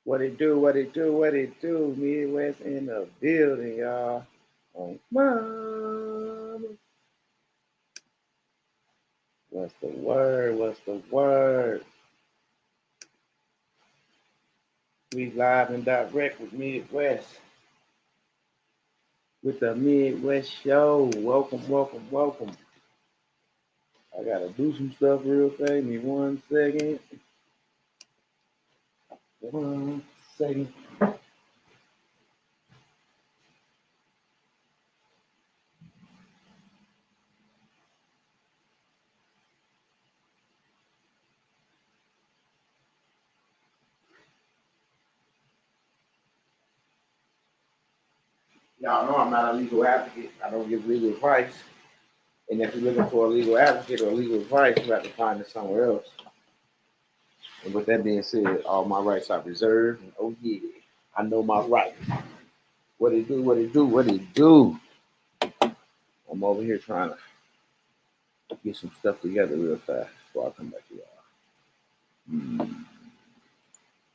What it do, what it do, what it do. Midwest in the building, y'all. Oh, mama. What's the word? What's the word? We live and direct with Midwest. With the Midwest Show. Welcome, welcome, welcome. I gotta do some stuff real fast. Give me 1 second. 1 second. Y'all know I'm not a legal advocate. I don't give legal advice. And if you're looking for a legal advocate or legal advice, you have to find it somewhere else. And with that being said, all my rights are reserved. And oh yeah, I know my rights. What it do, what it do, what it do. I'm over here trying to get some stuff together real fast before I come back to y'all.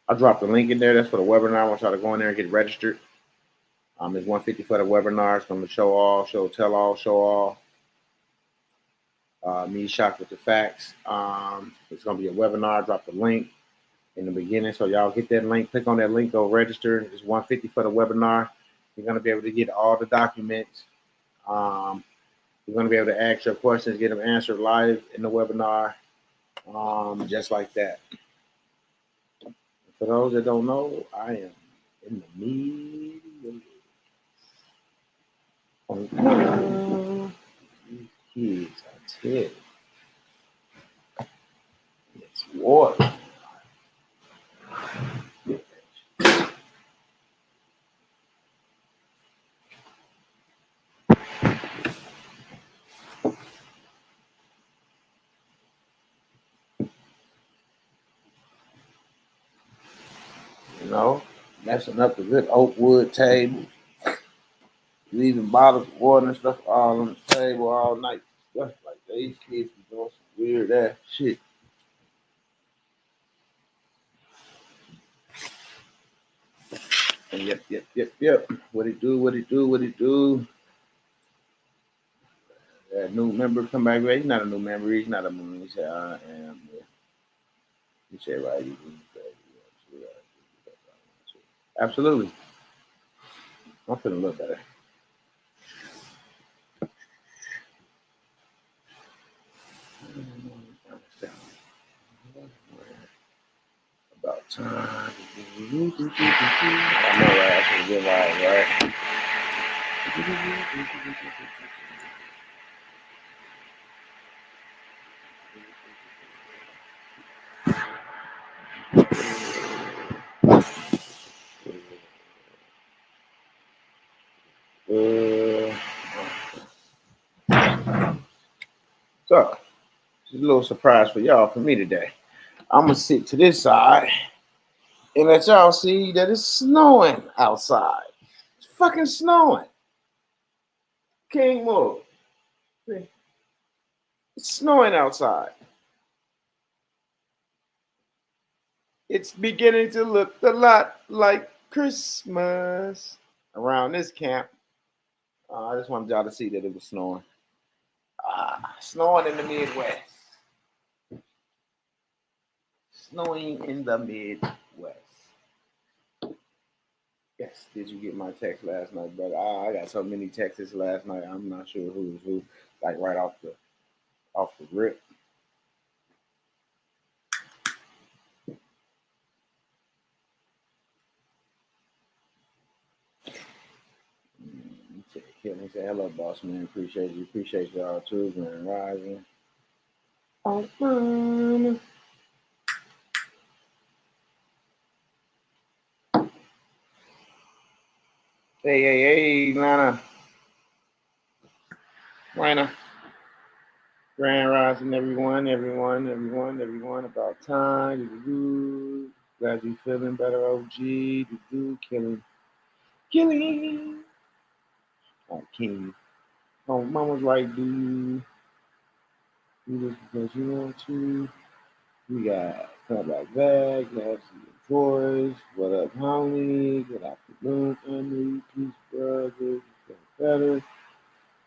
I dropped a link in there. That's for the webinar. I want y'all to go in there and get registered. It's $150 for the webinar. It's going to show all, show, tell all, show all. Me shocked with the facts. It's going to be a webinar. I dropped the link in the beginning. So y'all get that link. Click on that link. Go register. It's $150 for the webinar. You're going to be able to get all the documents. You're going to be able to ask your questions, get them answered live in the webinar, just like that. For those that don't know, I am in the Midwest. These kids, I tell you, it's water. You know, messing up the good oak wood table, leaving bottles of water and stuff all on the table all night. Stuff like that. These kids be doing some weird ass shit. And yep. What it do, what it do, what it do. That new member come back. He's not a new member. He's not a member. He said, I am. He said, right. Absolutely. I'm feeling a little better. About time. I know, right? I should get live, right? So, just a little surprise for y'all for me today. I'm gonna sit to this side and let y'all see that it's snowing outside. It's fucking snowing. King Mode. It's snowing outside. It's beginning to look a lot like Christmas around this camp. I just wanted y'all to see that it was snowing. Snowing in the Midwest. Snowing in the Midwest. Yes, did you get my text last night, brother? I got so many texts last night. I'm not sure who was who. Like right off the rip. Let me say hello, boss man. Appreciate you. Appreciate y'all too, man. Rising. Oh, mama. Hey, Lana. Lana. Grand rising, everyone. About time. Glad you feeling better, OG. Killing. Oh, King. Oh, mama's right, dude. Do this because you want to. We got come back. Glad to see boys? What up, homie? Good afternoon, family. Peace, brothers. Better.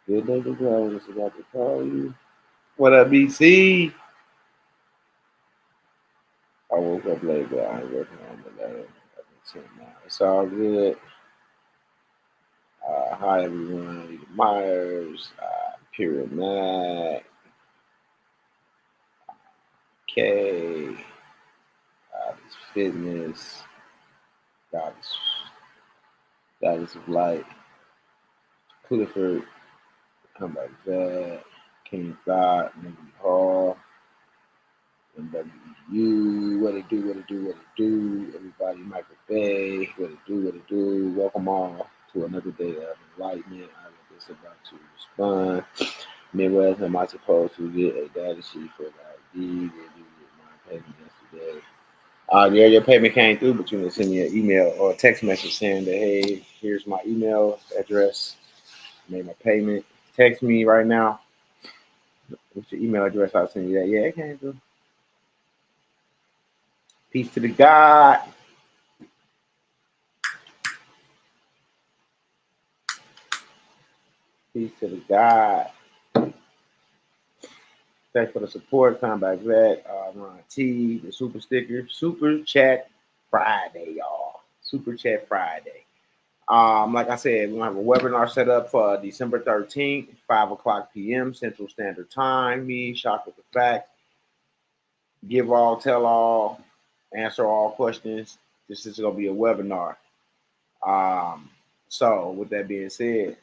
Good day to go. I was about to call you. What up, BC? I woke up late, but I ain't working on the letter. It's all good. Hi, everyone. Lee Myers, Imperial Mac, K, this Fitness, Goddess, Goddess of Light, Clifford, come back that, King Thought, Navy Hall, MWU, what it do, what it do, what it do, everybody, Michael Bay, what it do, what it do. Welcome all to another day of enlightenment. I was just about to respond. Midwest, am I supposed to get a data sheet for the ID? Did you get my payment yesterday? Yeah, your payment came through, but you can send me an email or a text message saying that, hey, here's my email address, made my payment. Text me right now with your email address. I'll send you that. Yeah, it came through. Peace to the God. Peace to the God. Thanks for the support. Come back that. Ron T, the super sticker. Super Chat Friday, y'all. Super Chat Friday. Like I said, we're going to have a webinar set up for December 13th, 5 o'clock p.m. Central Standard Time. Me, Shock with the Facts. Give all, tell all, answer all questions. This is going to be a webinar. So, with that being said,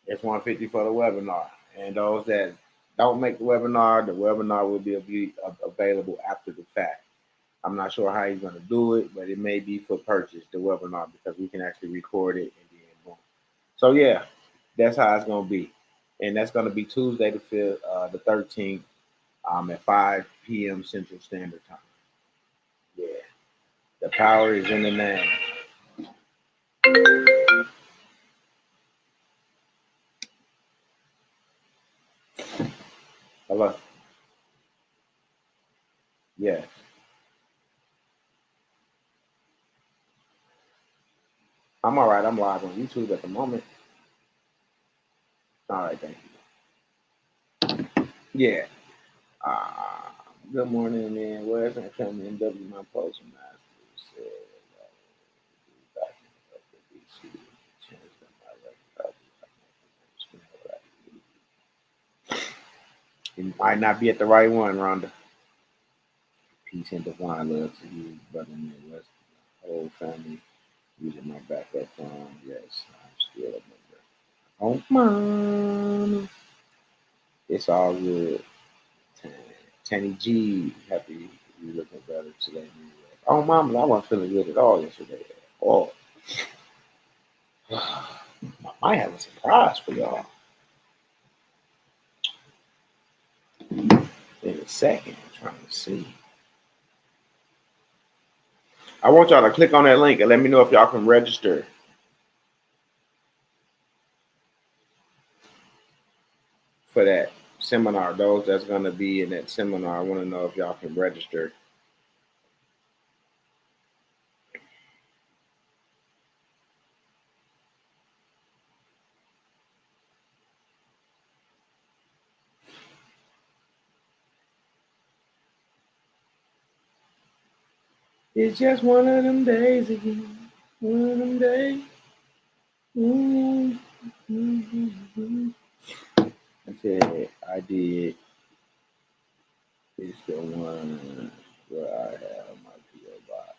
it's $150 for the webinar. And those that don't make the webinar will be available after the fact. I'm not sure how he's going to do it, but it may be for purchase, the webinar, because we can actually record it and then boom. So, yeah, that's how it's going to be. And that's going to be Tuesday the 13th at 5 p.m. Central Standard Time. Yeah, the power is in the name. Hello. Yes. I'm all right. I'm live on YouTube at the moment. All right, thank you. Yeah. Good morning, man. Where's my family NW, my Postmaster said, you might not be at the right one, Rhonda. Peace and divine love to you, brother Midwest. Whole family using my backup phone. Yes, I'm still a member. Oh, mom. It's all good. Tanny G, happy you looking better today. Oh, mama, I wasn't feeling good at all yesterday. Oh, I might have a surprise for y'all in a second. I'm trying to see. I want y'all to click on that link and let me know if y'all can register for that seminar. Those that's going to be in that seminar, I want to know if y'all can register. It's just one of them days again. One of them days. I said I did. It's the one where I have my P.O. box.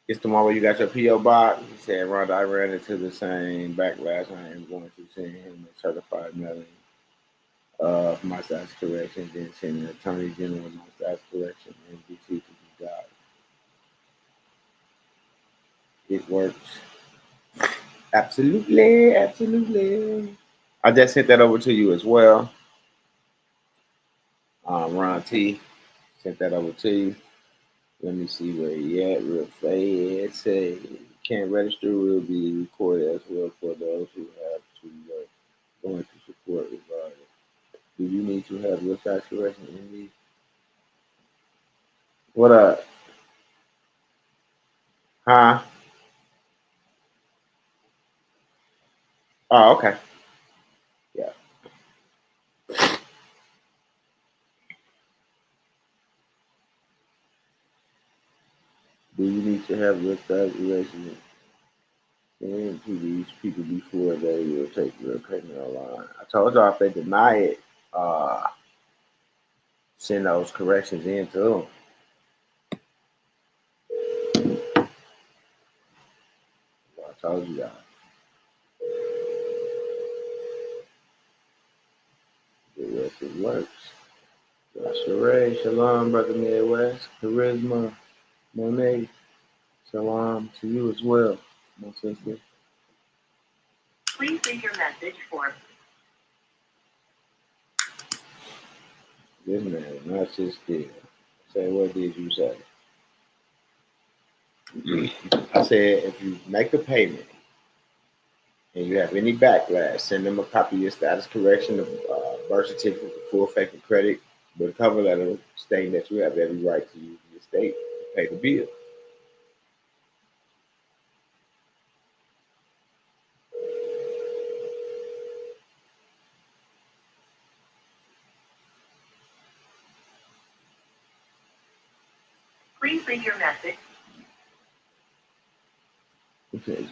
It's the one where you got your P.O. box. He said, Rhonda, I ran into the same backlash I am going to send him a certified mailing of my tax correction, then send the Attorney General my tax correction and DC to be got. It works. Absolutely, absolutely. I just sent that over to you as well. Ron T sent that over to you. Let me see where he at real fast. Say can't register will be recorded as well for those who have to work going to support regardless. Do you need to have your tax correction in these? What up? Huh? Oh, okay. Yeah. Do you need to have your calculation and to these people before they will take your payment online? I told y'all if they deny it, send those corrections in to them. I told you guys. The rest it works. Sheree, shalom, brother Midwest, charisma, Monet, shalom to you as well, my sister. Please leave your message for. This man is not just there. Say, what did you say? I said, if you make a payment and you have any backlash, send them a copy of your status correction, a birth certificate, the full faith of credit, with a cover letter stating that you have every right to use the estate to pay the bill. Please leave your message. It says,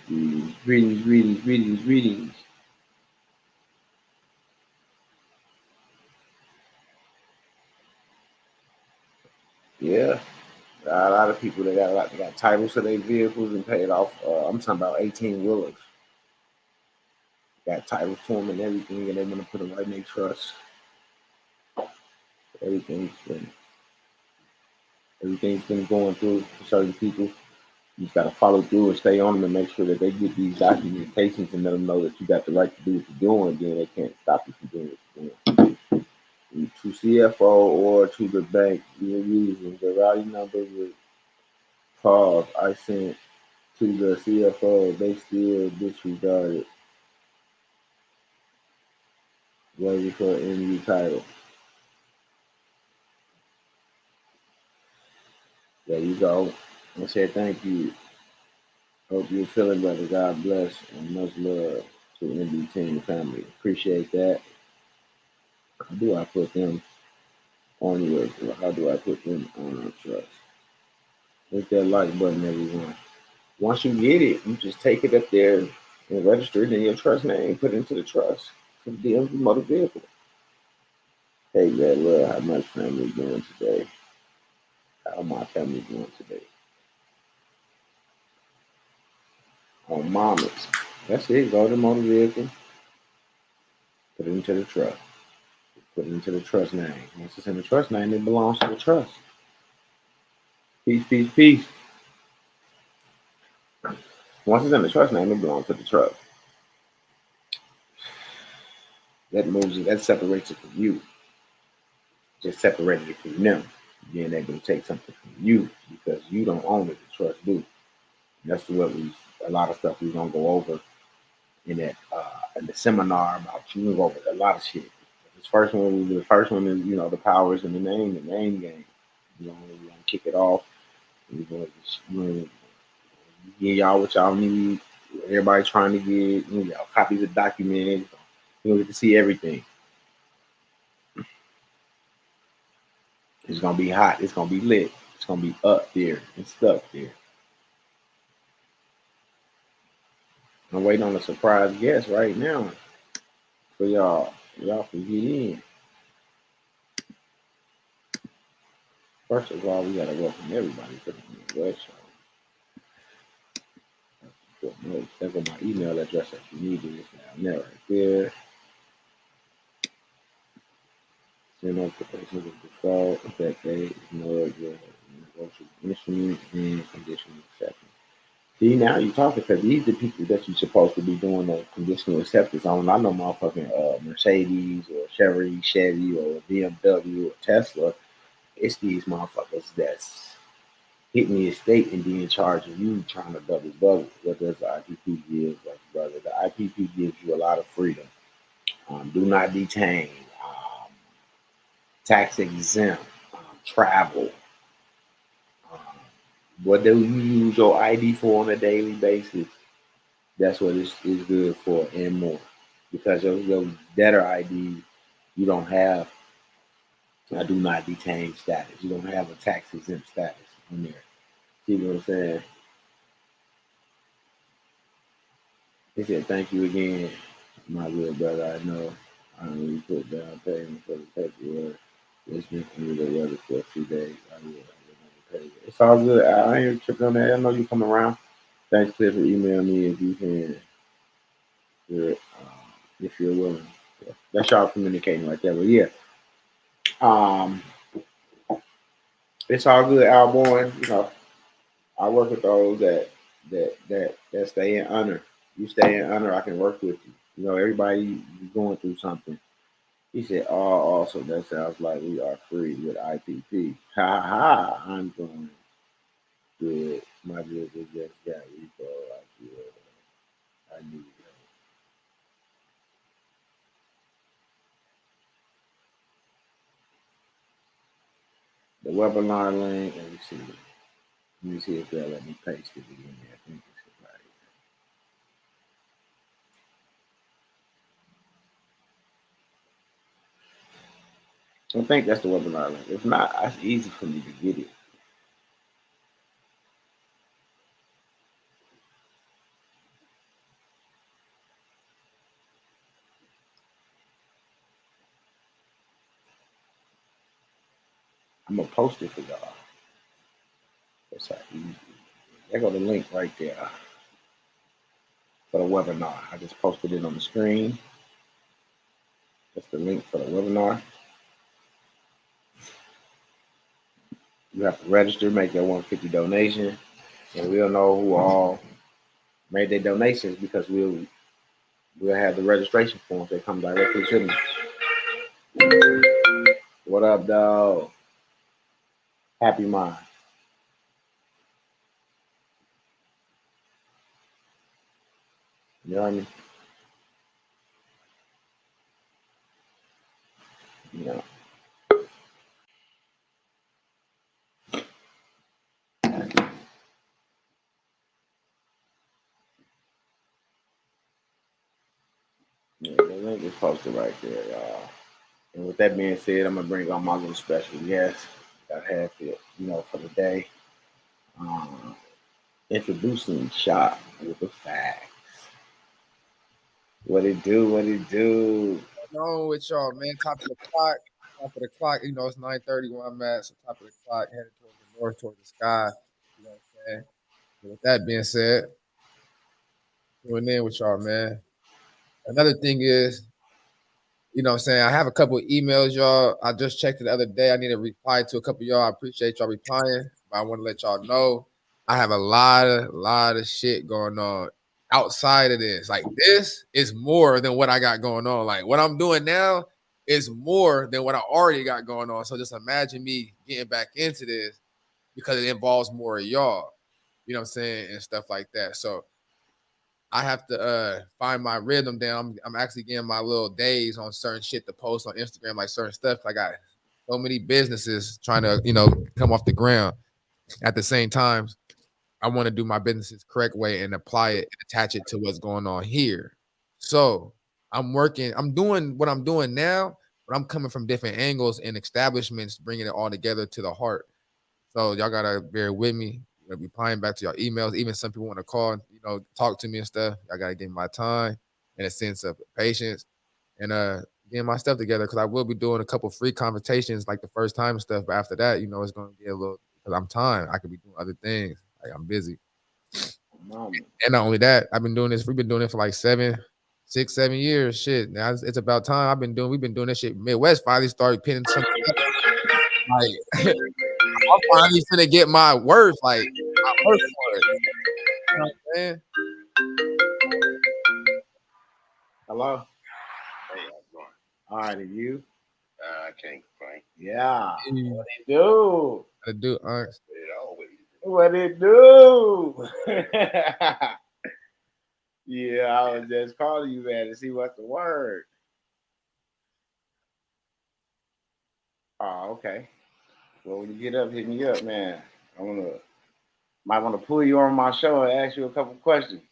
greetings. Yeah, a lot of people they got titles to their vehicles and paid off. I'm talking about 18-wheelers. Got titles to them and everything, and they want to put them right in their trust. Everything's been going through for certain people. You just got to follow through and stay on them and make sure that they get these documentations and let them know that you got the right to do what you're doing. Then they can't stop you from doing what you're doing. To CFO or to the bank, you're using the routing number with calls I sent to the CFO. They still disregarded. Waiting for an new title. There you go. I said thank you. Hope you're feeling better. God bless and much love to ND Team family. Appreciate that. How do I put them on your? How do I put them on our trust? Hit that like button, everyone. Once you get it, you just take it up there and register it in your trust name. Put it into the trust for the DMV motor vehicle. Hey, man, love how much family doing today. How my family doing today. On mamas. That's it. Go to the motor vehicle. Put it into the trust. Put it into the trust name. Once it's in the trust name, it belongs to the trust. Peace. Once it's in the trust name, it belongs to the trust. That moves it. That separates it from you. Just separating it from them. Being able to take something from you because you don't own it. The trust do. And that's what a lot of stuff we're gonna go over in that in the seminar about you go over a lot of shit. The first one is the powers in the name game. We're gonna kick it off. We're gonna get y'all what y'all need. Everybody trying to get y'all copies of documents. You don't get to see everything. It's gonna be hot. It's gonna be lit. It's gonna be up there and stuck there. I'm waiting on a surprise guest right now for y'all. Y'all can get in. First of all, we gotta welcome everybody to the Midwest show. That's on my email address if you need it. It's down there right there. Send notifications of default, effect date, ignore your negotiable instrument, and conditional acceptance. See, now you're talking because these are the people that you're supposed to be doing the conditional acceptance on. I know motherfucking Mercedes or Chevy or BMW or Tesla. It's these motherfuckers that's hitting the estate and being charged of you trying to double bubble. What does the IPP give, brother? The IPP gives you a lot of freedom. Do not detain, tax exempt, travel, What do you use your ID for on a daily basis? That's what it's good for and more. Because your debtor ID, you don't have a do not detain status. You don't have a tax exempt status on there. See what I'm saying? He said, thank you again, my good brother. I know you put down payment for the paperwork. It's been through the weather for a few days. I will pay it. It's all good. I ain't tripping on that. I know you come around. Thanks, Cliff, for emailing me if you can. Good. If you're willing. Yeah. That's y'all communicating right there. But yeah, um, it's all good, Alborn. You know, I work with those that stay in honor. You stay in honor, I can work with you. You know, everybody going through something. He said, "Oh, also that sounds like we are free with IPP." Ha ha! I'm going good. My business just got repo. I feel I need help. The webinar link. Let me see. Let me see if they'll let me paste it in there. I think it's right. I think that's the webinar link. If not, it's easy for me to get it. I'm gonna post it for y'all. That's how easy. There go the link right there for the webinar. I just posted it on the screen. That's the link for the webinar. You have to register, make that 150 donation, and we'll know who all made their donations because we'll have the registration forms that come directly to me. What up, dog? Happy mind. You know what I mean? You know. Yeah, the link is posted right there, y'all. And with that being said, I'm gonna bring on my little special guest that I have it, for the day. Um, Introducing Shop with the facts. What it do? What it do? On with y'all, man. Top of the clock. Top of the clock. You know, it's 9:30 where I'm at. So top of the clock, headed towards the north, towards the sky. You know what I'm saying? But with that being said, tuning in with y'all, man. Another thing is, you know what I'm saying? I have a couple of emails, y'all. I just checked it the other day. I need to reply to a couple of y'all. I appreciate y'all replying. But I want to let y'all know I have a lot of shit going on outside of this. Like, this is more than what I got going on. Like, what I'm doing now is more than what I already got going on. So just imagine me getting back into this because it involves more of y'all. You know what I'm saying? And stuff like that. So I have to find my rhythm down. I'm actually getting my little days on certain shit to post on Instagram, like certain stuff. I got so many businesses trying to, come off the ground. At the same time, I want to do my businesses correct way and apply it and attach it to what's going on here. So I'm doing what I'm doing now, but I'm coming from different angles and establishments, bringing it all together to the heart. So y'all gotta bear with me. I'll be replying back to y'all emails. Even some people want to call, talk to me and stuff. I gotta give my time and a sense of patience and getting my stuff together because I will be doing a couple free conversations like the first time and stuff. But after that, it's gonna get a little because I'm tired. I could be doing other things. Like I'm busy. Mama. And not only that, I've been doing this. We've been doing it for like 6-7 years. Shit, now it's about time. We've been doing this shit. Midwest finally started pinning something up. Like I'm finally finna get my worth, like my worth for it. You know what I'm saying? Hello. Hey, how's it going? All right, and you? I can't complain. Yeah. Hey, What it do? I do, Ernst. It always. What it do? Yeah, I was just calling you, man, to see what's the word. Oh, okay. Well, when you get up, hit me up, man. I wanna Might want to pull you on my show and ask you a couple questions.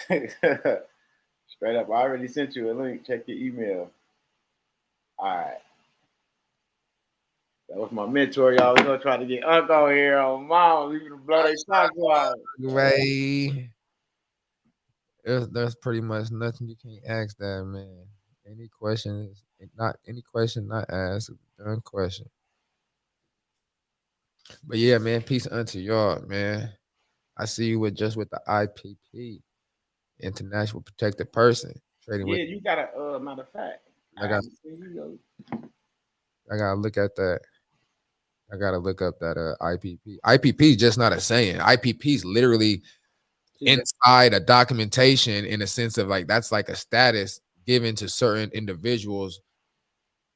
Straight up, I already sent you a link. Check your email. All right. That was my mentor, y'all. We're gonna try to get Uncle here on mom. We gonna blow their socks off. Ray. There's pretty much nothing you can't ask that man. Any question is not asked. Done question. But yeah, man, peace unto y'all, man. I see you with the IPP, International Protected Person, trading Yeah, with. you gotta. Matter of fact, I got. I gotta look at that. I gotta look up that IPP. IPP is just not a saying. IPP is literally inside a documentation in a sense of like that's like a status given to certain individuals.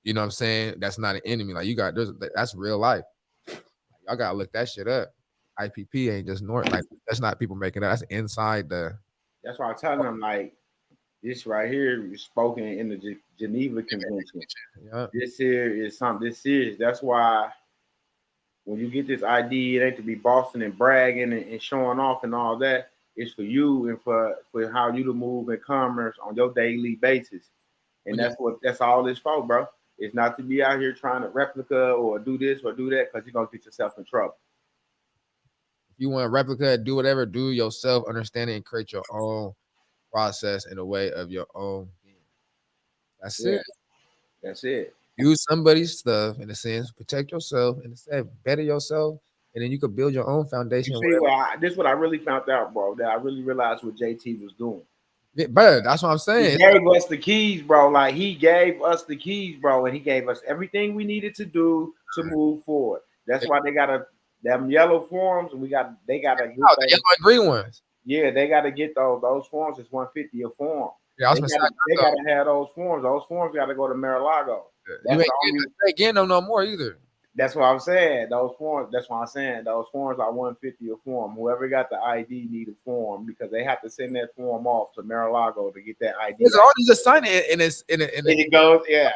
You know what I'm saying? That's not an enemy. Like that's real life. Y'all gotta look that shit up. IPP ain't just like that's not people making that. That's inside the. That's why I'm telling them like this right here is spoken in the Geneva Convention. Yeah. This here is something. This serious. That's why when you get this ID, it ain't to be bossing and bragging and showing off and all that. It's for you and for how you to move in commerce on your daily basis. And that's all this for, bro. It's not to be out here trying to replica or do this or do that because you're gonna get yourself in trouble. If you want to replica, do whatever, do yourself, understand it, and create your own process in a way of your own. That's it. That's it. Use somebody's stuff in a sense, protect yourself, and instead better yourself, and then you could build your own foundation. You see, this is what I really found out, bro. That I really realized what JT was doing. But that's what I'm saying. He gave us the keys, bro. Like he gave us the keys, bro, and he gave us everything we needed to do to move forward. That's why they got them yellow forms, and they got to get the yellow and green ones. Yeah, they got to get those forms. It's $150 a form. Yeah, they got to have those forms. Those forms got to go to Mar-a-Lago. You ain't getting them no more either. That's what I'm saying. Those forms. That's what I'm saying. Those forms are $150 a form. Whoever got the ID need a form because they have to send that form off to Mar-a-Lago to get that ID. You just sign it and it goes. Yeah.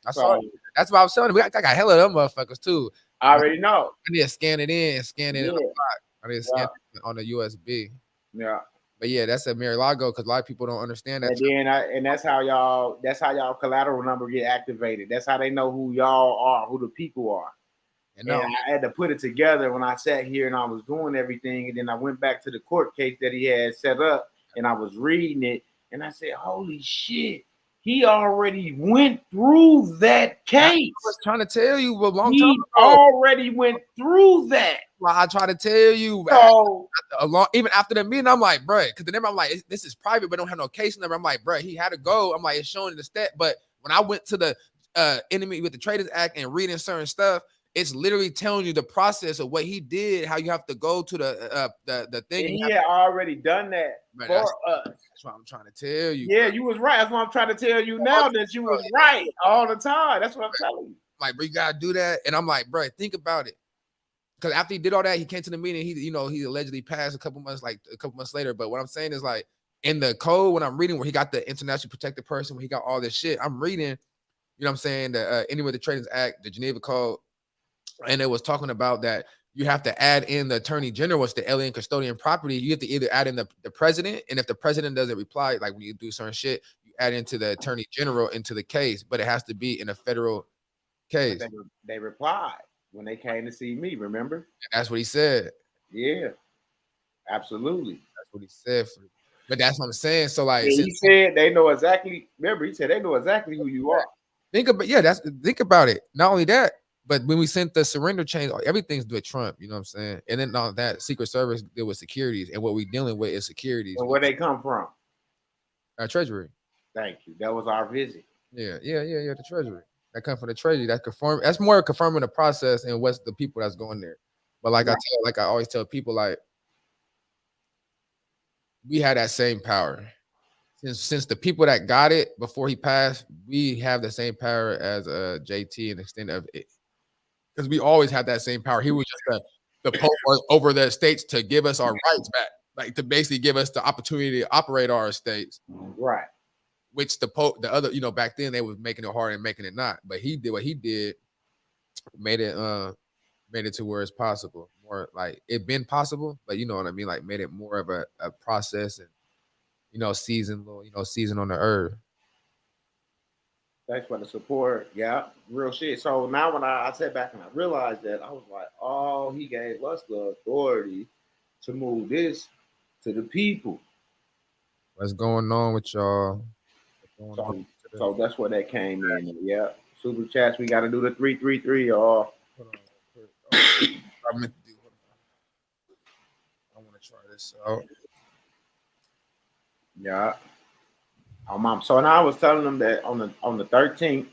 That's why I was telling you. I got hella of them motherfuckers too. I already know. I need to scan it in on the clock. I need to scan it on the USB. Yeah. But yeah, that's a Mar-a-Lago because a lot of people don't understand that. And that's how y'all collateral number get activated. That's how they know who y'all are, who the people are. And I had to put it together when I sat here and I was doing everything. And then I went back to the court case that he had set up and I was reading it. And I said, holy shit, he already went through that case. I was trying to tell you a long time ago. He already went through that. Well, I try to tell you, even after the meeting, I'm like, bro, because then I'm like, this is private, but don't have no case number. I'm like, bro, he had to go. I'm like, it's showing the stat. But when I went to the enemy with the Traders Act and reading certain stuff, it's literally telling you the process of what he did, how you have to go to the thing. And he had already done that for us. That's what I'm trying to tell you. Yeah, you was right. That's what I'm trying to tell you now that you was right all the time. That's what I'm telling you. Like, bro, you gotta do that. And I'm like, bro, think about it. Because after he did all that, he came to the meeting. He allegedly passed a couple months later. But what I'm saying is like in the code when I'm reading where he got the internationally protected person, where he got all this shit, I'm reading, you know what I'm saying, the Anywhere the Traders Act, the Geneva Code, and it was talking about that you have to add in the attorney general, what's the alien custodian property. You have to either add in the president, and if the president doesn't reply, like when you do certain shit, you add into the attorney general into the case, but it has to be in a federal case. They replied when they came to see me, remember? And that's what he said. Yeah, absolutely. That's what he said. But that's what I'm saying. So like he said they know exactly. Remember, he said they know exactly who you are. Think about it. Not only that, but when we sent the surrender change, everything's with Trump. You know what I'm saying? And then all that Secret Service deal with securities, and what we're dealing with is securities. And where they come from? Treasury. Thank you. That was our visit. Yeah. The Treasury. That come from the Treasury. That's more confirming the process and what's the people that's going there. But like I always tell people, like we had that same power. Since the people that got it before he passed, we have the same power as JT and extent of it. Because we always had that same power. He was just the Pope over the estates to give us our rights back, like to basically give us the opportunity to operate our estates. Right. Which the Pope, the other, back then they was making it hard and making it not. But he did what he did, made it to where it's possible, more more like it been possible, but you know what I mean, like made it more of a process and season on the herb. Thanks for the support. Yeah, real shit. So now when I sat back and I realized that, I was like, oh, he gave us the authority to move this to the people. What's going on with y'all? What's going on So today? so that's where that came in. Yeah. Super chats, we gotta do the 333, y'all. Hold on real quick. Oh, I meant to do. Hold on. I want to try this out. Yeah. Mom. So now I was telling them that on the 13th,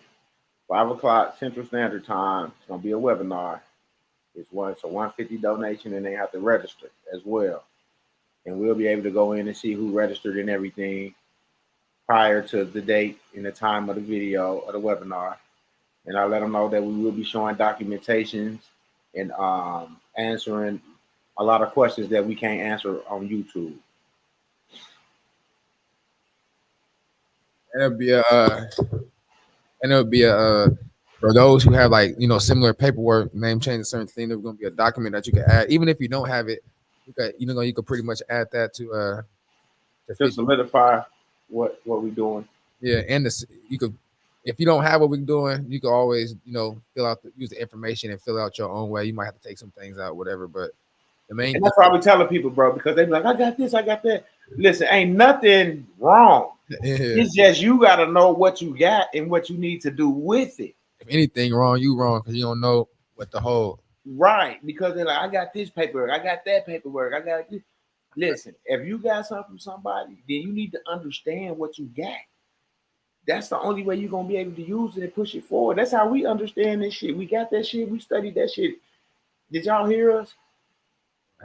5 o'clock Central Standard Time, it's gonna be a webinar. It's a 150 donation, and they have to register as well. And we'll be able to go in and see who registered and everything prior to the date and the time of the video of the webinar. And I let them know that we will be showing documentations and answering a lot of questions that we can't answer on YouTube. And it'll be a for those who have like similar paperwork, name change, certain thing. There's gonna be a document that you can add, even if you don't have it. You could pretty much add that to solidify what we're doing. Yeah, and you could, if you don't have what we're doing, you can always use the information and fill out your own way. You might have to take some things out, whatever. But the main and that's why we telling people, bro, because they be like, I got this, I got that. Listen, ain't nothing wrong. Yeah. It's just you got to know what you got and what you need to do with it. If anything wrong, you wrong because you don't know what to hold. Right, because they're like, I got this paperwork, I got that paperwork, I got this. Listen, if you got something from somebody, then you need to understand what you got. That's the only way you're gonna be able to use it and push it forward. That's how we understand this shit. We got that shit. We studied that shit. Did y'all hear us?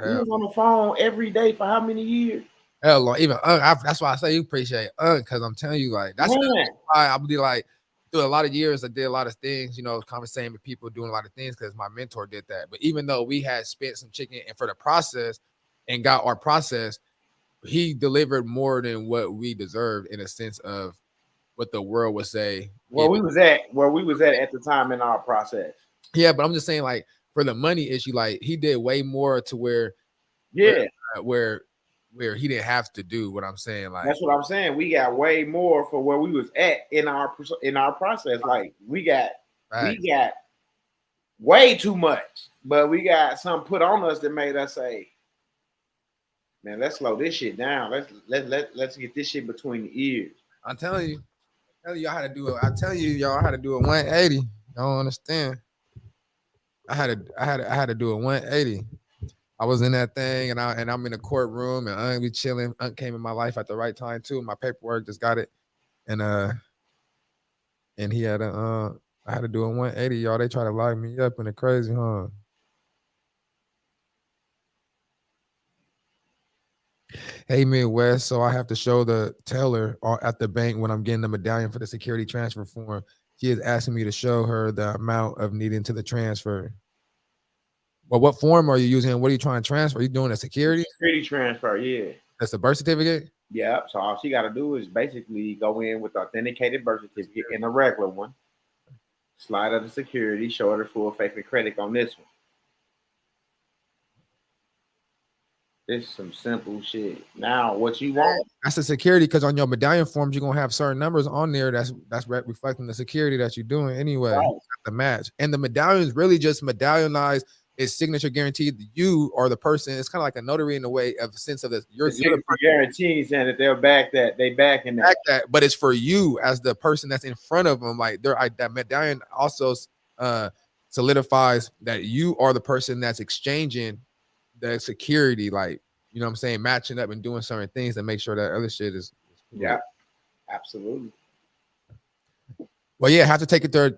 We was on the phone every day for how many years? Hell long. Even that's why I say you appreciate because I'm telling you, like that's why I be like through a lot of years I did a lot of things, conversating with people, doing a lot of things because my mentor did that. But even though we had spent some chicken and for the process and got our process, he delivered more than what we deserved in a sense of what the world would say. Where we was at the time in our process. Yeah, but I'm just saying, like, for the money issue, like he did way more to where he didn't have to do what I'm saying. Like that's what I'm saying. We got way more for where we was at in our process. Like we got way too much, but we got something put on us that made us say, man, let's slow this shit down. Let's get this shit between the ears. I'm telling you, y'all how to do it. I tell you, y'all how to do a 180. Y'all don't understand. I had to do a 180. I was in that thing, and I'm in the courtroom, and we chilling. Came in my life at the right time too. My paperwork just got it, and he had I had to do a 180. Y'all, they try to lock me up in the crazy, huh? Hey, Midwest, so I have to show the teller at the bank when I'm getting the medallion for the security transfer form. She is asking me to show her the amount of needing to the transfer. Well, what form are you using? What are you trying to transfer? Are you doing a security? Security transfer, yeah. That's a birth certificate? Yeah, so all she got to do is basically go in with the authenticated birth certificate and a regular one, slide up the security, show her full faith and credit on this one. This is some simple shit. Now, what you want? That's the security, because on your medallion forms, you're gonna have certain numbers on there. That's reflecting the security that you're doing anyway. Right. The match, and the medallion is really just medallionized. It's signature guaranteed. You are the person. It's kind of like a notary in a way, of a sense of this. You're the guaranteed, saying that they'll back that. They backing that. But it's for you as the person that's in front of them. Like that medallion also solidifies that you are the person that's exchanging the security, like, you know what I'm saying, matching up and doing certain things to make sure that other shit is cool. Yeah, absolutely. Well, yeah, have to take it there.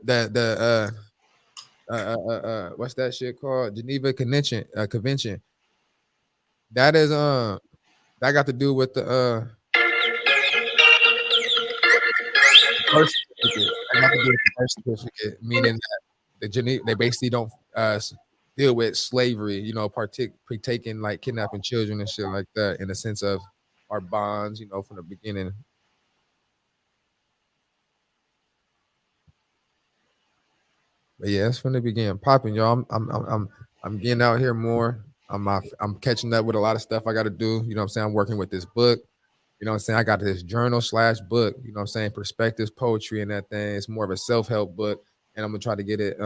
What's that shit called? Geneva Convention. That is that got to do with the birth certificate. I got to do with the birth certificate, meaning that the Geneva, they basically don't deal with slavery, partaking like kidnapping children and shit like that, in the sense of our bonds, from the beginning. But yeah, it's from the beginning popping, y'all. I'm I'm getting out here more. I'm catching up with a lot of stuff I got to do. You know what I'm saying? I'm working with this book. You know what I'm saying? I got this journal/book, you know what I'm saying? Perspectives, poetry, and that thing. It's more of a self-help book. And I'm gonna try to get it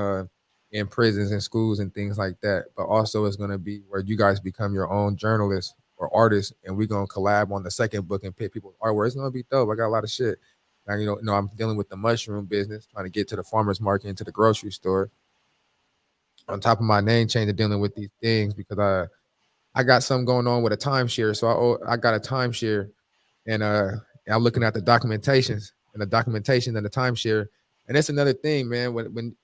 in prisons and schools and things like that. But also it's gonna be where you guys become your own journalists or artists, and we're gonna collab on the second book and pick people's artwork. It's gonna be dope. I got a lot of shit. Now, I'm dealing with the mushroom business, trying to get to the farmer's market and to the grocery store. On top of my name change of dealing with these things because I got something going on with a timeshare. So I got a timeshare and I'm looking at the documentations and the documentation and the timeshare. And that's another thing, man. When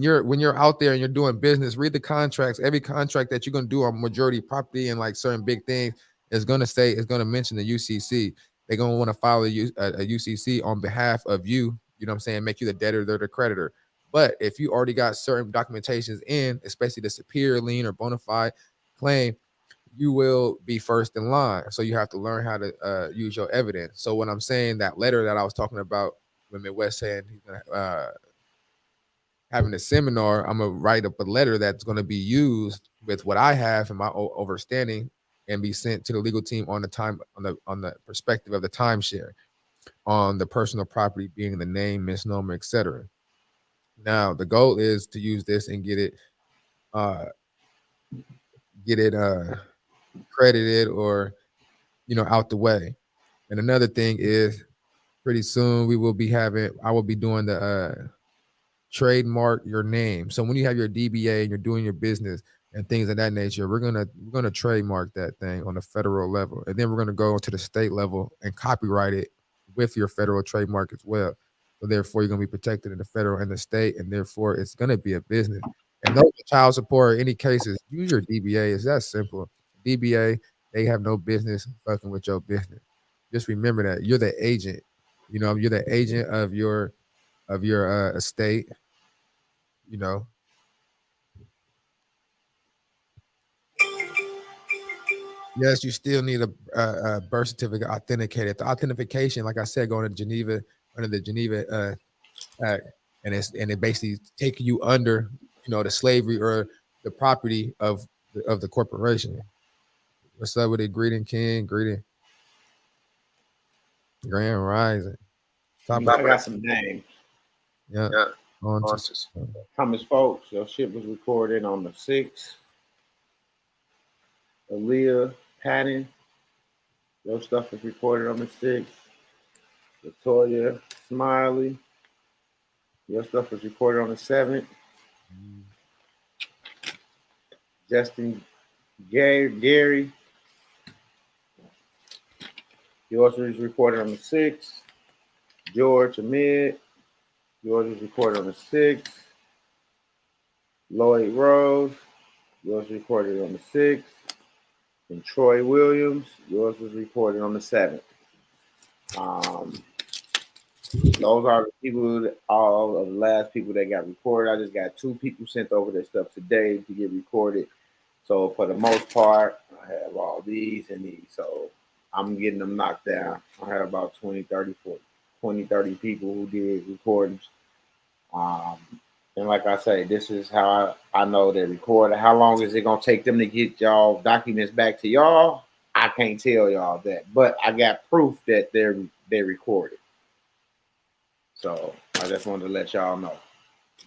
you're out there and you're doing business, read the contracts. Every contract that you're gonna do on majority property and like certain big things is gonna mention the UCC. They're gonna want to file a UCC on behalf of you. You know what I'm saying? Make you the debtor, they're the creditor. But if you already got certain documentations in, especially the superior lien or bona fide claim, you will be first in line. So you have to learn how to use your evidence. So when I'm saying that letter that I was talking about when Midwest saying he's gonna having a seminar, I'm gonna write up a letter that's gonna be used with what I have and my overstanding and be sent to the legal team on the perspective of the timeshare, on the personal property being the name, misnomer, etc. Now the goal is to use this and get it credited or out the way. And another thing is pretty soon I will be doing the trademark your name. So when you have your DBA and you're doing your business and things of that nature, we're gonna trademark that thing on the federal level, and then we're gonna go to the state level and copyright it with your federal trademark as well. So therefore, you're gonna be protected in the federal and the state, and therefore, it's gonna be a business. And no child support, or any cases, use your DBA. It's that simple. DBA, they have no business fucking with your business. Just remember that you're the agent. You're the agent of your estate. You know, yes, you still need a birth certificate authenticated. The authentication, like I said, going to Geneva under the Geneva Act, and it basically take you under, the slavery or the property of the corporation. What's up with it? Greeting, King. Greeting, Grand Rising. I got some names. Yeah. Thomas Folks, your shit was recorded on the 6th. Aaliyah Patton, your stuff was recorded on the 6th. Latoya Smiley, your stuff was recorded on the 7th. Justin Gary, yours was recorded on the 6th. George Ahmed, yours was recorded on the 6th. Lloyd Rose, yours was recorded on the 6th. And Troy Williams, yours was recorded on the 7th. Those are the people, all of the last people that got recorded. I just got 2 people sent over their stuff today to get recorded. So for the most part, I have all these and these. So I'm getting them knocked down. I had about 20, 30 people who did recordings. And like I say, this is how I know they recorded. How long is it going to take them to get y'all documents back to y'all? I can't tell y'all that. But I got proof that they recorded. So I just wanted to let y'all know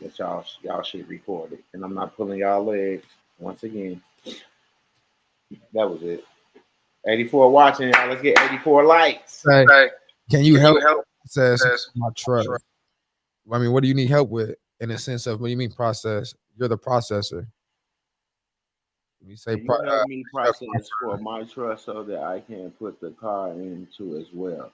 that y'all shit recorded. And I'm not pulling y'all legs once again. That was it. 84 watching, y'all. Let's get 84 likes. Hey, can you help? Says my trust. I mean, what do you need help with in the sense of what do you mean process? You're the processor. You say help me process for my trust so that I can put the car into as well.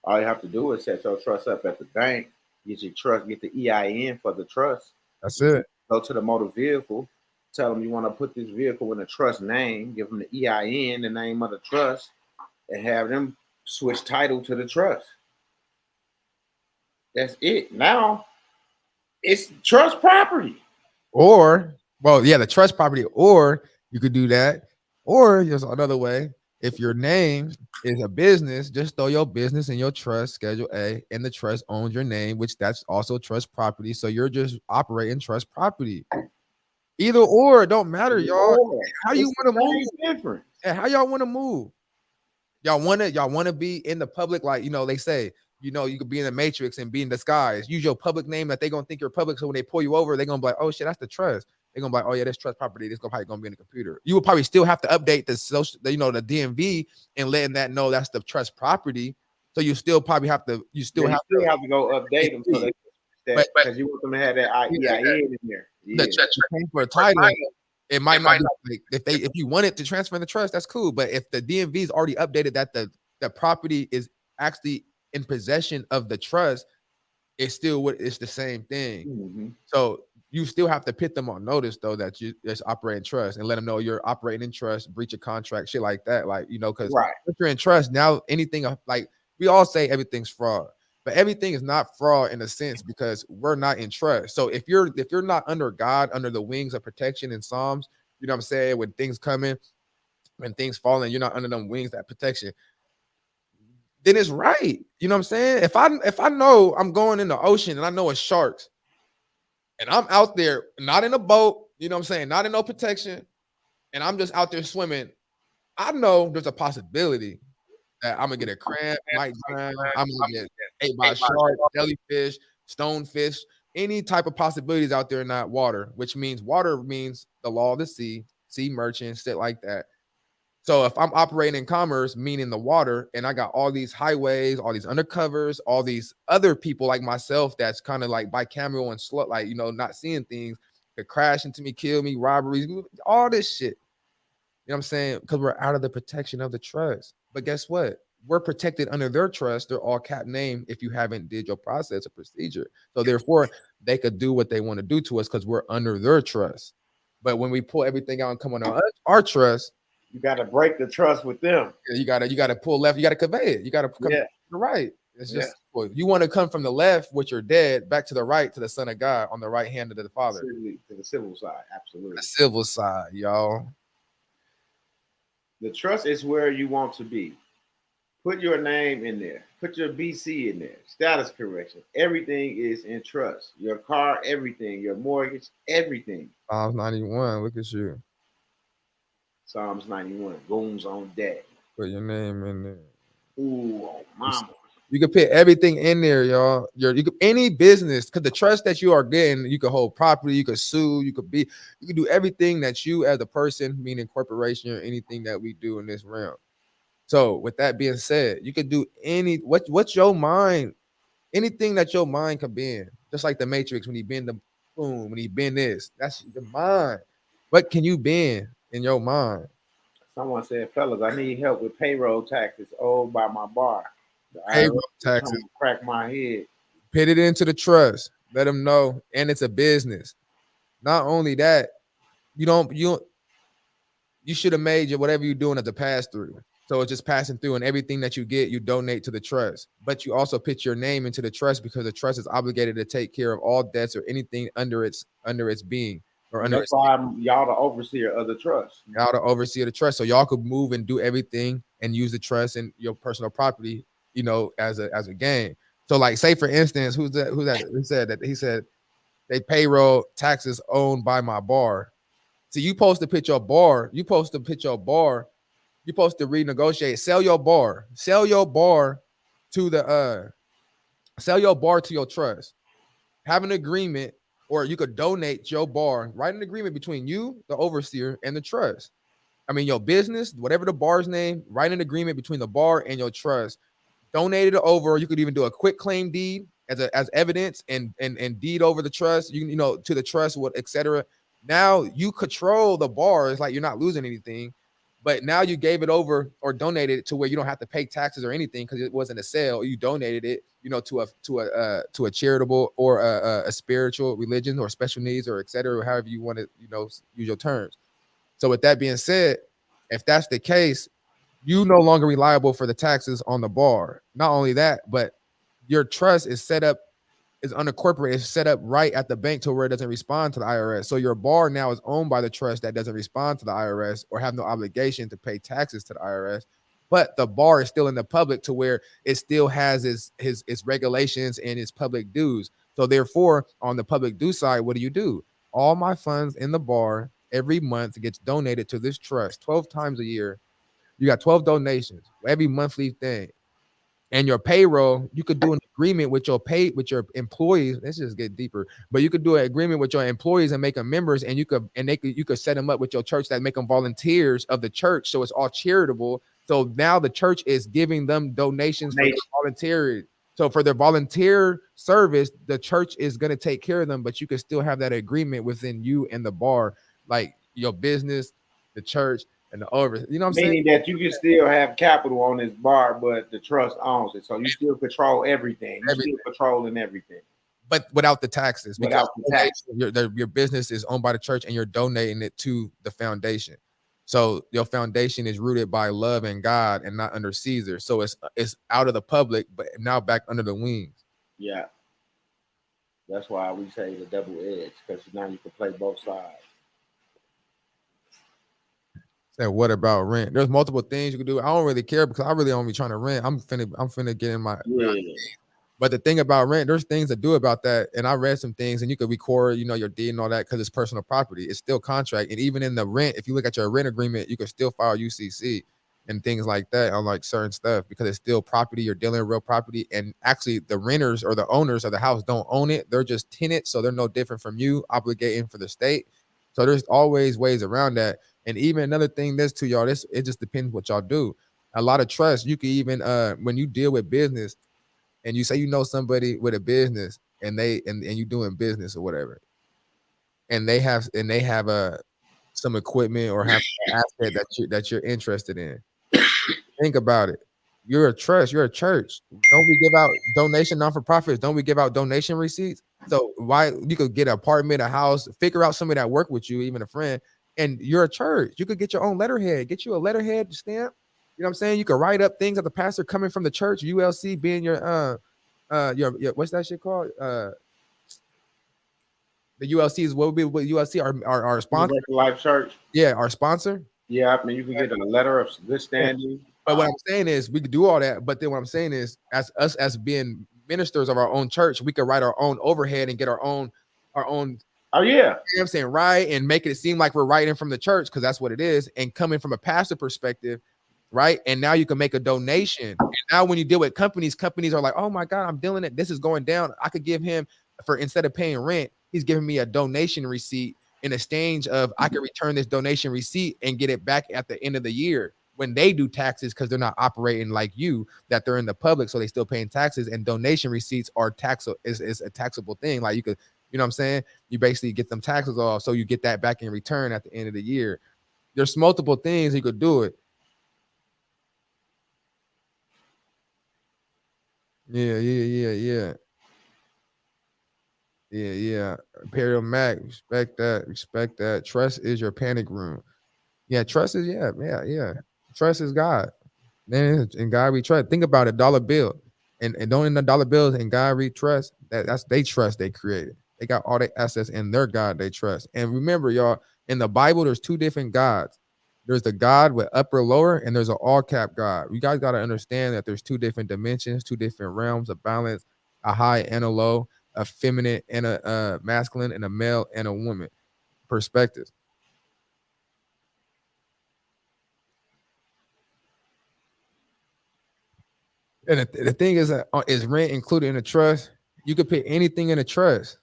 All you have to do is set your trust up at the bank, get your trust, get the EIN for the trust. That's it. Go to the motor vehicle, tell them you want to put this vehicle in a trust name, give them the EIN, the name of the trust, and have them switch title to the trust. That's it. Now it's trust property. Or, well, yeah, the trust property, or you could do that. Or there's another way. If your name is a business, just throw your business in your trust, Schedule A, and the trust owns your name, which that's also trust property. So you're just operating trust property. Either or, it don't matter, y'all. Or How you it's want to the move? same difference. And how y'all want to move? Y'all want to be in the public, like, you know, they say, you know, you could be in the matrix and be in disguise. Use your public name that they gonna think you're public. So when they pull you over, they're gonna be like, oh shit, that's the trust. They're gonna be like, oh yeah, that's trust property. This probably gonna be in the computer. You will probably still have to update the social, you know, the DMV and letting that know that's the trust property. So you still probably have to, you still You have still to, have to go update them so they but because you want them to have that yeah, EIN in there. the Yeah. transfer of title, it might not be like if you want it to transfer in the trust, that's cool. But if the DMV is already updated that the property is actually in possession of the trust, it's still what it's the same thing. Mm-hmm. So you still have to put them on notice though that you just operate in trust and let them know you're operating in trust, breach of contract, shit like that. Like, you know, because Right. if you're in trust now, anything like we all say everything's fraud, but everything is not fraud in a sense because we're not in trust. So if you're not under God, under the wings of protection in Psalms, you know what I'm saying, when things coming, when things falling, you're not under them wings that protection, then it's right. You know what I'm saying? If I know I'm going in the ocean and I know it's sharks and I'm out there not in a boat, you know what I'm saying, not in no protection, and I'm just out there swimming, I know there's a possibility that I'm gonna get a cramp, might drown, I'm gonna get ate by a shark, jellyfish, stonefish, any type of possibilities out there in that water, which means water means the law of the sea, sea merchants, shit like that. So if I'm operating in commerce, meaning the water, and I got all these highways, all these undercovers, all these other people like myself that's kind of like bicameral and slow, like, you know, not seeing things, could crash into me, kill me, robberies, all this shit. You know what I'm saying? Because we're out of the protection of the trust. But guess what? We're protected under their trust. They're all cap name if you haven't did your process or procedure. So therefore, they could do what they want to do to us because we're under their trust. But when we pull everything out and come on our trust, You got to break the trust with them. you gotta pull left, you gotta convey it. You gotta come to the right. It's just you want to come from the left, which you're dead, back to the right to the Son of God on the right hand of the Father. To the civil side, absolutely. The civil side, y'all. The trust is where you want to be. Put your name in there. Put your BC in there. Status correction. Everything is in trust. Your car, everything. Your mortgage, everything. Psalms 91. Look at you. Psalms 91. Goons on deck. Put your name in there. Ooh, mama. You can put everything in there, y'all. You could any business, because the trust that you are getting, you can hold property, you could sue, you could do everything that you as a person, meaning corporation or anything that we do in this realm. So with that being said, you could do what's your mind, anything that your mind could be in. Just like the Matrix, when he bend the boom, when he bend this, that's the mind. What can you bend in your mind? Someone said, fellas, I need help with payroll taxes owed by my bar. Payroll taxes. Crack my head. Put it into the trust. Let them know, and it's a business. Not only that, you should have made whatever you're doing as a pass through. So it's just passing through, and everything that you get, you donate to the trust. But you also put your name into the trust because the trust is obligated to take care of all debts or anything under its being. Or under that's why y'all the overseer of the trust. Y'all the overseer of the trust. So y'all could move and do everything and use the trust and your personal property, you know, as a game. So like, say for instance, who said they payroll taxes owned by my bar. So you supposed to pitch your bar, you supposed to renegotiate, sell your bar to your trust. Have an agreement, or you could donate your bar, write an agreement between you, the overseer, and the trust. I mean, your business, whatever the bar's name, write an agreement between the bar and your trust. Donate it over. You could even do a quick claim deed as evidence and deed over the trust, you know, to the trust, what, etc. Now you control the bar. It's like you're not losing anything, but now you gave it over or donated it to where you don't have to pay taxes or anything because it wasn't a sale. You donated it, you know, to a charitable or a spiritual religion or special needs or etc. Or however you want to, you know, use your terms. So with that being said, if that's the case, you no longer reliable for the taxes on the bar. Not only that, but your trust is set up, is unincorporated, is set up right at the bank to where it doesn't respond to the IRS. So your bar now is owned by the trust that doesn't respond to the IRS or have no obligation to pay taxes to the IRS. But the bar is still in the public to where it still has its regulations and its public dues. So therefore, on the public due side, what do? all my funds in the bar every month gets donated to this trust 12 times a year. You got 12 donations, every monthly thing. And your payroll, you could do an agreement with your employees. Let's just get deeper. But you could do an agreement with your employees and make them members, and you could set them up with your church that make them volunteers of the church. So it's all charitable. So now the church is giving them donations for their volunteer. So for their volunteer service, the church is going to take care of them, but you can still have that agreement within you and the bar, like your business, the church, and the over. You know what I'm saying? Meaning that you can still have capital on this bar, but the trust owns it. So you still control everything. You're still controlling everything. But without the taxes. Without the tax. Your business is owned by the church and you're donating it to the foundation. So your foundation is rooted by love and God and not under Caesar. So it's out of the public, but now back under the wings. Yeah. That's why we say the double edge, because now you can play both sides. Say, what about rent? There's multiple things you can do. I don't really care because I really only trying to rent. I'm finna get in my But the thing about rent, there's things to do about that. And I read some things, and you could record, your deed and all that because it's personal property. It's still contract. And even in the rent, if you look at your rent agreement, you can still file UCC and things like that on like certain stuff because it's still property. You're dealing with real property. And actually, the renters or the owners of the house don't own it. They're just tenants. So they're no different from you obligating for the state. So there's always ways around that. And even another thing, this to y'all, it just depends what y'all do. A lot of trust, you can even when you deal with business, and you say somebody with a business, and you doing business or whatever, and they have some equipment or have an asset that you're interested in. Think about it. You're a trust. You're a church. Don't we give out donation non-for-profits? Don't we give out donation receipts? So why you could get an apartment, a house, figure out somebody that work with you, even a friend, and you're a church. You could get your own letterhead. Get you a letterhead stamp. You know what I'm saying? You could write up things of the pastor coming from the church, ULC being your what's that shit called? The ULC is what would be what ULC our sponsor. Life Church. Yeah, our sponsor. Yeah, I mean you can get a letter of good standing. But what I'm saying is we could do all that. But then what I'm saying is as being ministers of our own church, we could write our own overhead and get our own. Oh yeah. You know what I'm saying? Right. And make it seem like we're writing from the church because that's what it is. And coming from a pastor perspective, right? And now you can make a donation. And now when you deal with companies are like, oh my God, I'm dealing it. This is going down. I could give him instead of paying rent, he's giving me a donation receipt in exchange of I could return this donation receipt and get it back at the end of the year when they do taxes because they're not operating like you, that they're in the public. So they still paying taxes, and donation receipts are is a taxable thing. Like you could, you know what I'm saying? You basically get them taxes off. So you get that back in return at the end of the year. There's multiple things you could do it. Yeah. Imperial Mac, respect that. Trust is your panic room. Yeah, trust is yeah. Trust is God. Then in God we trust. Think about it, dollar bill. And don't in the dollar bills and God we trust. That's they trust they created. They got all their assets in their God they trust. And remember, y'all, in the Bible, there's two different gods. There's the God with upper, lower, and there's an all cap God. You guys got to understand that there's two different dimensions, two different realms of balance, a high and a low, a feminine and a masculine, and a male and a woman perspective. And the thing is rent included in the trust? You could put anything in a trust,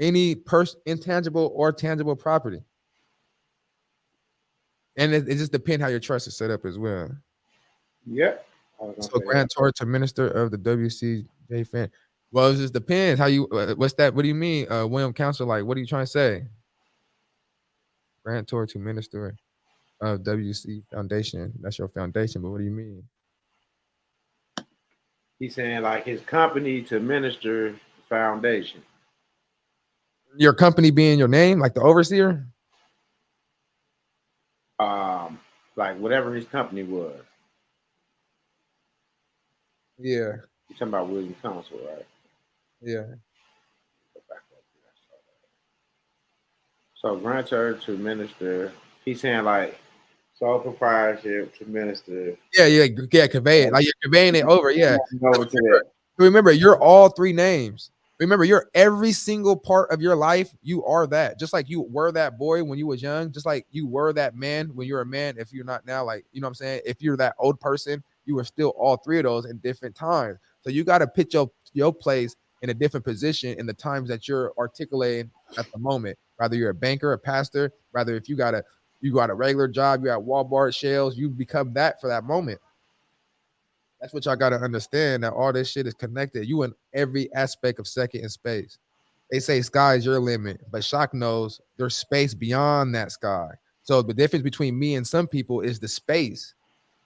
any intangible or tangible property. And it just depends how your trust is set up as well. Yep. So grantor to minister of the WCJ fan. Well, it just depends how you. What's that? What do you mean, William Counsel? Like, what are you trying to say? Grantor to minister of WC Foundation. That's your foundation. But what do you mean? He's saying like his company to minister foundation. Your company being your name, like the overseer. Like whatever his company was. Yeah. You're talking about William Counsel, right? Yeah. So grantor to minister. He's saying like sole proprietorship to minister. Yeah, convey it. Like you're conveying it over. Yeah. Over to that. Remember, you're all three names. Remember, you're every single part of your life. You are that. Just like you were that boy when you was young. Just like you were that man when you're a man. If you're not now, like, you know what I'm saying? If you're that old person, you are still all three of those in different times. So you got to pitch your place in a different position in the times that you're articulating at the moment. Whether you're a banker, a pastor, rather if you got a regular job, you at Walmart, Shells, you become that for that moment. That's what y'all got to understand, that all this shit is connected. You in every aspect of second and space. They say sky is your limit, but Shock knows there's space beyond that sky. So the difference between me and some people is the space,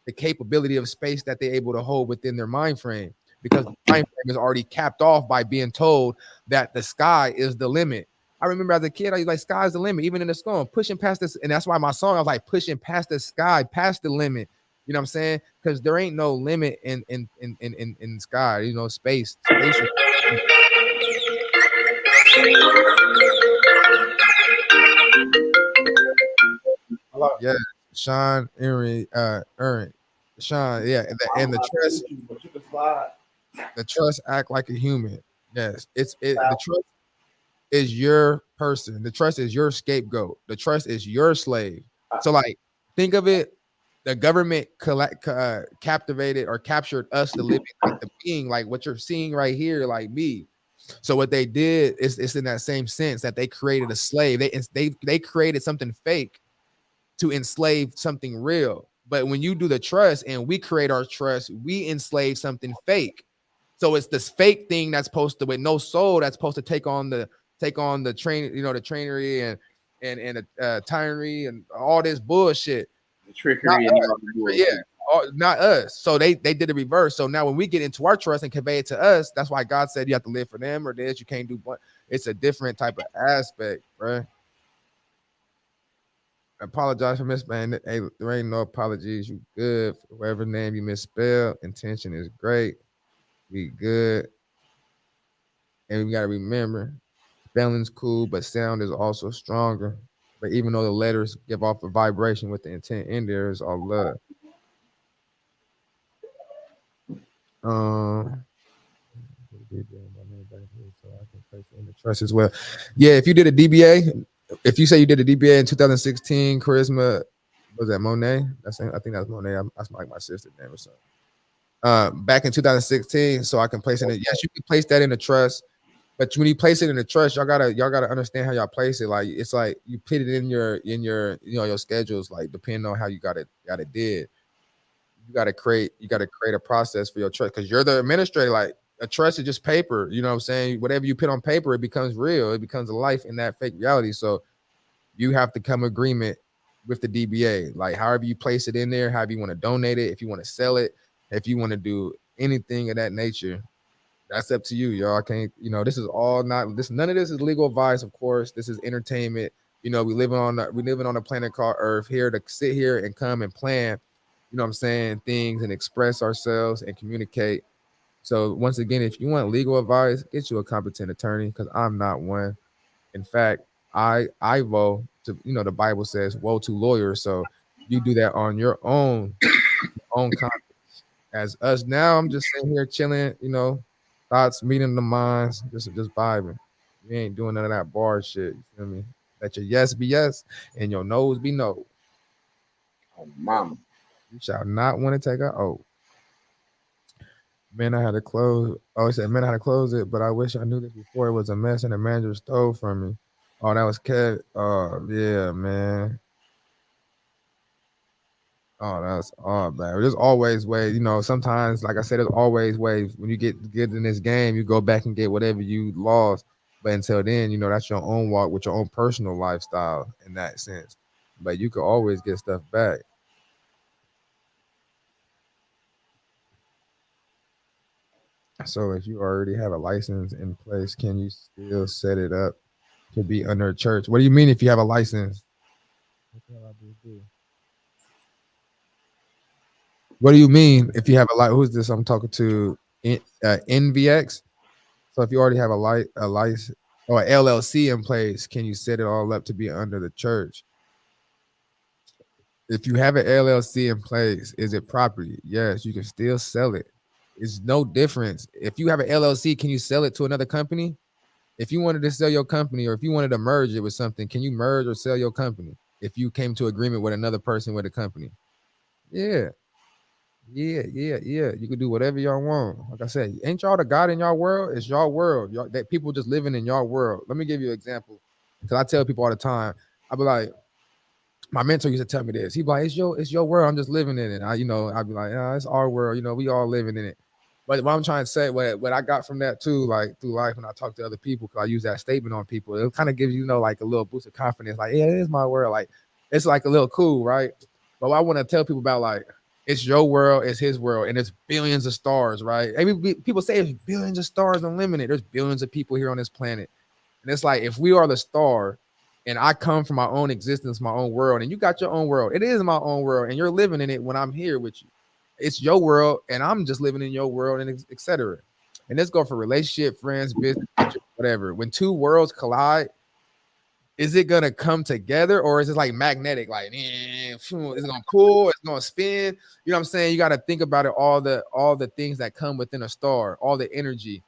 the capability of space that they're able to hold within their mind frame, because the mind frame is already capped off by being told that the sky is the limit. I remember as a kid, I was like, sky's the limit, even in the storm, pushing past this. And that's why my song, I was like, pushing past the sky, past the limit. You know what I'm saying? Because there ain't no limit in sky, you know, space. Space is yeah, Sean Erin, Sean, yeah, and the trust, But you can slide. the trust act like a human. Yes, the trust is your person. The trust is your scapegoat. The trust is your slave. So, like, think of it. The government captivated or captured us, the living, like the being, like what you're seeing right here, like me. So what they did is it's in that same sense that they created a slave. They created something fake to enslave something real. But when you do the trust and we create our trust, we enslave something fake. So it's this fake thing that's supposed to, with no soul, that's supposed to take on the train, you know, the trainery and the tyranny and all this bullshit. The trickery and all the bullshit. Yeah, not us. So they did the reverse. So now when we get into our trust and convey it to us, that's why God said you have to live for them or this. You can't do what. It's a different type of aspect, bro. I apologize for misspelling. Hey, there ain't no apologies. You good. For whatever name you misspelled, intention is great. We good. And we gotta remember, spelling's cool, but sound is also stronger. But even though the letters give off a vibration with the intent in there, is all love. So I can place it in the trust as well. Yeah, if you did a DBA, if you say you did a DBA in 2016, Charisma, was that Monet? I think that's Monet. That's like my sister's name or something. Back in 2016, so I can place it in. Yes, you can place that in the trust. But when you place it in the trust, y'all gotta understand how y'all place it. Like it's like you put it in your your schedules, like depending on how you got it did. You gotta create a process for your trust because you're the administrator. Like a trust is just paper, you know what I'm saying? Whatever you put on paper, it becomes real, it becomes a life in that fake reality. So you have to come agreement with the DBA, like however you place it in there, however you want to donate it, if you want to sell it, if you want to do anything of that nature. That's up to you, y'all. I can't, this is all not this. None of this is legal advice, of course. This is entertainment. We living on a planet called Earth here to sit here and come and plan, you know what I'm saying, things and express ourselves and communicate. So once again, if you want legal advice, get you a competent attorney because I'm not one. In fact, I vote to, the Bible says, woe to lawyers. So you do that on your own conscience. As us now, I'm just sitting here chilling, thoughts meeting the minds, just vibing. You ain't doing none of that bar shit. You feel me? Let your yes be yes and your no's be no. Oh, mama. You shall not want to take a oath. Man, I had to close. Oh, he said, man, I had to close it, but I wish I knew this before. It was a mess and the manager stole from me. Oh, that was Kev. Oh, yeah, man. Oh, that's all bad. There's always ways, sometimes, like I said, there's always ways. When you get in this game, you go back and get whatever you lost. But until then, that's your own walk with your own personal lifestyle in that sense. But you could always get stuff back. So if you already have a license in place, can you still set it up to be under a church? What do you mean if you have a license? What do you mean if you have a who's this? I'm talking to NVX. So if you already have a license or an LLC in place, can you set it all up to be under the church? If you have an LLC in place, is it property? Yes, you can still sell it. It's no difference. If you have an LLC, can you sell it to another company? If you wanted to sell your company, or if you wanted to merge it with something, can you merge or sell your company if you came to agreement with another person with a company? Yeah. You can do whatever y'all want. Like I said, ain't y'all the God in y'all world? It's y'all world. Y'all, that people just living in y'all world. Let me give you an example. Because I tell people all the time, I be like, my mentor used to tell me this. He'd be like, it's your world. I'm just living in it. I'd be like, it's our world. We all living in it. But what I'm trying to say, what I got from that too, like through life when I talk to other people, because I use that statement on people, it kind of gives like a little boost of confidence. Like, yeah, it is my world. Like, it's like a little cool, right? But what I want to tell people about, like, it's your world, it's his world, and it's billions of stars, right? I mean, people say it's billions of stars unlimited. There's billions of people here on this planet. And it's like, if we are the star, and I come from my own existence, my own world, and you got your own world. It is my own world, and you're living in it when I'm here with you. It's your world, and I'm just living in your world, and etc. And let's go for relationship, friends, business, whatever. When two worlds collide, is it gonna come together, or is it like magnetic? Like, it's gonna pull, it's gonna spin. You know what I'm saying? You got to think about it. All the things that come within a star, all the energy,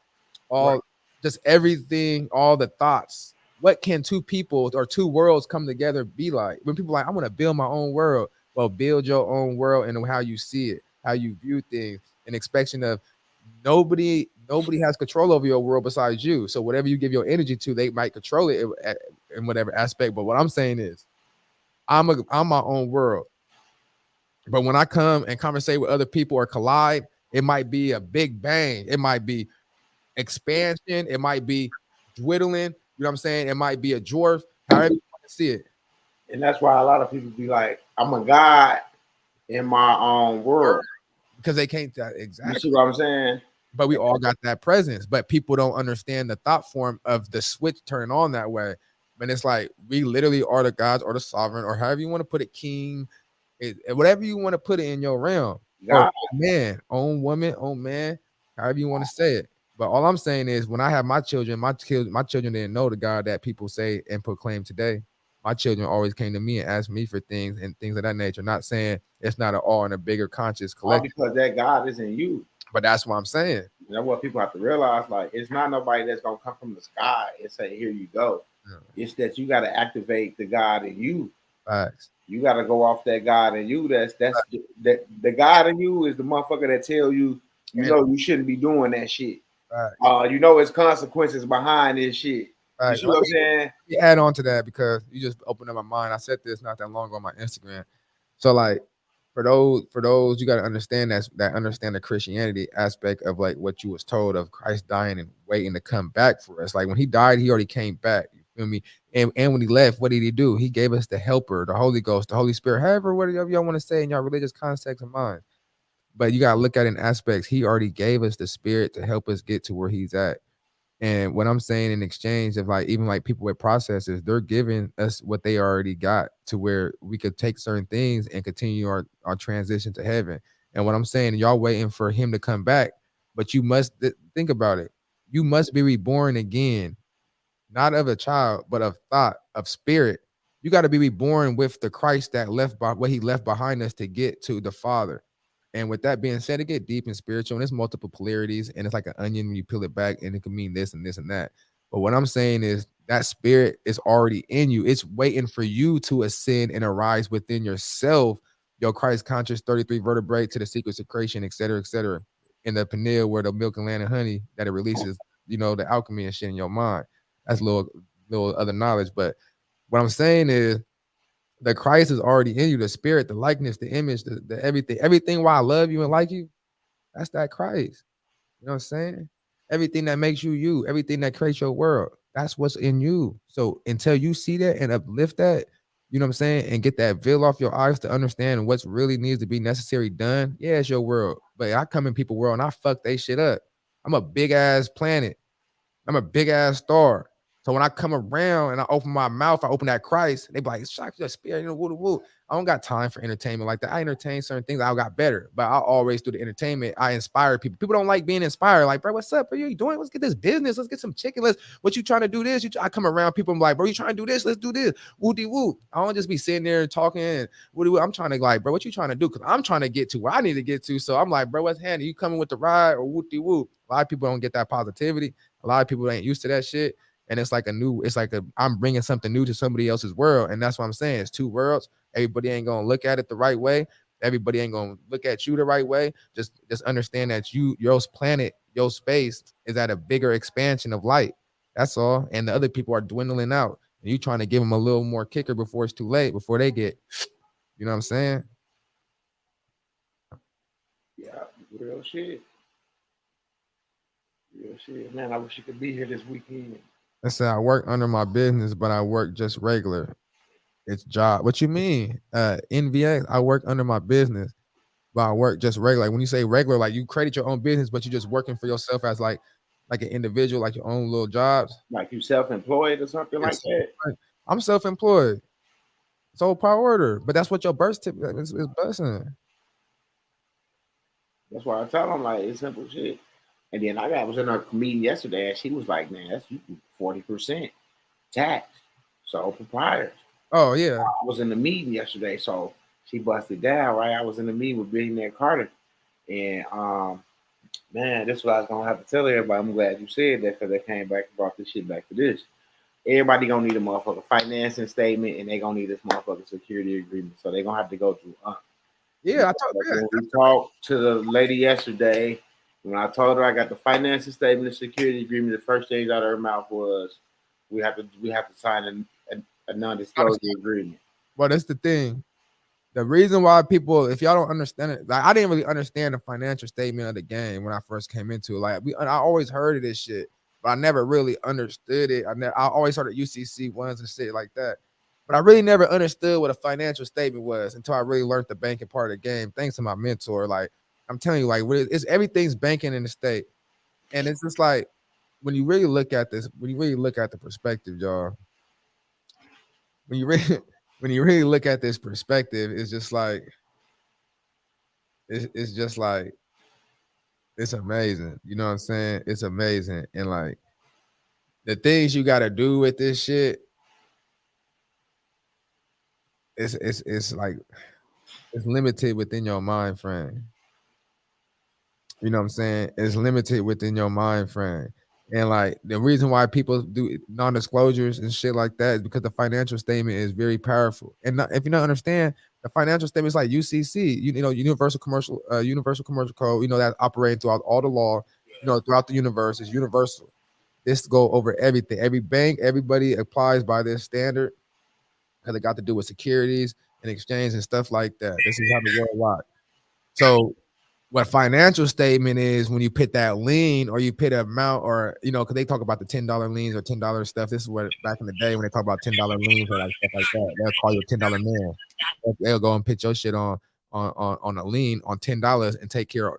all just everything, all the thoughts. What can two people or two worlds come together be like? When people are like, I want to build my own world. Well, build your own world and how you see it, how you view things, an expectation of nobody has control over your world besides you. So whatever you give your energy to, they might control it in whatever aspect. But what I'm saying is, I'm my own world. But when I come and conversate with other people or collide, it might be a big bang. It might be expansion, it might be dwindling, you know what I'm saying? It might be a dwarf, however you want to see it. And that's why a lot of people be like, I'm a God in my own world. Because they can't exactly. You see what I'm saying? But we all got that presence, but people don't understand the thought form of the switch turn on that way. And it's like, we literally are the gods or the sovereign, or however you want to put it, king, whatever you want to put it in your realm. God. Or man, own woman, own man, however you want to say it. But all I'm saying is, when I have my children didn't know the God that people say and proclaim today. My children always came to me and asked me for things and things of that nature. Not saying it's not at all in a bigger conscious collective. All because that God is in you. But that's what I'm saying. That's what people have to realize. Like, it's not nobody that's gonna come from the sky and say, "Here you go." It's that you got to activate the God in you. Facts. You got to go off that God in you. That's the God in you is the motherfucker that tell you, you shouldn't be doing that shit. It's consequences behind this shit. You see what I'm saying? You add on to that, because you just opened up my mind. I said this not that long ago on my Instagram. So like, for those, you got to understand understand the Christianity aspect of like what you was told of Christ dying and waiting to come back for us. Like, when he died, he already came back. You feel me? And when he left, what did he do? He gave us the helper, the Holy Ghost, the Holy Spirit, however, whatever y'all want to say in your religious context of mind. But you got to look at it in aspects. He already gave us the Spirit to help us get to where he's at. And what I'm saying, in exchange of like, even like people with processes, they're giving us what they already got, to where we could take certain things and continue our transition to heaven. And what I'm saying, y'all waiting for him to come back, but you must think about it. You must be reborn again, not of a child, but of thought, of spirit. You got to be reborn with the Christ that left by what he left behind us to get to the Father. And with that being said, it get deep and spiritual, and there's multiple polarities, and it's like an onion when you peel it back, and it can mean this and this and that. But what I'm saying is, that spirit is already in you. It's waiting for you to ascend and arise within yourself, your Christ conscious 33 vertebrae, to the secrets of creation, et cetera, in the pineal, where the milk and land and honey that it releases, the alchemy and shit in your mind. That's a little other knowledge. But what I'm saying is, the Christ is already in you, the spirit, the likeness, the image, the everything why I love you and like you, that's that Christ. You know what I'm saying? Everything that makes you, everything that creates your world, that's what's in you. So until you see that and uplift that, you know what I'm saying, and get that veil off your eyes to understand what's really needs to be necessary done, yeah, it's your world. But I come in people's world and I fuck they shit up. I'm a big ass planet. I'm a big ass star. So when I come around and I open my mouth, I open that Christ, they be like, shock your spirit, woo. I don't got time for entertainment like that. I entertain certain things. I got better, but I always do the entertainment. I inspire people. People don't like being inspired. Like, bro, what's up? What are you doing? Let's get this business. Let's get some chicken. What you trying to do this? I come around people. I'm like, bro, you trying to do this? Let's do this. Woody woo. I don't just be sitting there talking. And woody. I'm trying to like, bro, what you trying to do? Cause I'm trying to get to where I need to get to. So I'm like, bro, what's handy? You coming with the ride or woody woo? A lot of people don't get that positivity. A lot of people ain't used to that shit. and it's like I'm bringing something new to somebody else's world, and that's what I'm saying. It's two worlds. Everybody ain't gonna look at it the right way. Everybody ain't gonna look at you the right way. Just understand that your planet, your space is at a bigger expansion of light. That's all. And the other people are dwindling out. And you trying to give them a little more kicker before it's too late, before they get, you know what I'm saying? Yeah, real shit. Real shit. Man, I wish you could be here this weekend. I said I work under my business, but I work just regular. It's job. What you mean? NVX, I work under my business, but I work just regular. Like when you say regular, like you create your own business, but you're just working for yourself as like an individual, like your own little jobs. Like you self-employed or something like that? I'm self-employed. Sole proprietor, but that's what your birth certificate is busting. That's why I tell them like it's simple shit. And then I was in a meeting yesterday, and she was like, "Man, that's 40% tax, sole proprietor." Oh yeah. I was in the meeting yesterday, so she busted down. Right, I was in the meeting with Billionaire Carter, and man, this is what I was gonna have to tell everybody. I'm glad you said that because they came back and brought this shit back to this. Everybody gonna need a motherfucking financing statement, and they gonna need this motherfucking security agreement. So they gonna have to go through. Yeah, We talked to the lady yesterday. When I told her I got the financing statement and security agreement, the first thing out of her mouth was, "We have to sign a non-disclosure agreement." Well, that's the thing. The reason why people, if y'all don't understand it, like I didn't really understand the financial statement of the game when I first came into it. Like I always heard of this shit, but I never really understood it. I always heard of UCC ones and shit like that, but I really never understood what a financial statement was until I really learned the banking part of the game. Thanks to my mentor. Like I'm telling you, like it's everything's banking in the state, and it's just like when you really look at this, when you really look at the perspective, y'all, when you really when you really look at this perspective, it's just like it's just like it's amazing. You know what I'm saying? It's amazing. And like the things you gotta do with this shit, it's like it's limited within your mind frame. You know what I'm saying? It's limited within your mind frame. And like the reason why people do non-disclosures and shit like that is because the financial statement is very powerful. And if you don't understand, the financial statement is like UCC, you know, Universal Commercial Code, you know, that operating throughout all the law, you know, throughout the universe is universal. This go over everything. Every bank, everybody applies by this standard because it got to do with securities and exchange and stuff like that. This is happening worldwide. So what financial statement is when you put that lien or you put an amount or, you know, because they talk about the $10 liens or $10 stuff. This is what back in the day when they talk about $10 liens or like stuff like that, they'll call you a $10 man. They'll go and put your shit on a lien on $10 and take your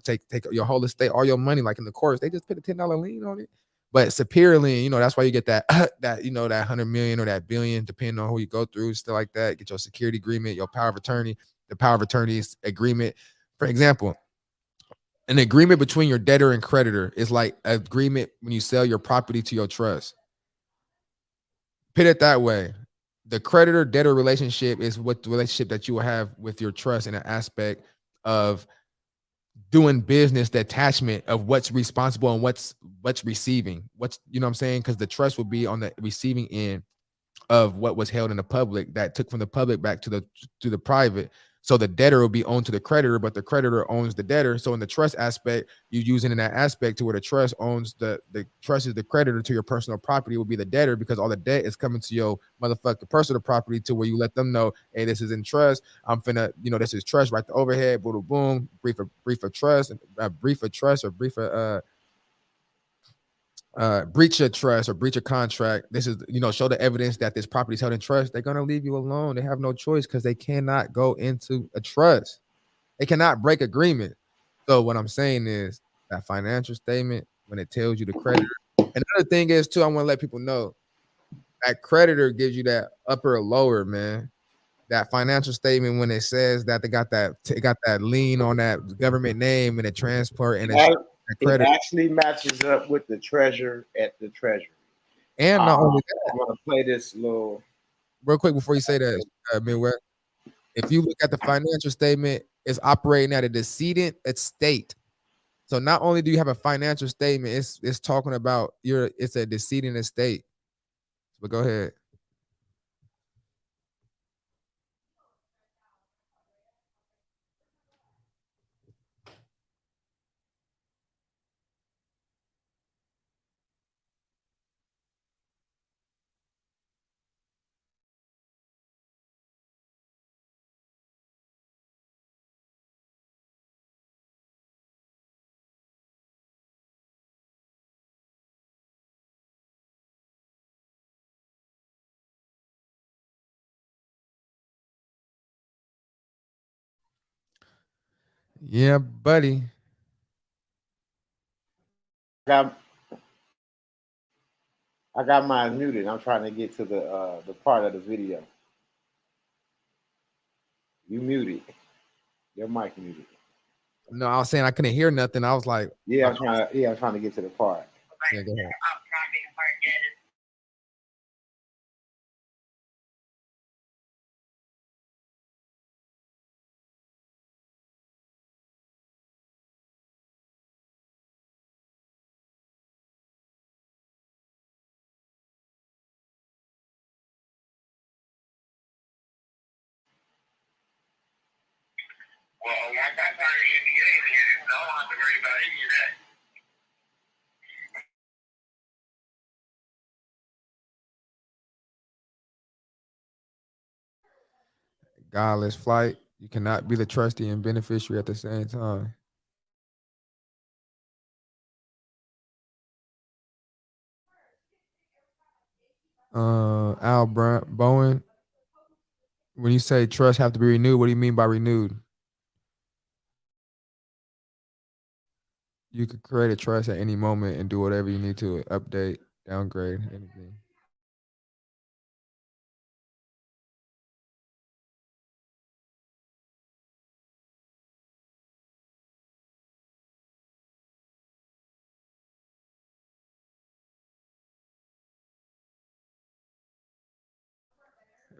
whole estate, all your money, like in the courts. They just put a $10 lien on it. But superior lien, you know, that's why you get that that, you know, that 100 million or that billion, depending on who you go through, stuff like that. Get your security agreement, your power of attorney, the power of attorney's agreement. For example, an agreement between your debtor and creditor is like an agreement when you sell your property to your trust. Put it that way. The creditor-debtor relationship is what the relationship that you will have with your trust in an aspect of doing business, the attachment of what's responsible and what's receiving. What's, you know what I'm saying? Because the trust will be on the receiving end of what was held in the public that took from the public back to the private. So the debtor will be owned to the creditor, but the creditor owns the debtor. So in the trust aspect, you use it in that aspect to where the trust owns the trust is the creditor to your personal property will be the debtor because all the debt is coming to your motherfucking personal property to where you let them know, hey, this is in trust. I'm finna, you know, this is trust, right? The overhead, boom, boom, brief of trust, or breach of trust or breach of contract. This is, you know, show the evidence that this property is held in trust. They're going to leave you alone. They have no choice because they cannot go into a trust. They cannot break agreement. So what I'm saying is that financial statement, when it tells you the creditor, another thing is too, I want to let people know that creditor gives you that upper or lower, man. That financial statement, when it says that they got that lien on that government name and the transport and it actually matches up with the treasurer at the Treasury. And not only that, I'm gonna play this little real quick before you say that, Midwest. If you look at the financial statement, it's operating at a decedent estate. So not only do you have a financial statement, it's talking about it's a decedent estate. But go ahead. Yeah, buddy. I got mine muted. I'm trying to get to the part of the video. You muted. Your mic muted. No, I was saying I couldn't hear nothing. I was like, Yeah, I'm trying to get to the part. yeah, go ahead. Well, once I sign the NDAs, I don't have to worry about any of that. Godless flight. You cannot be the trustee and beneficiary at the same time. Al Bowen. When you say trust have to be renewed, what do you mean by renewed? You could create a trust at any moment and do whatever you need to update, downgrade, anything.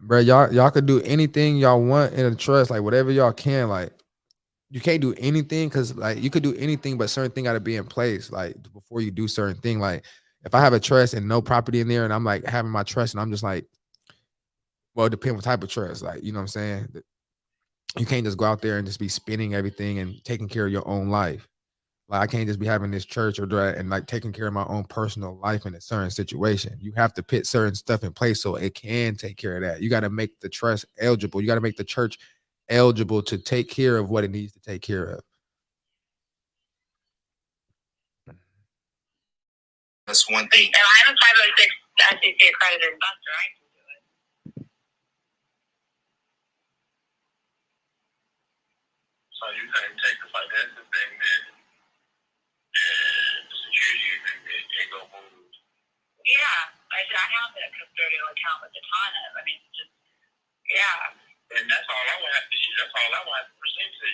Bro, y'all could do anything y'all want in a trust, like whatever y'all can. Like you can't do anything because like you could do anything, but certain thing got to be in place. Like before you do certain thing, like if I have a trust and no property in there, and I'm like having my trust, and I'm just like, well, it depends what type of trust. Like you know what I'm saying. You can't just go out there and just be spending everything and taking care of your own life. Like I can't just be having this church or that and like taking care of my own personal life in a certain situation. You have to put certain stuff in place so it can take care of that. You got to make the trust eligible. You got to make the church eligible to take care of what it needs to take care of. That's one thing. And I'm a 506 SEC accredited investor. I can do it. So you can take the financial statement and the security agreement and go move. Yeah, I have that custodial account with a ton of. I mean, just and that's all I would have to. That's all I would have to present to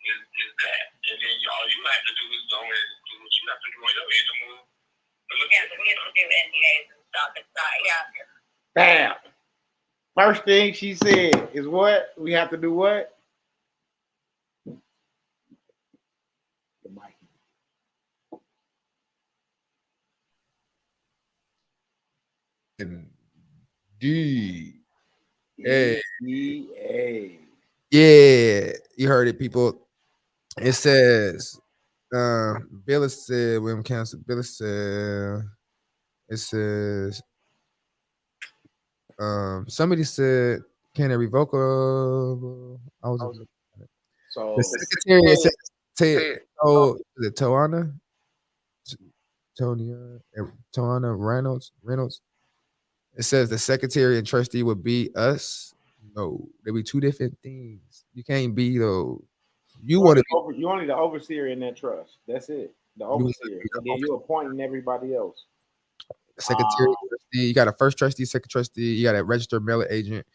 you is that, and then all you have to do is go and do what you have to do on your end to move. Yeah, so we have to do NDAs and stuff. It's Bam. First thing she said is what? We have to do what? The mic. NDA. Yeah, you heard it, people. It says, Billy said, William Counsel, Billy said, it says, somebody said, can it revocable? I was just So the secretary said, oh, is it Toana? Toana Reynolds. It says the secretary and trustee would be us. No, there be two different things. You can't be though. You want to be. you only the overseer in that trust. That's it. The overseer. And then you're appointing everybody else. Secretary, trustee. You got a first trustee, second trustee. You got a registered mail agent.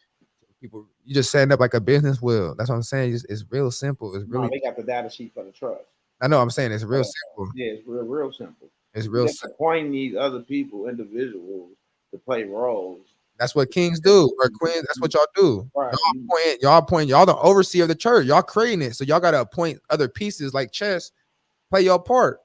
People, you just setting up like a business will. That's what I'm saying. It's real simple. It's really. No, they got the data sheet for the trust. I know. I'm saying it's real simple. Yeah, it's real simple. It's real simple. Appointing these other people, individuals, to play roles. That's what kings do, or queens. That's what y'all do. Right. Y'all the overseer of the church. Y'all creating it, so y'all got to appoint other pieces like chess. Play your part.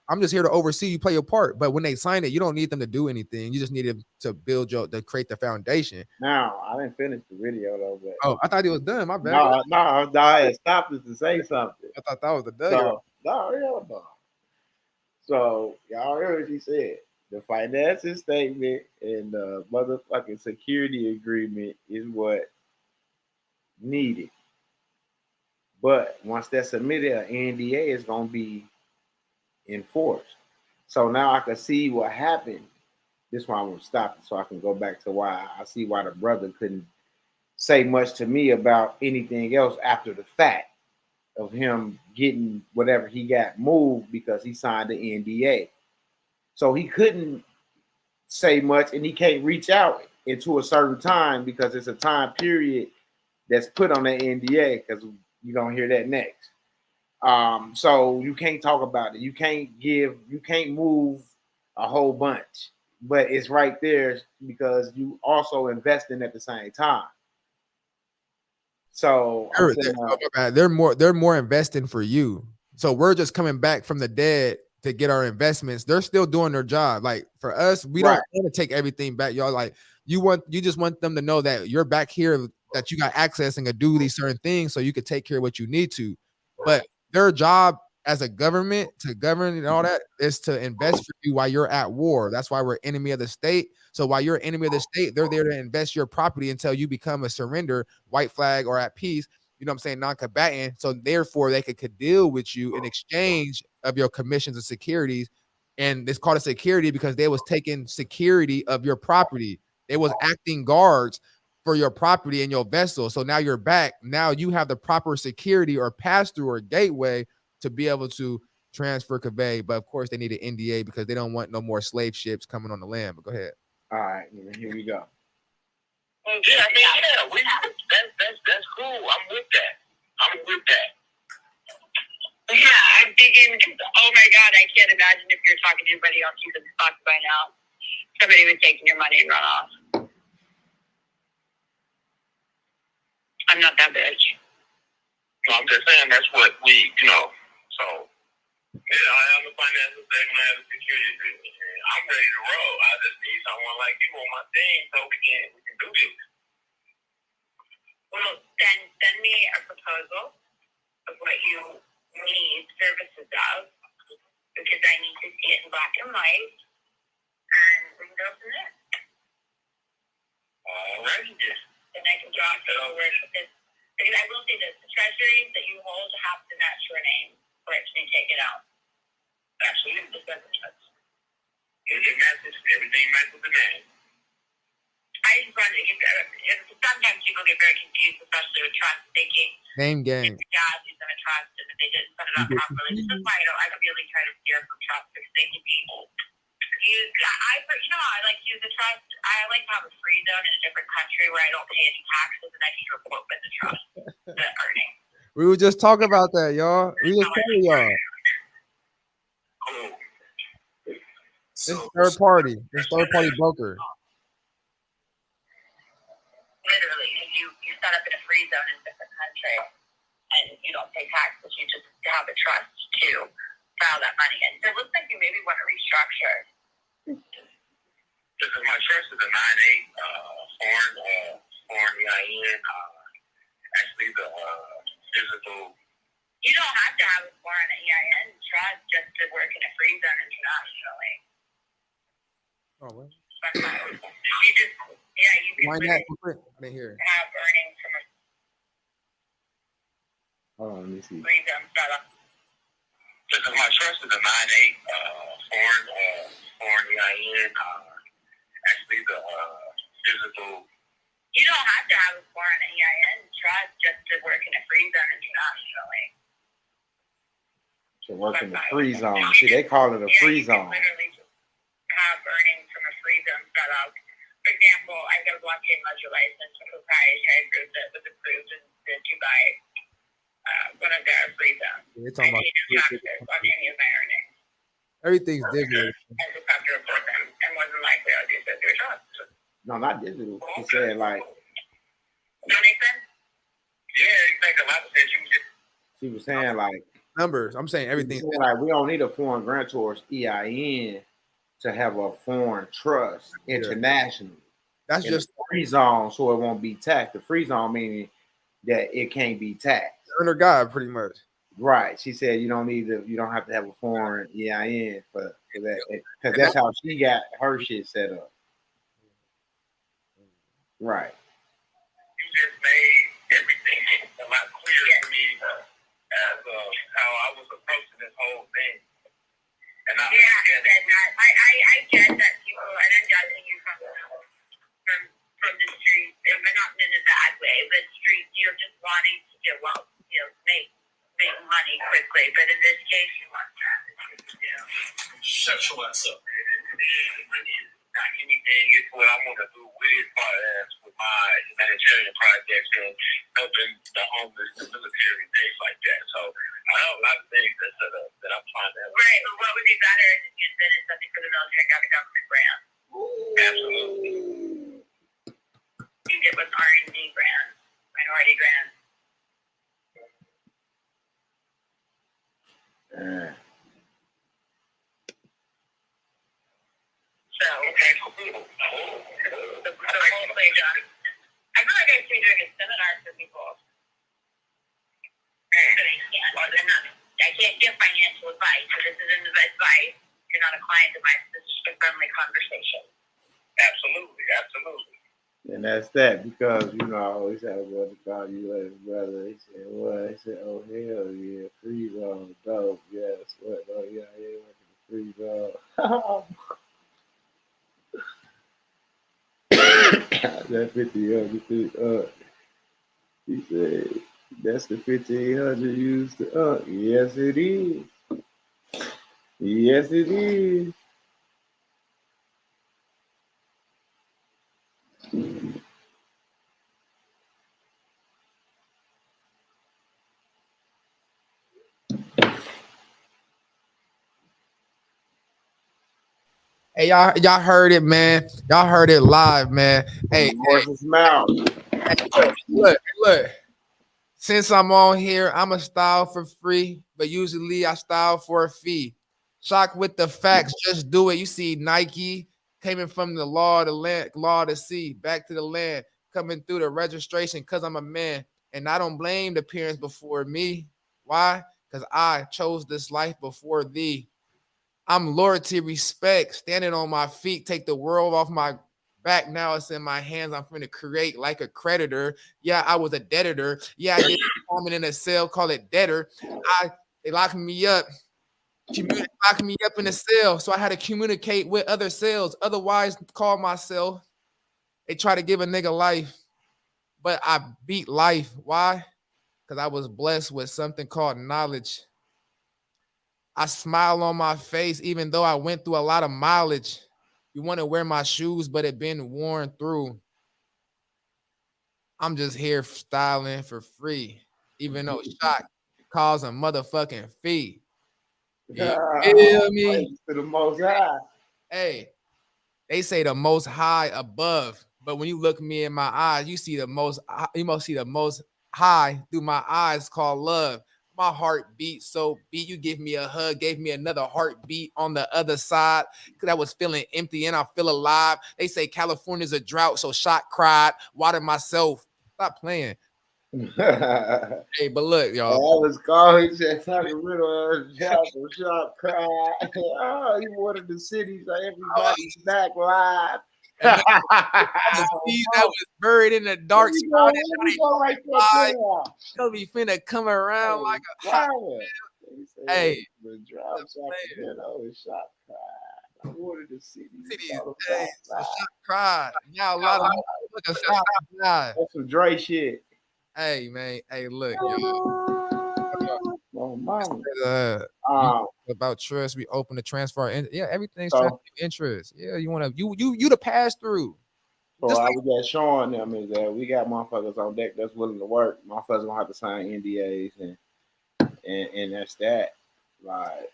I'm just here to oversee you, play your part. But when they sign it, you don't need them to do anything. You just need them to build to create the foundation. Now, I didn't finish the video though, but Oh, I thought it was done. My bad. no, I had stopped it to say something. I thought that was the done. So, no. So y'all heard what she said. The financing statement and the motherfucking security agreement is what needed. But once that's submitted, an NDA is gonna be enforced. So now I can see what happened. This is why I'm gonna stop it so I can go back to why I see why the brother couldn't say much to me about anything else after the fact of him getting whatever he got moved because he signed the NDA. So he couldn't say much and he can't reach out into a certain time because it's a time period that's put on that NDA because you're gonna hear that next. So you can't talk about it. You can't move a whole bunch, but it's right there because you also investing at the same time. So they're more investing for you. So we're just coming back from the dead to get our investments. They're still doing their job. Like for us, we don't want to take everything back, y'all. Like you just want them to know that you're back here, that you got access and can do these certain things so you could take care of what you need to. But their job as a government to govern and all that is to invest for you while you're at war. That's why we're enemy of the state. So while you're enemy of the state, they're there to invest your property until you become a surrender, white flag, or at peace. You know what I'm saying? Non-combatant. So therefore, they could deal with you in exchange of your commissions and securities. And it's called a security because they was taking security of your property. They was acting guards for your property and your vessel. So now you're back. Now you have the proper security or pass-through or gateway to be able to transfer, convey. But of course, they need an NDA because they don't want no more slave ships coming on the land. But go ahead. All right, here we go. Yeah, that's cool. I'm with that. Yeah, I'm thinking, oh my God, I can't imagine if you're talking to anybody else who's in stock by now. Somebody was taking your money and run off. I'm not that bitch. No, I'm just saying that's what we, so. Yeah, I have the financial statement, I have the security agreement. I'm ready to roll. I just need someone like you on my team so we can do this. Well, then send me a proposal of what you need services of, because I need to see it in black and white, and we can go from there. Alrighty, then I can draw it over this. Because I will say this, the treasuries that you hold have to match your name for it to be taken out. Absolutely. It matches, everything matches the name. I just wanted to get, sometimes people get very confused, especially with trust, thinking name gang. Yeah, she's in a trust and they didn't set it up properly. This is why I don't really try to steer from trust because they can be used. I like to use a trust. I like to have a free zone in a different country where I don't pay any taxes and I just report with the trust, the earning. We were just talking about that, y'all. We just telling y'all. Cool. This third party broker. Literally, you set up in a free zone in a different country and you don't pay taxes, you just have a trust to file that money in. So it looks like you maybe want to restructure. This is my trust is a 9-8 foreign EIN. Actually, the physical. You don't have to have a foreign EIN trust just to work in a free zone internationally. Oh, what? You can Why not? I didn't hear. Have earnings from a Let me see. free zone setup. This is my trust is a 9-8 foreign EIN. Actually, the physical. You don't have to have a foreign EIN trust just to work in a free zone internationally. To work in the free zone. See, they call it a free zone. Literally just have earnings from a free zone setup. For example, I got a blockchain ledger license, a proprietary group that was approved in Dubai, one of their free zones. You're talking about taxes on any of my earnings. Everything's digital. I just have to report them, and more than likely I'll do so through a trust. No, not digital. He said like. Does that make sense? Yeah, it makes a lot of sense. She was saying like numbers. I'm saying everything. Like we don't need a foreign grantor's EIN to have a foreign trust internationally. That's just free zone, so it won't be taxed. The free zone meaning that it can't be taxed. Under God, pretty much. Right. She said you don't have to have a foreign EIN for that, because that's how she got her shit set up. Right. You just made everything a lot clearer to me as how I was approaching this whole thing. And I get that people, and I'm judging you from the street, but not in a bad way, but street, you're just wanting to get wealth, make money quickly. But in this case, you want strategy. Shut your ass up. Not anything. It's what I want to do with my humanitarian projects and helping the homeless, the military, things like that. So I have a lot of things that I'm trying to help. Right, but what would be better is if you invented something for the military and got a government grant. Absolutely. You get what's R&D grants, minority grants. So, okay, cool. The whole play done. I feel like I should be doing a seminar for people. But I can't give financial advice, so this isn't advice. You're not a client of mine. This is just a friendly conversation. Absolutely, absolutely. And that's that, because I always have a brother call you as brother. He said, "What?" He said, "Oh hell yeah, free zone, dope, yes, what? Oh yeah, went to the free zone." That 50 he said, "That's the 1500 used to Yes, it is. Yes, it is. Hey, y'all heard it, man. Y'all heard it live, man. Hey, mouth. Look. Since I'm on here, I'm a style for free, but usually I style for a fee. Shock with the facts, just do it. You see Nike coming from the law to land, law to sea, back to the land, coming through the registration because I'm a man. And I don't blame the parents before me. Why? Because I chose this life before thee. I'm loyalty, respect, standing on my feet, take the world off my back. Now it's in my hands. I'm going to create like a creditor. Yeah, I was a debtor. Yeah, I did comment in a cell, call it debtor. They locked me up. Locked me up in a cell. So I had to communicate with other cells. Otherwise, call myself. They try to give a nigga life, but I beat life. Why? Because I was blessed with something called knowledge. I smile on my face, even though I went through a lot of mileage. You want to wear my shoes, but it been worn through. I'm just here styling for free, even though shock calls a motherfucking fee. You feel me? To the most high. Hey, they say the most high above, but when you look me in my eyes, you must see the most high through my eyes called love. My heart beat so beat. You give me a hug, gave me another heartbeat on the other side because I was feeling empty and I feel alive. They say California's a drought, so shot cried, watered myself. Stop playing. Hey, but look, y'all. I was calling. He said, "Talking riddle, shop cried." Oh, he wanted the city, so everybody's back live. That was buried in the dark spot. He'll be finna come around like a hot. Hey, the drop shot cried. I wanted the city. Hey, so shot cried. Now a lot of motherfuckers stop. That's some Dre shit. Hey man, hey look, yo. Oh, mama. About trust, we open the transfer. Yeah, everything's interest. Yeah, you want to you the pass through. So I was just showing them is that we got motherfuckers on deck that's willing to work. Motherfuckers gonna have to sign NDAs and that's that. Like,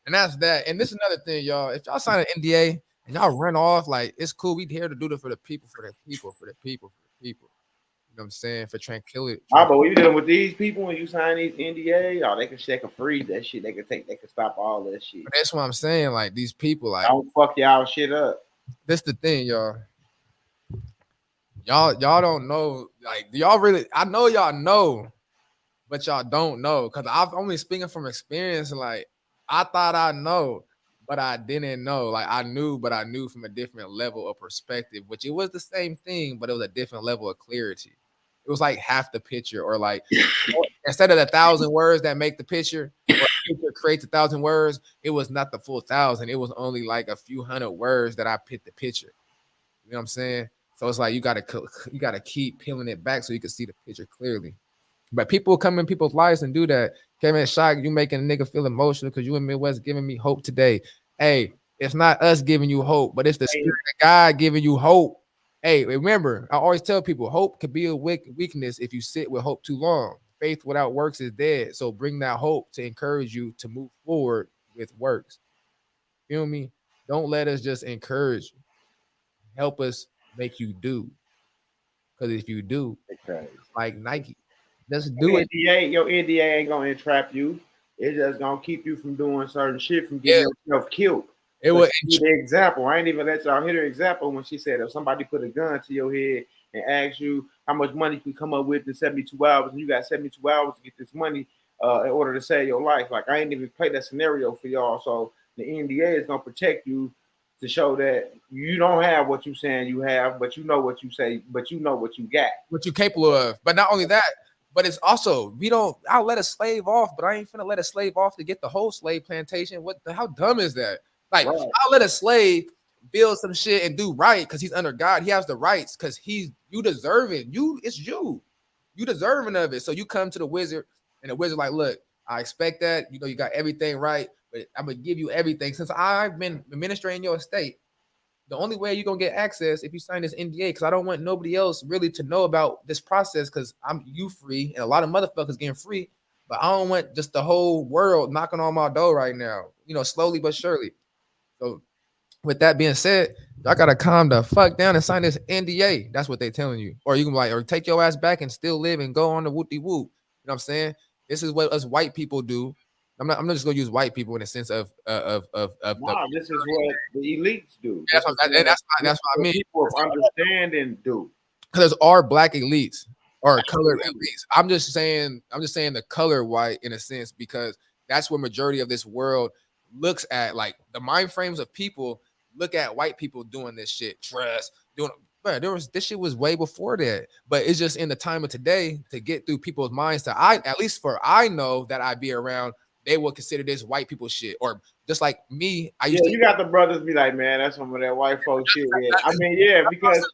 and that's that. And this is another thing, y'all. If y'all sign an NDA and y'all run off, like it's cool. We here to do it for the people, for the people, for the people, for the people. You know what I'm saying? For tranquility. Oh, but when you dealing with these people, when you sign these NDAs, oh, they can freeze that shit. They can stop all that shit. But that's what I'm saying. Like these people, like Don't fuck y'all shit up. this the thing, y'all. Y'all don't know. Like, y'all really? I know y'all know, but y'all don't know. Cause I've only speaking from experience. Like, I thought I know, but I didn't know. Like, I knew, but I knew from a different level of perspective, which it was the same thing, but it was a different level of clarity. It was like half the picture, or like instead of the 1,000 words that make the picture, or a picture creates 1,000 words, it was not the full 1,000. It was only like a few hundred words that I put the picture. You know what I'm saying? So it's like you gotta keep peeling it back so you can see the picture clearly. But people come in people's lives and do that. Kevin Shock, you making a nigga feel emotional because you in Midwest giving me hope today. Hey, it's not us giving you hope, but it's the spirit of God giving you hope. Hey, remember, I always tell people hope could be a weakness if you sit with hope too long. Faith without works is dead. So bring that hope to encourage you to move forward with works. Feel me? Don't let us just encourage you. Help us make you do. Because if you do, Okay. like Nike, just do it. Your NDA ain't gonna entrap you. It's just gonna keep you from doing certain shit, from Yeah. getting yourself killed. It But was the example. I ain't even let y'all hear the example when she said if somebody put a gun to your head and asked you how much money you can come up with in 72 hours, and you got 72 hours to get this money in order to save your life. Like, I ain't even played that scenario for y'all. So the NDA is gonna protect you to show that you don't have what you saying you have, but you know what you say, but you know what you got. what you're capable of. But not only that, but it's also I'll let a slave off, but I ain't finna let a slave off to get the whole slave plantation. How dumb is that? Like, Right. I'll let a slave build some shit and do right because he's under God. He has the rights because you deserve it. It's you deserving of it. So you come to the wizard, and the wizard like, look, I expect that. You know, you got everything right, but I'm gonna give you everything since I've been administrating your estate. The only way you're gonna get access if you sign this NDA, because I don't want nobody else really to know about this process, because you free and a lot of motherfuckers getting free, but I don't want just the whole world knocking on my door right now, slowly but surely. So with that being said, y'all gotta calm the fuck down and sign this NDA. That's what they telling you. Or you can or take your ass back and still live and go on the whoopty whoop. You know what I'm saying? This is what us white people do. I'm not just gonna use white people in the sense of Nah, this is what the elites do. that's what I mean. People of understanding do. Because there's our black elites or colored elites. I'm just saying the color white in a sense, because that's where majority of this world looks at. Like, the mind frames of people look at white people doing this shit, trust, doing. But this shit was way before that. But it's just in the time of today to get through people's minds. I know that I be around, they will consider this white people shit. Or just like me, you got the brothers be like, man, that's some of that white folks shit. Yeah. I mean, yeah, because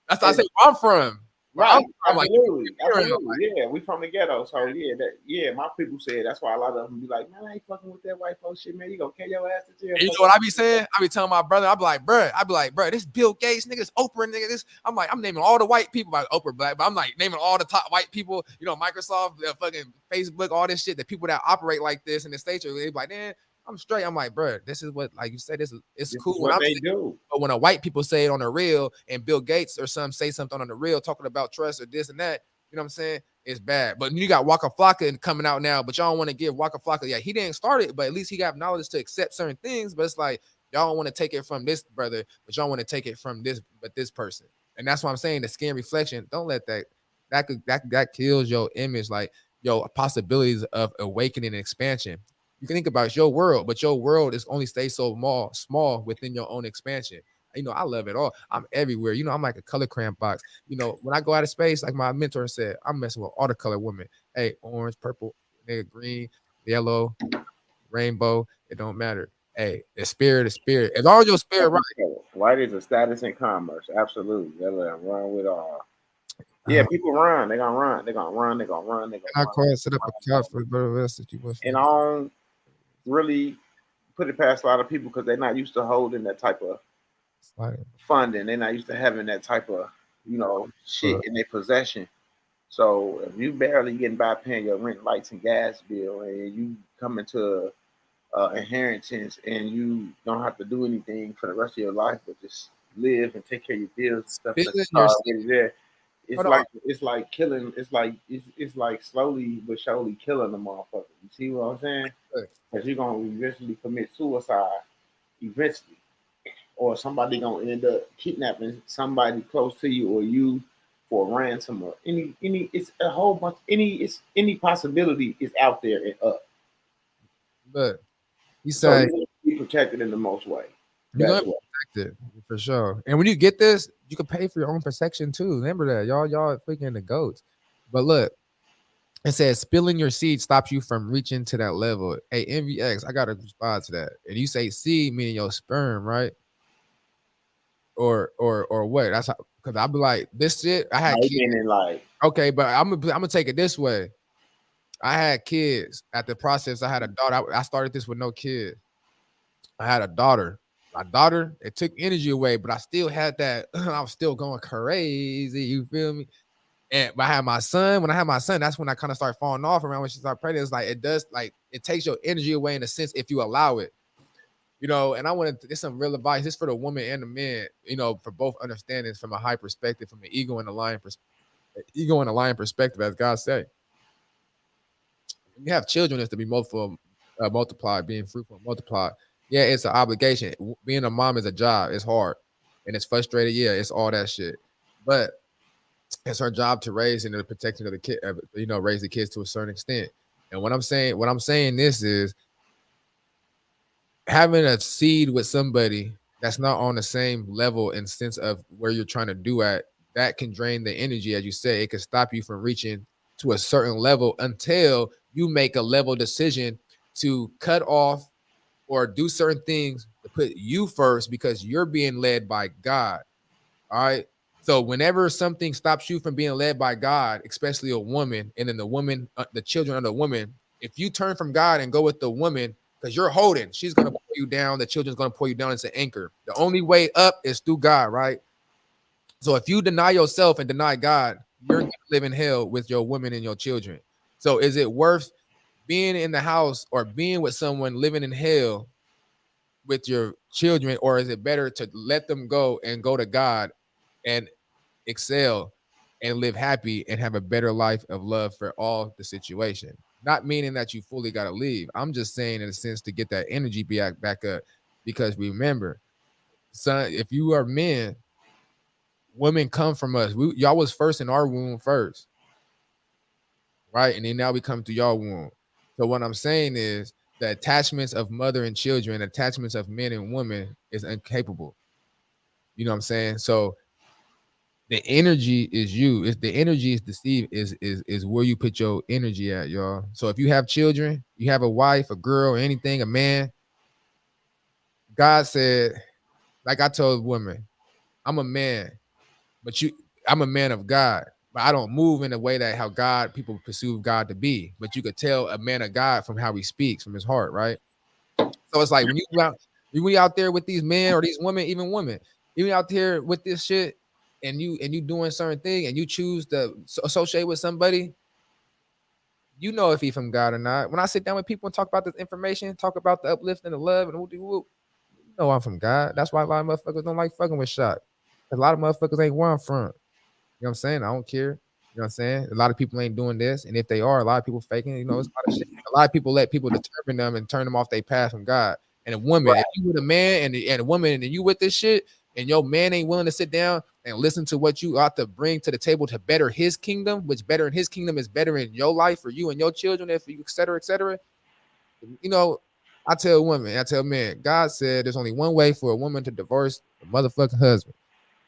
that's what I say where I'm from. Right, absolutely. Yeah, we from the ghetto, so my people said that's why a lot of them be like, man, I ain't fucking with that white folks shit, man. You gonna carry your ass to jail. And you know what I be saying? I be telling my brother, I be like, bro, this Bill Gates, nigga, this Oprah, nigga, this. I'm like, I'm naming all the white people, like Oprah Black, but I'm like naming all the top white people, Microsoft, fucking Facebook, all this shit, the people that operate like this in the States, they be like, man, I'm straight. I'm like, bro, this is what, like you said, it's cool. What they do. But when a white people say it on the real, and Bill Gates or some say something on the real, talking about trust or this and that, you know what I'm saying? It's bad. But you got Waka Flocka coming out now, but y'all don't want to give Waka Flocka. Yeah, he didn't start it, but at least he got knowledge to accept certain things. But it's like, y'all don't want to take it from this brother, but y'all want to take it from this person. And that's why I'm saying the skin reflection. Don't let that kills your image, like your possibilities of awakening and expansion. You can think about your world, but your world is only stays so small within your own expansion. I love it all. I'm everywhere. I'm like a color crayon box. When I go out of space, like my mentor said, I'm messing with all the color women. Hey, orange, purple, nigga, green, yellow, rainbow. It don't matter. Hey, the spirit is spirit. As long as your spirit right. White is a status in commerce. Absolutely. They let them run with all. Yeah, people run. They're gonna run. They're gonna run. They're gonna run. They're gonna run. Set up a cop for brother else that you want. And I don't really put it past a lot of people because they're not used to holding that type of funding. They're not used to having that type of shit in their possession. So if you barely getting by paying your rent, lights, and gas bill, and you come into inheritance and you don't have to do anything for the rest of your life but just live and take care of your bills and stuff, there, It's like killing. It's like slowly but surely killing the motherfucker. You see what I'm saying? Because you're gonna eventually commit suicide, eventually, or somebody gonna end up kidnapping somebody close to you or you for ransom or any. It's a whole bunch. Any possibility is out there and up. But you So say you need to be protected in the most way. you're Best gonna way. be protected for sure. And when you get this, you can pay for your own protection too. Remember that, y'all freaking the goats. But look, it says spilling your seed stops you from reaching to that level. Hey, MVX, I gotta respond to that. And you say seed meaning your sperm, right? Or what? That's how, because I'll be like, this shit, I had kids. Meaning like, Okay, but I'm gonna take it this way. I had kids at the process. I had a daughter. I started this with no kid. I had a daughter. My daughter, it took energy away, but I still had that. I was still going crazy. You feel me? And but I had my son. When I had my son, that's when I kind of started falling off around when she started pregnant. It's like it does, like it takes your energy away in a sense if you allow it. You know, and I wanted to get some real advice. This for the woman and the man, you know, for both understandings from a high perspective, from an ego and a lion perspective, as God said. When you have children, it's to be multiplied, being fruitful and multiplied. Yeah, it's an obligation. Being a mom is a job. It's hard and it's frustrating. Yeah, it's all that shit. But it's her job to raise and the protection of the kid, you know, raise the kids to a certain extent. And what I'm saying this is having a seed with somebody that's not on the same level in sense of where you're trying to do at, that can drain the energy. As you say, it can stop you from reaching to a certain level until you make a level decision to cut off or do certain things to put you first because you're being led by God. All right. So whenever something stops you from being led by God, especially a woman, and then the woman, the children of the woman, if you turn from God and go with the woman, because you're holding, she's going to pull you down. The children's going to pull you down. It's an anchor. The only way up is through God, right? So if you deny yourself and deny God, you're going to live in hell with your women and your children. So is it worth being in the house or being with someone living in hell with your children, or is it better to let them go and go to God and excel and live happy and have a better life of love for all the situation? Not meaning that you fully got to leave. I'm just saying in a sense to get that energy back up, because remember, son, if you are men, women come from us. Y'all was first in our womb first, right? And then now we come to y'all womb. So what I'm saying is the attachments of mother and children, attachments of men and women is incapable. You know what I'm saying? So the energy is you. It's the energy is deceived is where you put your energy at, y'all. So if you have children, you have a wife, a girl, or anything, a man, God said, like I told women, I'm a man, but I'm a man of God, but I don't move in the way that how God people perceive God to be. But you could tell a man of God from how he speaks, from his heart, right? So it's like when you out there with these men or these women, even women, even out there with this shit, and you doing certain thing, and you choose to associate with somebody, you know if he from God or not. When I sit down with people and talk about this information, talk about the uplift and the love and whoop, you know I'm from God. That's why a lot of motherfuckers don't like fucking with shot. A lot of motherfuckers ain't where I'm from. You know what I'm saying? I don't care. You know what I'm saying? A lot of people ain't doing this. And if they are, a lot of people faking, you know, it's a lot of shit. A lot of people let people determine them and turn them off their path from God. And a woman, if you with a man and a woman and you with this shit, and your man ain't willing to sit down and listen to what you ought to bring to the table to better his kingdom, which better in his kingdom is better in your life for you and your children, if you, et cetera, et cetera. You know, I tell women, I tell men, God said there's only one way for a woman to divorce a motherfucking husband.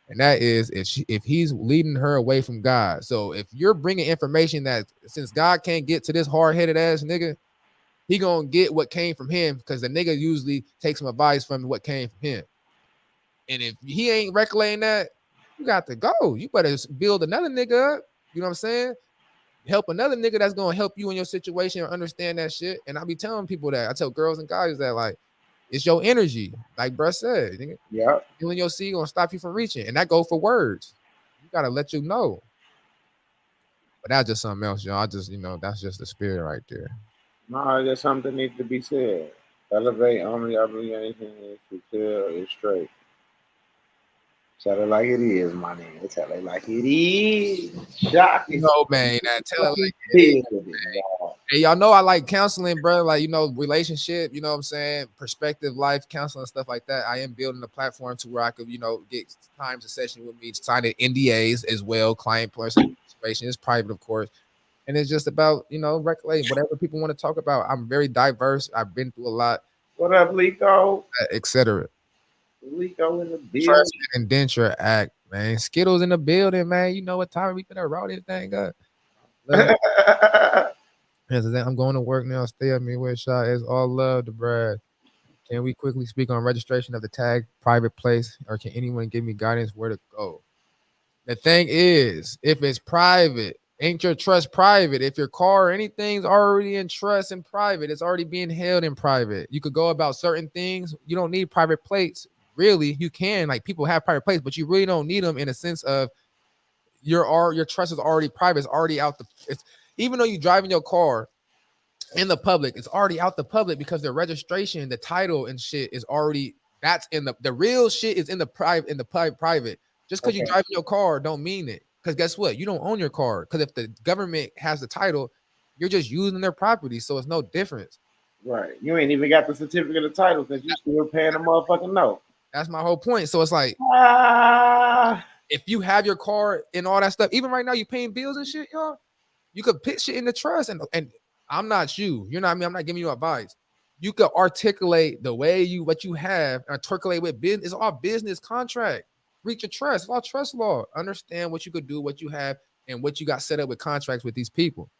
And that is if he's leading her away from God. So if you're bringing information that since God can't get to this hard-headed ass nigga, he gonna get what came from him, because the nigga usually takes some advice from what came from him. And if he ain't recollecting that, you got to go. You better build another nigga up. You know what I'm saying? Help another nigga that's gonna help you in your situation or understand that shit. And I be telling people that. I tell girls and guys that, like, it's your energy, like bruh said. Nigga. yeah, Feeling your seed gonna stop you from reaching, and that go for words. You gotta let you know. But that's just something else, y'all. I just, that's just the spirit right there. no, there's something needs to be said. Elevate only obligations to tell is straight. Tell it like it is, my nigga. Tell it like it is. Shock is No, man, that tell it fucking like it is. building, y'all. Hey, y'all know I like counseling, bro. Like, you know, relationship, you know what I'm saying? Perspective, life counseling, stuff like that. I am building a platform to where I could, you know, get times a session with me, signing NDAs as well, client person information. It's private, of course. And it's just about, you know, regulating whatever people want to talk about. I'm very diverse. I've been through a lot, What up, Lico? etc. Lico in the building. Trust and Indenture Act, man. Skittles in the building, man. You know what time we finna roll this thing up. Look. I'm going to work now. Stay at me with shot. It's all love to Brad. Can we quickly speak on registration of the tag private place, or can anyone give me guidance where to go? The thing is, if it's private, ain't your trust private? If your car or anything's already in trust and private, it's already being held in private. You could go about certain things. You don't need private plates. Really, you can. Like, people have private plates, but you really don't need them in a sense of your trust is already private. It's already out even though you driving your car in the public, it's already out the public because the registration, the title and shit is already, that's in the real shit is in the private. Just because you driving your car don't mean it. Because guess what? You don't own your car. Because if the government has the title, you're just using their property. So it's no difference. Right. You ain't even got the certificate of title because you still paying a motherfucking note. That's my whole point. So it's like, if you have your car and all that stuff, even right now you paying bills and shit, y'all, you could put shit in the trust. And I'm not you. You're not me. I'm not giving you advice. You could articulate the way what you have, articulate with business. It's all business contract. Reach your trust. It's all trust law. Understand what you could do, what you have, and what you got set up with contracts with these people.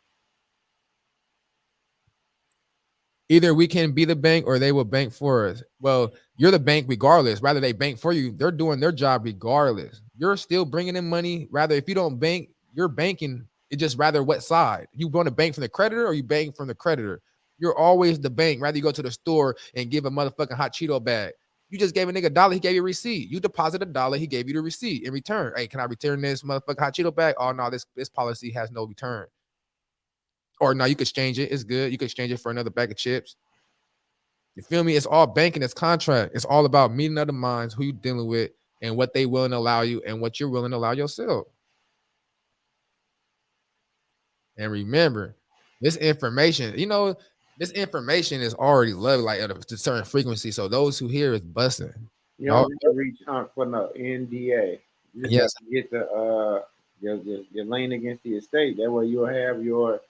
Either we can be the bank or they will bank for us. Well, you're the bank regardless. Rather they bank for you. They're doing their job regardless. You're still bringing in money. Rather, if you don't bank, you're banking. It just rather what side. You want to bank from the creditor or you bank from the creditor. You're always the bank. Rather you go to the store and give a motherfucking hot Cheeto bag. You just gave a nigga $1. He gave you a receipt. You deposit $1. He gave you the receipt in return. Hey, can I return this motherfucking hot Cheeto bag? Oh no, this policy has no return. Or no, you could exchange it. It's good. You could exchange it for another bag of chips. You feel me? It's all banking. It's contract. It's all about meeting other minds, who you dealing with, and what they willing to allow you and what you're willing to allow yourself. And remember, this information, you know, this information is already loved like at a certain frequency. So those who hear is busting. You don't need to reach out for no NDA. You just have to get the your lane against the estate. That way you'll have your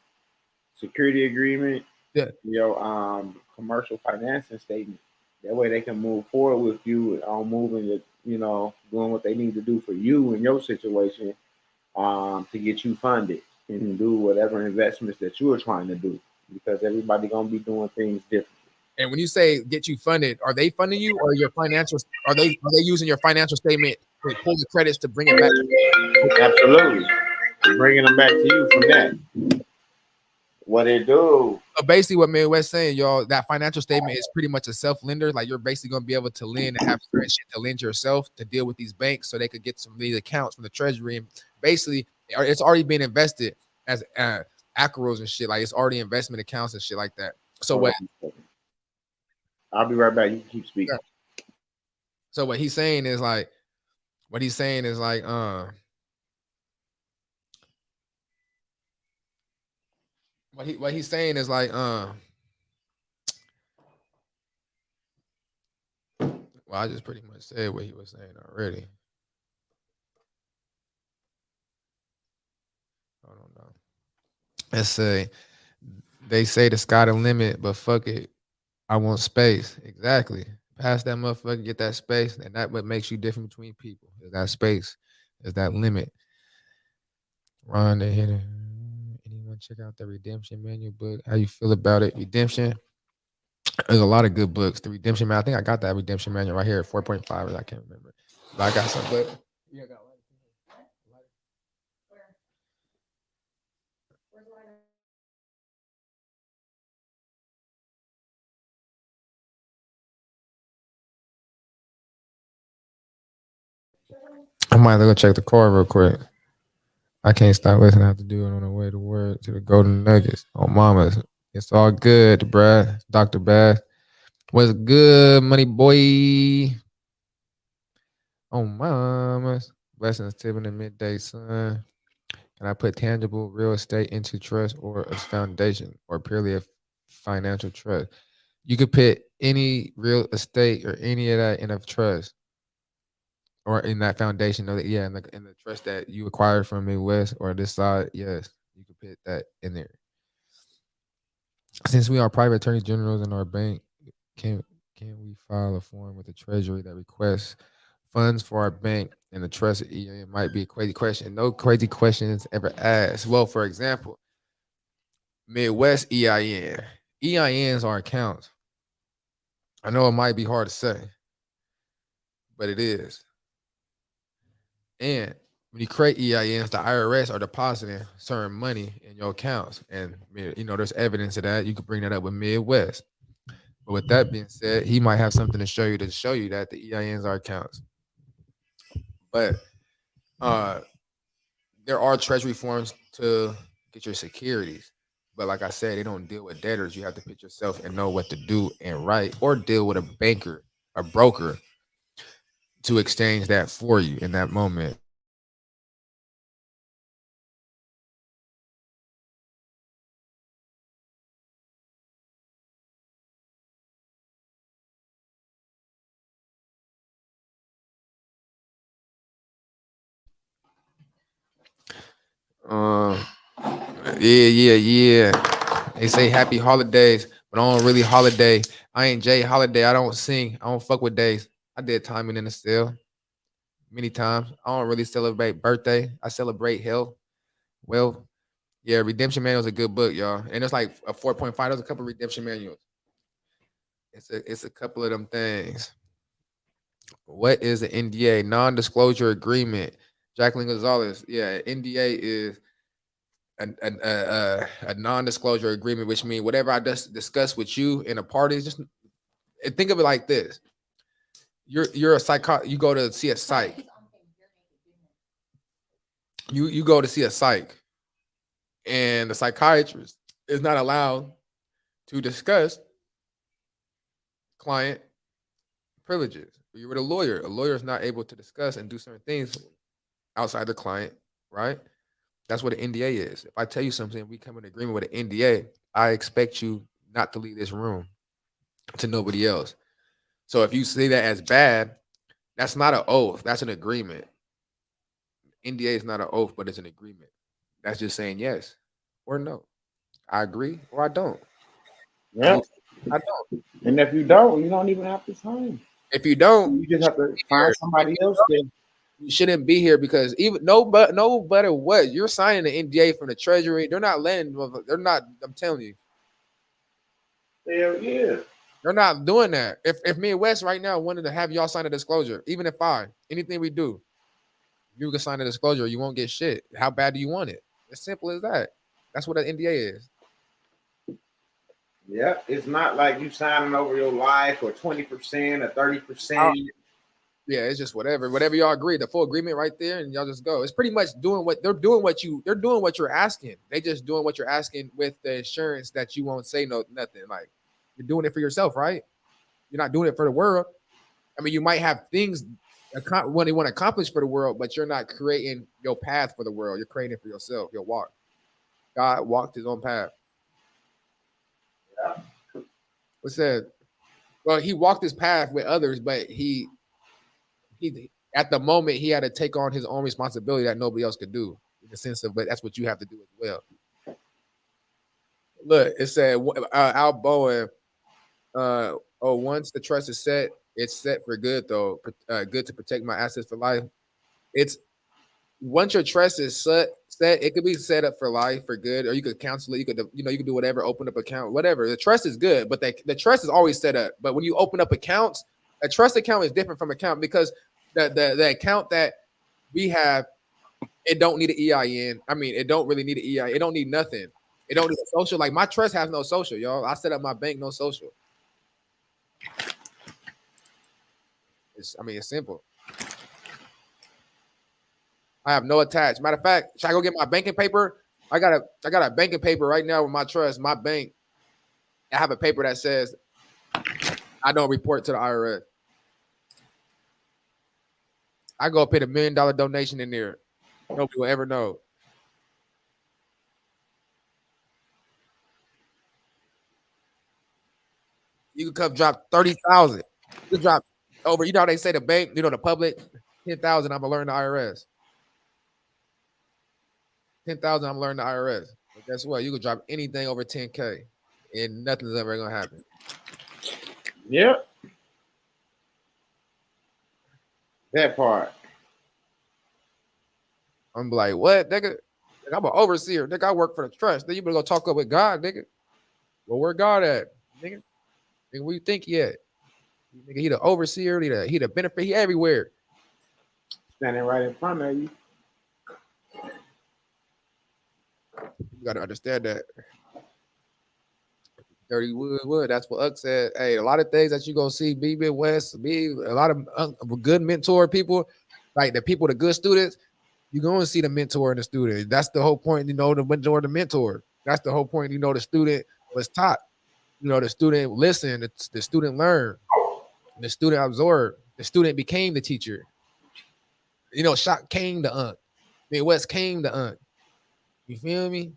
security agreement, your commercial financing statement. That way they can move forward with you on moving, you know, doing what they need to do for you in your situation to get you funded and do whatever investments that you are trying to do, because everybody gonna be doing things differently. And when you say get you funded, are they funding you, or your financial? Are they using your financial statement to pull the credits to bring it back? Absolutely, bringing them back to you from that. What they do? So basically, what Midwest saying, y'all, that financial statement is pretty much a self-lender. Like, you're basically gonna be able to lend and have certain shit to lend yourself to deal with these banks, so they could get some of these accounts from the Treasury. And basically, it's already been invested as accruals and shit. Like, it's already investment accounts and shit like that. So what? I'll be right back. You can keep speaking. So what he's saying is like, what he's saying is like, what he's saying is like, well, I just pretty much said what he was saying already. Hold on, no. Let's say they say the sky the limit, but fuck it, I want space. Exactly. Pass that motherfucker, get that space, and that what makes you different between people. Is that space? Is that limit? Ron the hitter. Anyone check out the Redemption Manual book? How you feel about it? Redemption. There's a lot of good books. The Redemption Manual. I think I got that Redemption Manual right here at 4.5. I can't remember, but I got some. But yeah, I got I might go check the car real quick. I can't stop listening. I have to do it on the way to work to the Golden Nuggets. Oh, mamas. It's all good, bruh. Dr. Bath. What's good, money boy? Oh, mamas. Blessings, Tipping in midday sun. Can I put tangible real estate into trust or a foundation or purely a financial trust? You could put any real estate or any of that in a trust or in that foundation. Or yeah, in the trust that you acquired from Midwest or this side. Yes, you could put that in there. Since we are private attorneys generals in our bank, can we file a form with the Treasury that requests funds for our bank and the trust? It might be a crazy question. No crazy questions ever asked. Well, for example, Midwest EIN. EINs are accounts. I know it might be hard to say, but it is. And when you create EINs, the IRS are depositing certain money in your accounts. And there's evidence of that. You could bring that up with Midwest. But with that being said, he might have something to show you that the EINs are accounts. But there are treasury forms to get your securities. But like I said, they don't deal with debtors. You have to put yourself and know what to do and write, or deal with a banker, a broker, to exchange that for you in that moment. Yeah. They say happy holidays, but I don't really holiday. I ain't Jay Holiday. I don't sing. I don't fuck with days. I did timing in the cell many times. I don't really celebrate birthday. I celebrate health. Well, yeah, Redemption Manual is a good book, y'all. And it's like a 4.5. There's a couple of Redemption Manuals. It's a couple of them things. What is an NDA? Non-disclosure agreement. Jacqueline Gonzalez. Yeah, NDA is a non-disclosure agreement, which means whatever I just discuss with you in a party, just think of it like this. You're a you go to see a psych. You go to see a psych, and the psychiatrist is not allowed to discuss client privileges. You're with a lawyer. A lawyer is not able to discuss and do certain things outside the client, right? That's what an NDA is. If I tell you something, we come in agreement with an NDA, I expect you not to leave this room to nobody else. So if you see that as bad, that's not an oath. That's an agreement. NDA is not an oath, but it's an agreement. That's just saying yes or no. I agree or I don't. Yeah. I don't. And if you don't even have to sign. If you don't, You just have to find somebody else to. you shouldn't be here, because even no matter what, you're signing an NDA from the Treasury. They're not letting. They're not. I'm telling you. Hell yeah. They're not doing that. If me and Wes right now wanted to have y'all sign a disclosure, even if anything we do, you can sign a disclosure, you won't get shit. How bad do you want it? As simple as that. That's what an NDA is. Yeah, it's not like you signing over your life or 20% or 30%. Yeah, it's just whatever y'all agree. The full agreement right there, and y'all just go. It's pretty much doing what they're doing. They're doing what you're asking. They just doing what you're asking with the assurance that you won't say nothing. Like, you're doing it for yourself, right? You're not doing it for the world. I mean, you might have things when they want to accomplish for the world, but you're not creating your path for the world. You're creating it for yourself. Your walk. God walked his own path. Yeah. What's that? Well, he walked his path with others, but he at the moment he had to take on his own responsibility that nobody else could do, in the sense of, but that's what you have to do as well. Look, it said Al Bowen. Once the trust is set, it's set for good though. Good to protect my assets for life. It's once your trust is set, it could be set up for life for good, or you could cancel it. You could do whatever, open up account, whatever. The trust is good, but the trust is always set up. But when you open up accounts, a trust account is different from account, because the account that we have, it don't need an EIN. I mean, it don't really need an EIN. It don't need nothing. It don't need a social. Like, my trust has no social, y'all. I set up my bank, no social. It's simple. I have no attached. Matter of fact, should I go get my banking paper? I got a banking paper right now with my trust, my bank. I have a paper that says I don't report to the IRS. I go put $1 million donation in there. Nobody will ever know. You can come drop 30,000. You can drop over. You know how they say the bank, you know, the public, 10,000. I'm gonna learn the IRS. 10,000. I'm learning the IRS. But guess what? You can drop anything over 10K, and nothing's ever gonna happen. Yep. That part. I'm like, what, nigga? I'm an overseer. Nigga, I work for the trust. Then you better go talk up with God, nigga. Well, where God at, nigga? Nigga, where you think he at? Nigga, he the overseer. He the benefit. He everywhere. Standing right in front of you. You gotta understand that. Dirty wood. That's what Uck said. Hey, a lot of things that you gonna see, be Midwest, be a lot of good mentor people, like the people, the good students. You're gonna see the mentor and the student. That's the whole point, you know, the mentor, the mentor. That's the whole point, you know, the student was taught. You know, the student listened, the student learned, the student absorbed, the student became the teacher. You know, Shock came to Unc. Midwest came to Unc. You feel me?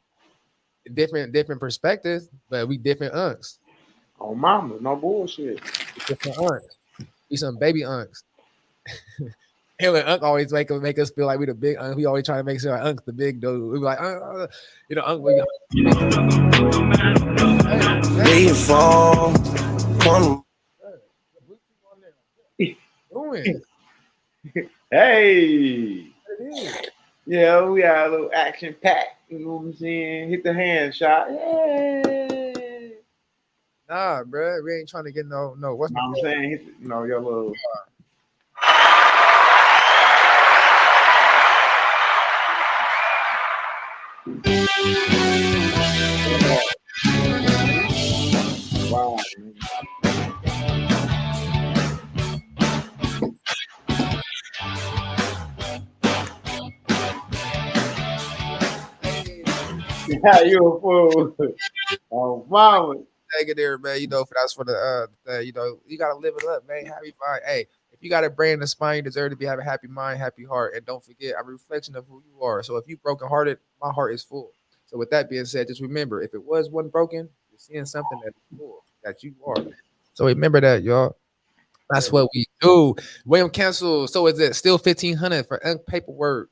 Different perspectives, but we different Uncs. Oh, mama, no bullshit. Different Uncs. We some baby Uncs. Him and Unc always make us feel like we the big Unc. We always try to make sure Unc's the big dude. We be like, you know, Unc. They fall. Hey. Yeah, we got a little action pack. You know what I'm saying? Hit the hand shot. Hey. Nah, bro, we ain't trying to get no. What's You know what I'm saying? Hit the, you know, your little. Wow. Yeah, you a fool. Oh, mama. Take it there, man. You know, that's for the you know, you gotta live it up, man. Happy mind. Hey, if you got a brain and a spine, you deserve to be have a happy mind, happy heart, and don't forget, I'm a reflection of who you are. So if you broken hearted, my heart is full. So with that being said, just remember, if it was one broken, you're seeing something that is full that you are. So remember that, y'all. That's what we do. William cancel. So is it still 1,500 for paperwork?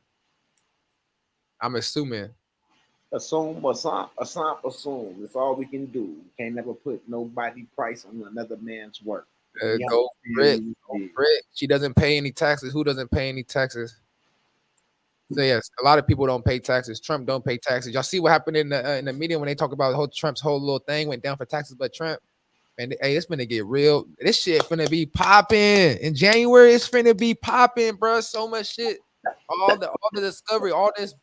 I'm assuming. Assume. Assume. That's all we can do. We can't never put nobody price on another man's work. Go Brit. She doesn't pay any taxes. Who doesn't pay any taxes? So yes, a lot of people don't pay taxes. Trump don't pay taxes. Y'all see what happened in the media when they talk about Trump's whole little thing went down for taxes, but Trump. And hey, it's gonna get real. This shit finna be popping in January. It's finna be popping, bro. So much shit. All the discovery, all this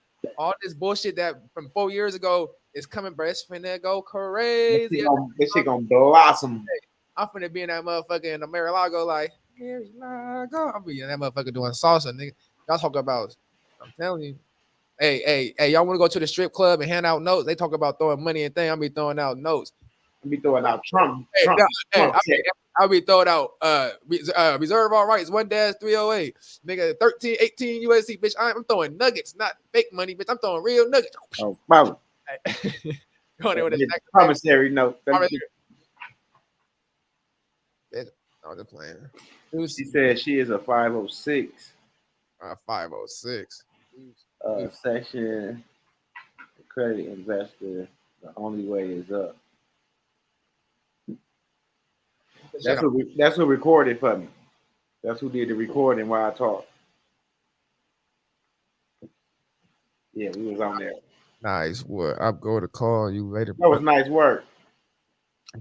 bullshit that from 4 years ago is coming, bro. It's finna go crazy. This shit gonna blossom. I'm finna be in that motherfucker in the Mar-a-Lago, like Mar-a-Lago. I'm be in that motherfucker doing salsa, nigga. Y'all talk about. I'm telling you. Hey, y'all want to go to the strip club and hand out notes? They talk about throwing money and thing. I'll be throwing out notes. I'll be throwing out Trump. I'll be throwing out reserve all rights 1-308, nigga 1318 USC, bitch. I'm throwing nuggets, not fake money, bitch. I'm throwing real nuggets. Oh, mama. Going in with a promissory note. I was playing. She said she is a 506. 506. Section credit investor. The only way is up. That's who recorded for me. That's who did the recording while I talked. Yeah, we was on there. Nice work. I'm going to call you later. That was nice work.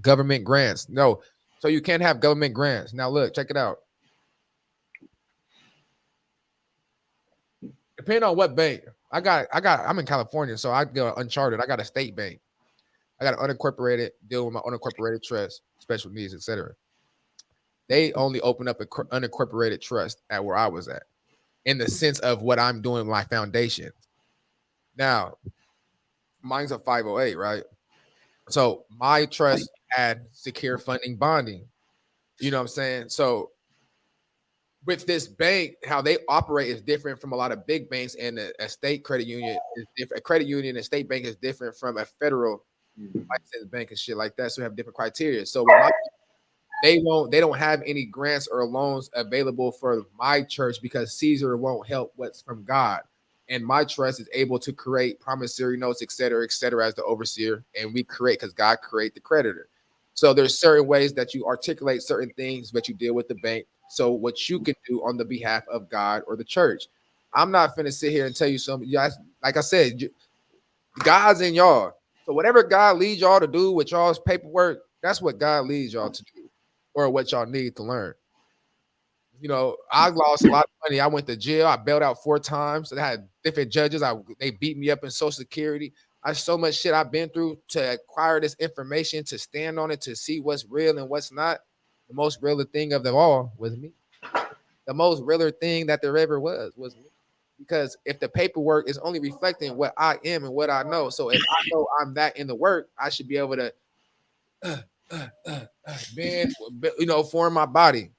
Government grants. No. So you can't have government grants. Now look, check it out. Depending on what bank. I'm in California, so I go uncharted. I got a state bank. I got an unincorporated, deal with my unincorporated trust, special needs, etc. They only open up an unincorporated trust at where I was at, in the sense of what I'm doing with my foundation. Now, mine's a 508, right? So my trust had secure funding bonding. You know what I'm saying? So with this bank, how they operate is different from a lot of big banks, and a state credit union is different. A credit union and state bank is different from a federal license bank and shit like that. So we have different criteria. So with they don't have any grants or loans available for my church because Caesar won't help what's from God. And my trust is able to create promissory notes, et cetera, as the overseer. And we create because God create the creditor. So there's certain ways that you articulate certain things, but you deal with the bank. So what you can do on the behalf of God or the church. I'm not finna sit here and tell you something. You guys, like I said, God's in y'all. So whatever God leads y'all to do with y'all's paperwork, that's what God leads y'all to do, or what y'all need to learn. You know, I lost a lot of money. I went to jail. I bailed out 4 times. I had different judges. They beat me up in Social Security. I so much shit I've been through to acquire this information, to stand on it, to see what's real and what's not. The most realer thing of them all was me. The most realer thing that there ever was me. Because if the paperwork is only reflecting what I am and what I know, so if I know I'm that in the work, I should be able to bend, you know, form my body.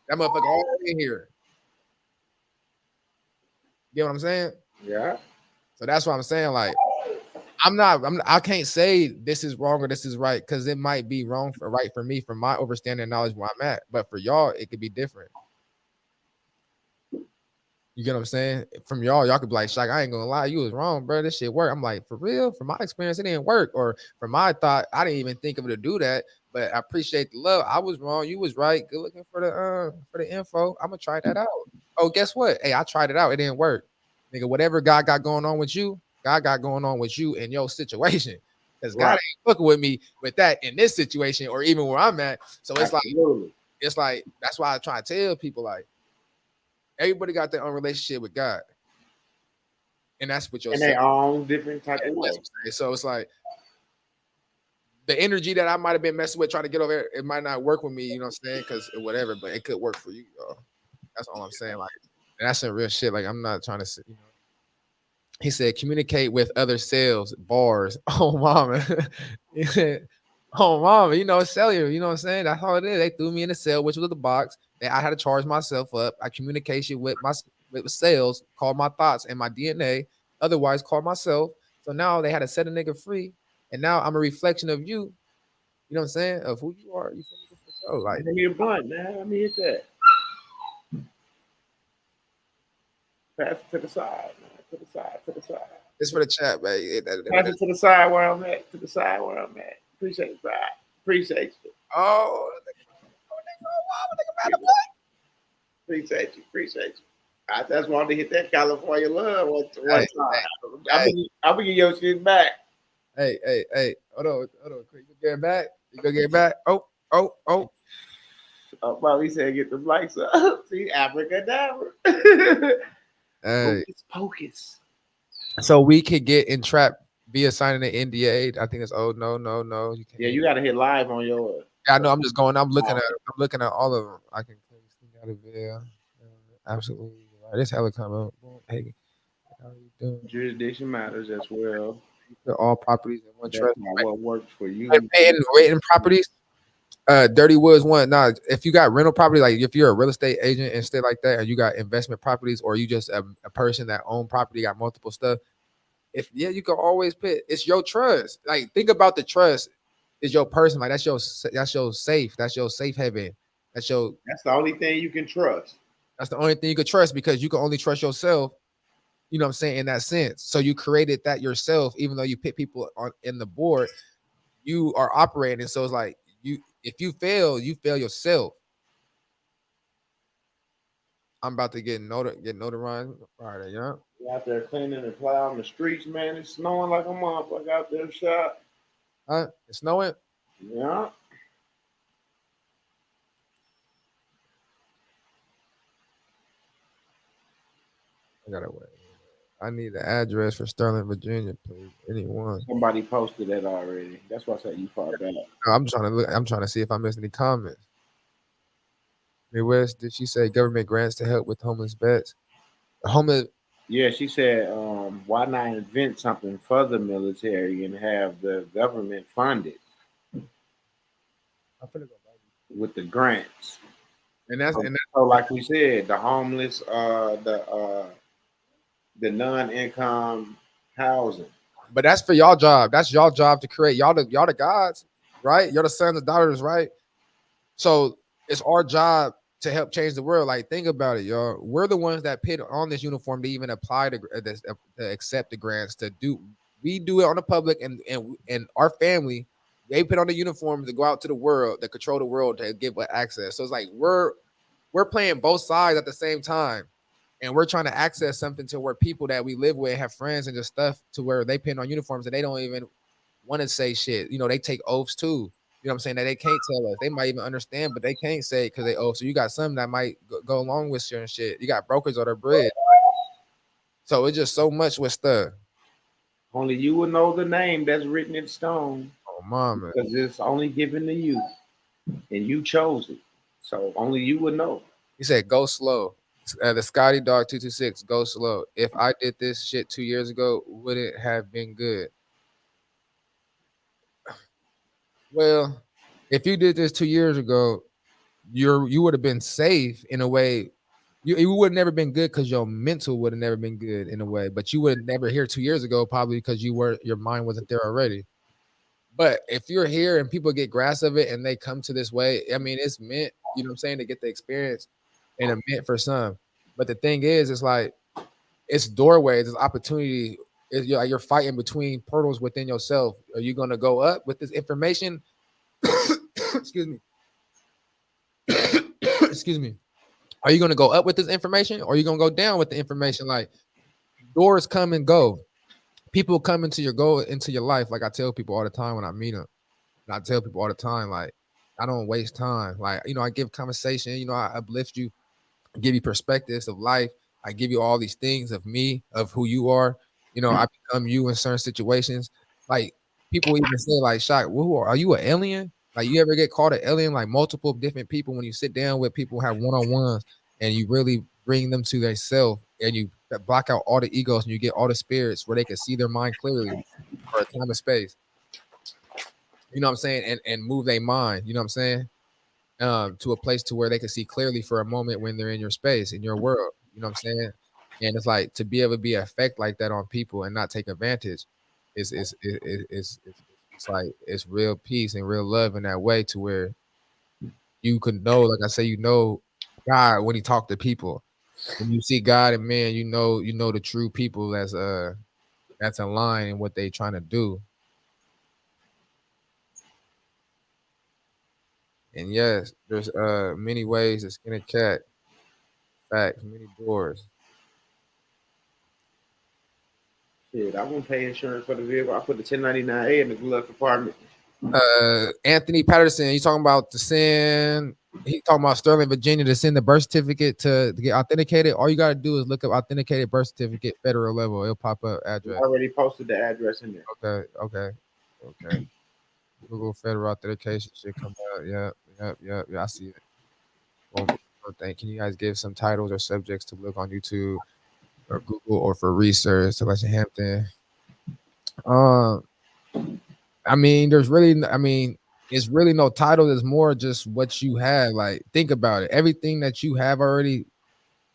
That motherfucker all in here. You get what I'm saying? Yeah. So that's what I'm saying. Like, I can't say this is wrong or this is right because it might be wrong or right for me from my understanding and knowledge where I'm at. But for y'all, it could be different. You get what I'm saying? From y'all could be like, Shaq, I ain't gonna lie, you was wrong, bro. This shit work. I'm like, for real? From my experience, it didn't work. Or from my thought, I didn't even think of it to do that. But I appreciate the love. I was wrong. You was right. Good looking for the info. I'm gonna try that out. Oh, guess what? Hey, I tried it out. It didn't work. Nigga, whatever God got going on with you, God got going on with you in your situation. Because God ain't fucking with me with that in this situation or even where I'm at. So it's like that's why I try to tell people, like, everybody got their own relationship with God. And that's what you're saying. And they own different type of way. So it's like the energy that I might have been messing with trying to get over there, it might not work with me, you know what I'm saying? Because whatever, but it could work for you, y'all. That's all I'm saying. Like, that's some real shit. Like, I'm not trying to, you know. He said, communicate with other sales bars. Oh, mama. He said, oh, mama, you know, cellular, you know what I'm saying? That's all it is. They threw me in the cell, which was the box. I had to charge myself up. I communication with sales, called my thoughts and my DNA, otherwise called myself. So now they had to set a nigga free. And now I'm a reflection of you, you know what I'm saying? Of who you are. You feel me? So, like, give me a blunt, man. Let me hit that. Pass it to the side, man. To the side. It's for the chat, man. Pass it to the side where I'm at. To the side where I'm at. Appreciate it, side. Appreciate you. Oh, Appreciate you. I just wanted to hit that California love one time. I'm gonna get your shit back. Hey. Hold on. Quick. You get back? You gonna get back? Oh. Oh, bro, he said get the lights up. See, abracadabra. Hey. Focus. So we could get entrapped via signing an NDA. I think it's no. You can't. Yeah, you gotta hit live on yours. I know. I'm just going. I'm looking at all of them. I can out of there. Absolutely. This hella coming. Hey, how you doing? Jurisdiction matters as well. All properties in one trust. What works for you? Rating properties. Dirty Woods one. Nah, if you got rental property, like if you're a real estate agent and stuff like that, and you got investment properties, or you just a person that own property, got multiple stuff. You can always put it's your trust. Like, think about the trust is your person. Like, that's your safe. That's your safe haven. That's the only thing you can trust. That's the only thing you can trust because you can only trust yourself. You know what I'm saying, in that sense. So you created that yourself, even though you put people in the board, you are operating. So it's like if you fail yourself. I'm about to get notarized Friday, yeah. You out there cleaning and plowing the streets, man. It's snowing like a motherfucker out there, shot. It's snowing? Yeah. I gotta wait. I need the address for Sterling, Virginia, please. Anyone? Somebody posted that already. That's why I said you far back. No, I'm trying to look. I'm trying to see if I missed any comments. Midwest, did she say government grants to help with homeless vets? Yeah, she said, why not invent something for the military and have the government fund it with the grants? And that's So like we said, the homeless, the non-income housing. but that's for y'all job. That's y'all job to create. Y'all the gods, right? You're the sons and daughters, right? So it's our job to help change the world. Like, think about it, y'all. We're the ones that paid on this uniform to even apply to accept the grants to do. We do it on the public, and our family, they put on the uniform to go out to the world, to control the world, to give access. So it's like we're playing both sides at the same time, and we're trying to access something to where people that we live with have friends and just stuff to where they pin on uniforms and they don't even want to say shit. You know, they take oaths too. You know what I'm saying? That they can't tell us. They might even understand, but they can't say it because they owe. So you got some that might go along with certain shit. You got brokers or their bread. So it's just so much with stuff. Only you will know the name that's written in stone Oh, mama. because it's only given to you, and you chose it. So only you would know. He said, go slow. The Scotty Dog 226, go slow. If I did this shit 2 years ago, would it have been good? Well, if you did this 2 years ago, you would have been safe in a way. You would have never been good because your mental would have never been good in a way, but you would never hear 2 years ago probably because your mind wasn't there already. But if you're here and people get grasp of it and they come to this way, I mean, it's meant, you know what I'm saying, to get the experience and it's meant for some. But the thing is, it's like it's doorways, it's opportunity. You're fighting between portals within yourself. Are you gonna go up with this information? Excuse me. Excuse me. Are you going to go up with this information or are you going to go down with the information? Like, doors come and go. People come into your life. Like I tell people all the time when I meet them. And I tell people all the time, like, I don't waste time. Like, you know, I give conversation, you know, I uplift you, give you perspectives of life. I give you all these things of me, of who you are. You know, I become you in certain situations. Like, people even say, like, Shock, who are you, an alien? Like, you ever get called an alien? Like, multiple different people, when you sit down with people, have one-on-ones, and you really bring them to their self, and you block out all the egos, and you get all the spirits where they can see their mind clearly for a time and space. You know what I'm saying? And move their mind. You know what I'm saying? To a place to where they can see clearly for a moment when they're in your space, in your world. You know what I'm saying? And it's like to be able to be an effect like that on people and not take advantage it's like it's real peace and real love in that way to where you can know, like I say, you know God when he talk to people. When you see God and man, you know the true people that's aligned in what they trying to do. And yes, there's many ways to skin a cat. Facts, many doors. Shit, I won't pay insurance for the vehicle. I put the 1099A in the glove compartment. Anthony Patterson, he's talking about to send. He's talking about Sterling, Virginia, to send the birth certificate to get authenticated. All you gotta do is look up authenticated birth certificate, federal level. It'll pop up address. I already posted the address in there. Okay. Google federal authentication should come out. Yeah. I see it. Well, can you guys give some titles or subjects to look on YouTube or Google or for research to Leslie Hampton? I mean, it's really no title. It's more just what you have. Like, think about it. Everything that you have already,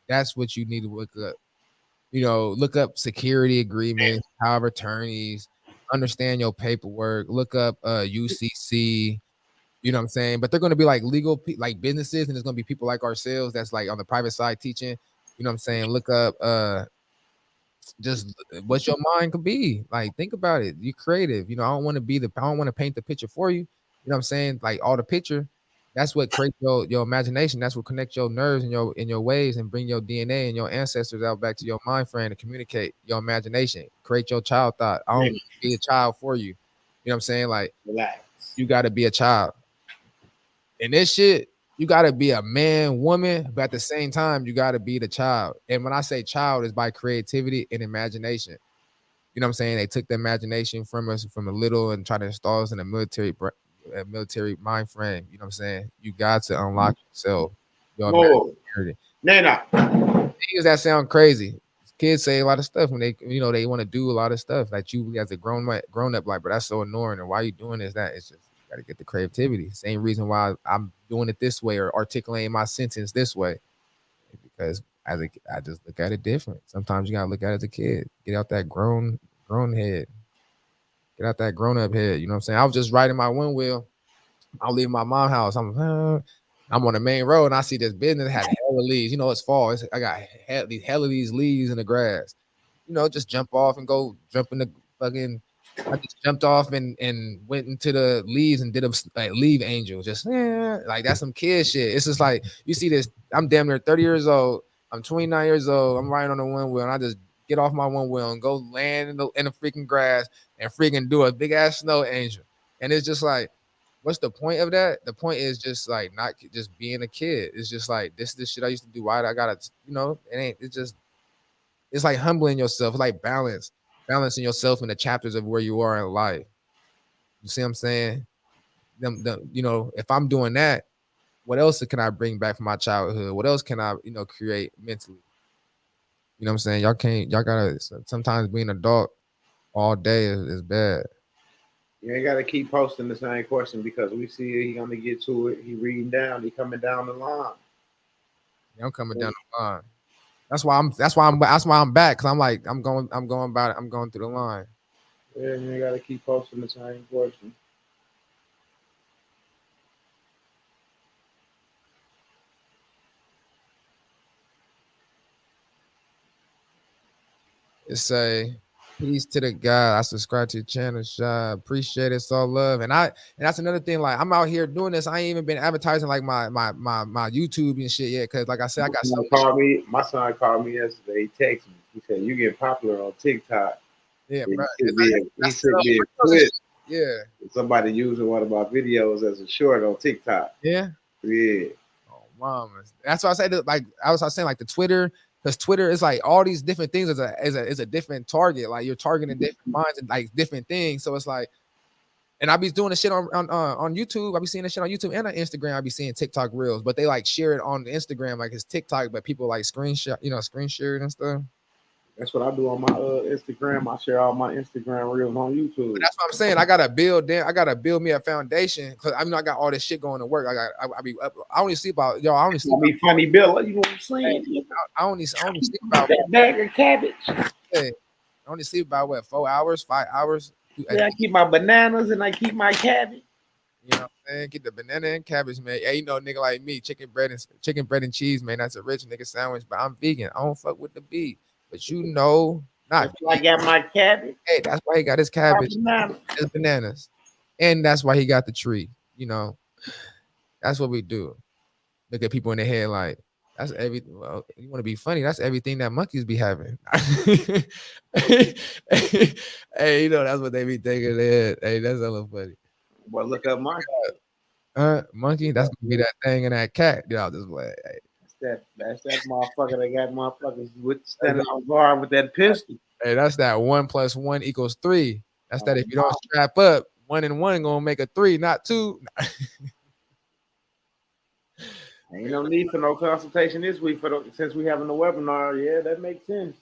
that's what you need to look up. You know, look up security agreements, power of attorneys, understand your paperwork, look up UCC. You know what I'm saying? But they're going to be like legal, like businesses, and there's going to be people like ourselves that's like on the private side teaching. You know what I'm saying? Look up just what your mind could be. Like, think about it. You're creative. You know, I don't want to paint the picture for you. You know what I'm saying? Like, all the picture, that's what creates your imagination. That's what connects your nerves and your waves and bring your DNA and your ancestors out back to your mind frame to communicate your imagination. Create your child thought. I don't be a child for you. You know what I'm saying? Like, Relax. You got to be a child. And this shit, you got to be a man, woman, but at the same time, you got to be the child. And when I say child, it's by creativity and imagination. You know what I'm saying? They took the imagination from us from a little and tried to install us in a military mind frame. You know what I'm saying? You got to unlock yourself. Your imagination. Nana. Things that sound crazy. Kids say a lot of stuff when they want to do a lot of stuff. Like, you as a grown up, like, but that's so annoying. And why are you doing this? That it's just Got to get the creativity. Same reason why I'm doing it this way or articulating my sentence this way, because I just look at it different. Sometimes you gotta look at it as a kid. Get out that grown head. Get out that grown up head. You know what I'm saying? I was just riding my one wheel. I'll leave my mom's house. I'm on the main road and I see this business had hella leaves. You know, it's fall. I got hella these leaves in the grass. You know, just jump off and go jump in the fucking. I just jumped off and went into the leaves and did a like leave angel. Just like that's some kid shit. It's just like you see this. I'm damn near 30 years old. I'm 29 years old. I'm riding on the one wheel and I just get off my one wheel and go land in the freaking grass and freaking do a big ass snow angel. And it's just like, what's the point of that? The point is just like not just being a kid. It's just like this shit I used to do. Why I gotta, it ain't. It's like humbling yourself. It's like balancing yourself in the chapters of where you are in life. You see what I'm saying? If I'm doing that, what else can I bring back from my childhood? What else can I, create mentally? You know what I'm saying? Y'all gotta, sometimes being an adult all day is bad. You ain't gotta keep posting the same question because we see he gonna get to it. He reading down, he coming down the line. Yeah, I'm coming down the line. That's why I'm back, because I'm going about it. I'm going through the line. Yeah, you ain't gotta keep posting the same question. It say, peace to the guy. I subscribe to your channel, Shy. Appreciate it. It's all love. And that's another thing. Like, I'm out here doing this. I ain't even been advertising like my YouTube and shit yet. Cause like I said, I got my son called me yesterday. He texted me. He said, "You get popular on TikTok." Yeah, bro. He sent me a clip. Yeah. Somebody using one of my videos as a short on TikTok. Yeah. Yeah. Oh, mama. That's why I said, like, I was saying, like the Twitter. Because Twitter is like all these different things is a different target. Like you're targeting different minds and like different things. So it's like, and I be doing the shit on YouTube. I be seeing the shit on YouTube and on Instagram. I be seeing TikTok reels, but they like share it on Instagram like it's TikTok, but people like screen share it and stuff. That's what I do on my Instagram. I share all my Instagram reels on YouTube. But that's what I'm saying. I gotta build me a foundation because I got all this shit going to work. I only see about I only see about funny Bill. You know what I'm saying? I only see about that bag of cabbage. Hey, I only sleep about what 4 hours, 5 hours. Yeah, I keep my bananas and I keep my cabbage. You know what I'm saying? Get the banana and cabbage, man. Hey, nigga like me, chicken bread and cheese, man. That's a rich nigga sandwich, but I'm vegan. I don't fuck with the beef. But not. I got my cabbage. Hey, that's why he got his cabbage, his bananas, and that's why he got the tree. That's what we do. Look at people in the head like that's everything. Well, you want to be funny? That's everything that monkeys be having. Hey, that's what they be thinking. Hey, that's hella funny. Well, look up monkey. Monkey. That's gonna be that thing and that cat. Y'all just like, hey. That's that motherfucker that got motherfuckers standing on guard with that pistol. Hey, that's that 1 + 1 = 3. That's that if you don't strap up, 1 and 1 gonna make a 3, not 2. Ain't no need for no consultation this week since we having the webinar. Yeah, that makes sense.